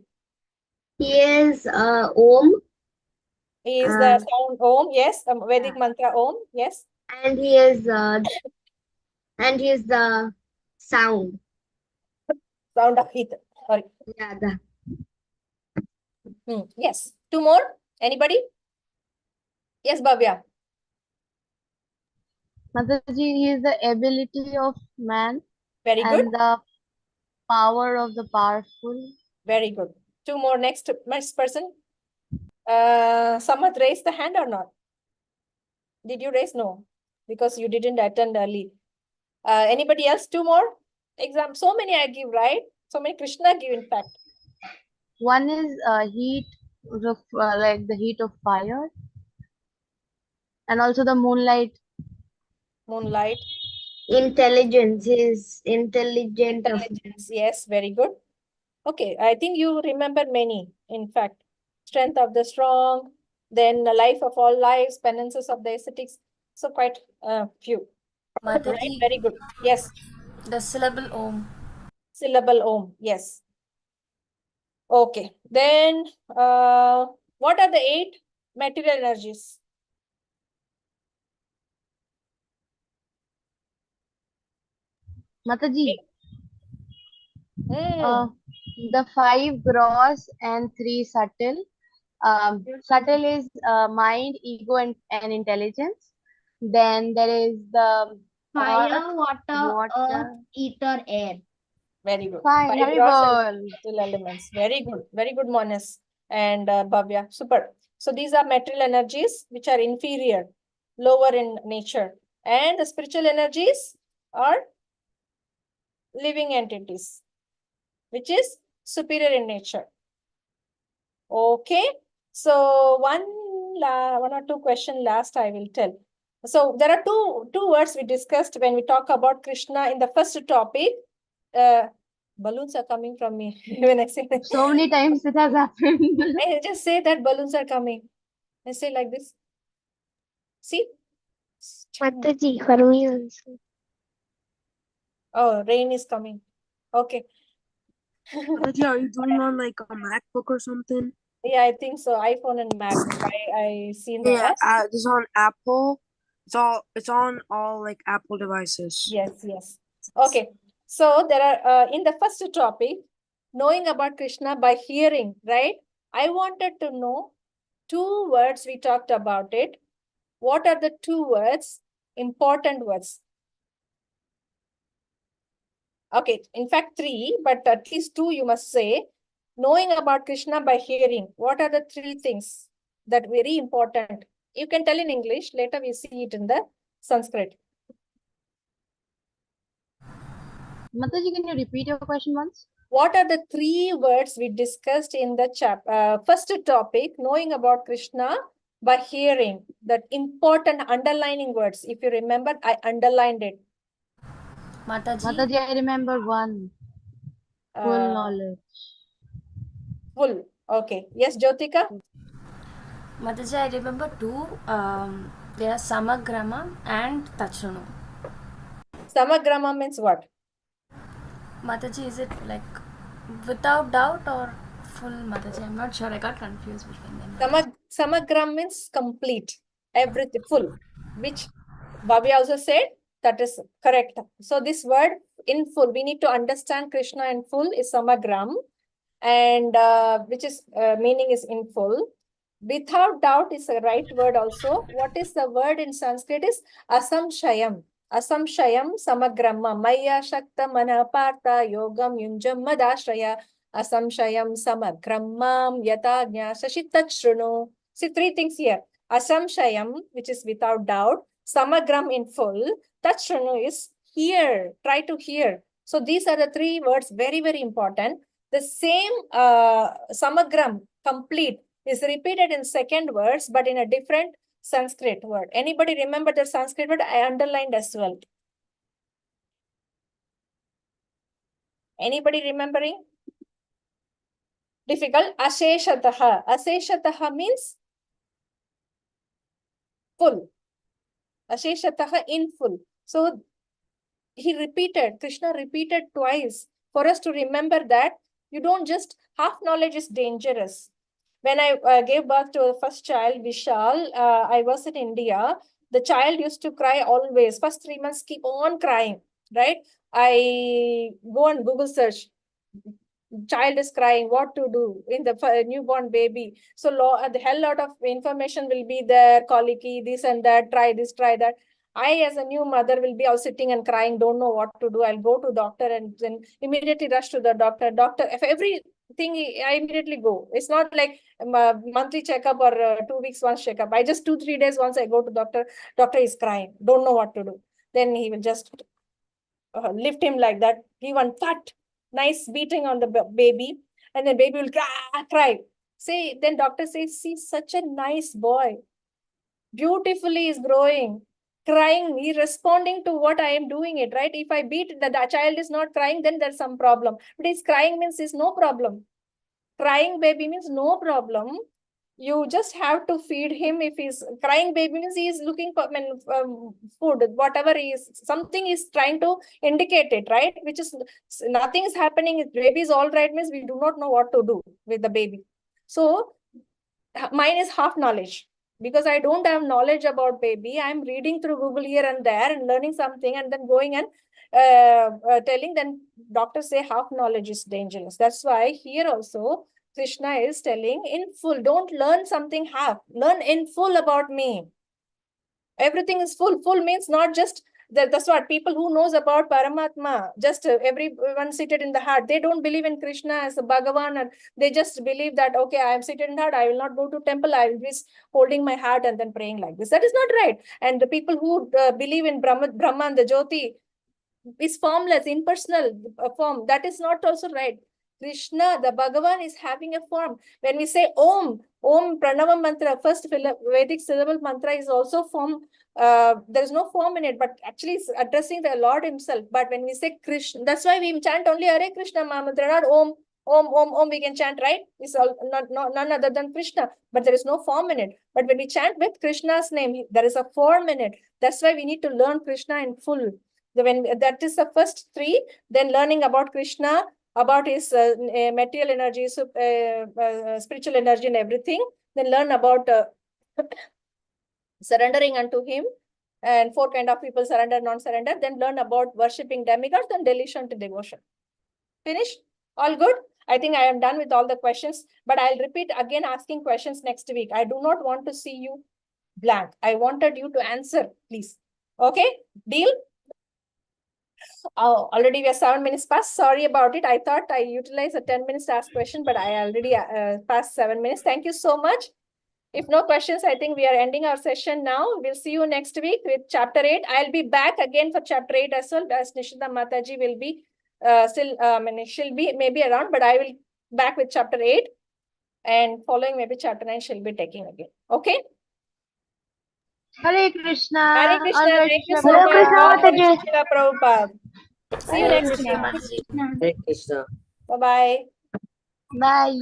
He is Om. He is the sound Om. Yes, Vedic mantra Om. Yes. And he is the sound. Sound of heat. Sorry. Yeah, Yes. Two more. Anybody? Yes, Bhavya. Mataji, he is the ability of man Very good. and the power of the powerful. Very good. Two more. Next person. Samat raised the hand or not? Did you raise? No, because you didn't attend early. Anybody else? Two more. Exam. So many I give, right? So many Krishna give, in fact. One is heat, like the heat of fire, and also the moonlight. Moonlight. Intelligence is intelligent. Intelligence. Yes, very good. Okay, I think you remember many, in fact. Strength of the strong, then the life of all lives, penances of the ascetics. So quite few. Right, Mataji, very good. Yes. the syllable Om. Syllable Om, yes. Okay, then what are the 8 material energies? Mataji, the 5 gross and 3 subtle. Subtle is mind, ego, and intelligence. Then there is the Fire, earth, water, earth, ether, air. Very good. Fine, 5 Hari gross bol. and subtle elements. Very good. Very good, Monas and Bhavya. Super. So these are material energies which are inferior, lower in nature. And the spiritual energies are living entities, which is superior in nature. Okay. So one or two questions last I will tell. So there are two words we discussed when we talk about Krishna in the first topic. Balloons are coming from me when I say that. So many times it has happened. I just say that balloons are coming. I say like this. See? Mataji, for me also. Oh, rain is coming. Okay. Mataji, are you doing on like a MacBook or something? Yeah, I think so. iPhone and MacBook. I seen Yeah, that. this is on Apple. It's on all like Apple devices. Yes, yes. Okay. So there are in the first topic, knowing about Krishna by hearing, right? I wanted to know 2 words we talked about it. What are the 2 words? Important words. Okay, in fact 3, but at least 2 you must say. Knowing about Krishna by hearing. What are the 3 things that very important? You can tell in English. Later we see it in the Sanskrit. Mataji, can you repeat your question once? What are the 3 words we discussed in the first topic, knowing about Krishna by hearing? That important underlining words. If you remember, I underlined it. Mataji, I remember one. Full knowledge. Full. Okay. Yes, Jyotika? Mataji, I remember 2. They are Samagrama and Tachrunu. Samagrama means what? Mataji, is it like without doubt or full, Mataji? I'm not sure. I got confused between them. Samagram means complete, everything, full, which Bhavya also said that is correct. So this word in full, we need to understand Krishna in full is Samagram, and which is meaning is in full. Without doubt is a right word also. What is the word in Sanskrit is asamshayam. Asamshayam samagrama maya shakta manaparta yogam yunjam madashraya asamshayam samagramam yatagnya sashitachrunu. See 3 things here. Asamshayam, which is without doubt. Samagram in full. Tachrunu is hear. Try to hear. So these are the 3 words, very, very important. The same samagram, complete, is repeated in second words, but in a different Sanskrit word. Anybody remember the Sanskrit word? I underlined as well. Anybody remembering? Difficult. Asheshataha. Asheshataha means full. Asheshataha in full. So he repeated, Krishna repeated twice for us to remember that you don't just, half knowledge is dangerous. When I gave birth to the first child, Vishal, I was in India. The child used to cry always. First 3 months, keep on crying, right? I go on Google search. Child is crying, what to do in the newborn baby. So the hell lot of information will be there, colicky, this and that, try this, try that. I, as a new mother, will be all sitting and crying, don't know what to do. I'll go to doctor and then immediately rush to the doctor. Doctor, if everything, I immediately go. It's not like monthly checkup or 2 weeks once checkup. I just 2-3 days once I go to doctor. Doctor is crying, don't know what to do. Then he will just lift him like that, give one cut, nice beating on the baby, and then baby will cry. See, then doctor says, see, such a nice boy, beautifully is growing, crying, he responding to what I am doing it, right? If I beat the child is not crying, then there's some problem. But he's crying means is no problem. Crying baby means no problem. You just have to feed him. If he's crying baby means he is looking for food, whatever he is, something is trying to indicate it, right? Which is nothing is happening. If baby is all right means we do not know what to do with the baby. So mine is half knowledge because I don't have knowledge about baby. I'm reading through Google here and there and learning something and then going and telling. Then doctors say half knowledge is dangerous. That's why here also Krishna is telling in full, don't learn something half, learn in full about me. Everything is full. Full means not just that's what people who knows about Paramatma, just everyone seated in the heart. They don't believe in Krishna as a Bhagavan, and they just believe that, okay, I am seated in the heart, I will not go to temple, I will be holding my heart and then praying like this. That is not right. And the people who believe in Brahman, the Jyoti, is formless, impersonal form. That is not also right. Krishna, the Bhagavan, is having a form. When we say Om Pranava mantra, first Vedic syllable mantra is also form. There is no form in it, but actually it's addressing the Lord himself. But when we say Krishna, that's why we chant only Hare Krishna mantra, not Om, we can chant, right? It's all none other than Krishna, but there is no form in it. But when we chant with Krishna's name, there is a form in it. That's why we need to learn Krishna in full. When that is the first 3, then learning about Krishna, about his material energy, spiritual energy and everything, then learn about surrendering unto him, and 4 kind of people, surrender, non-surrender, then learn about worshipping demigods, then delusion to devotion. Finish? All good? I think I am done with all the questions, but I'll repeat again asking questions next week. I do not want to see you blank. I wanted you to answer, please. Okay? Deal? Oh, already we are 7 minutes past. Sorry about it. I thought I utilized the 10 minutes to ask question, but I already passed 7 minutes. Thank you so much. If no questions, I think we are ending our session now. We'll see you next week with chapter 8. I'll be back again for chapter 8 as well, as Nishita Mataji will be still, she'll be maybe around, but I will back with chapter 8. And following maybe chapter 9, she'll be taking again. Okay? Hare Krishna. Hare Krishna. Always Thank you so Krishna much. God Mataji. bless Srila Prabhupada. See you Hare next Krishna week. Mataji. Hare Krishna. Bye-bye. Bye.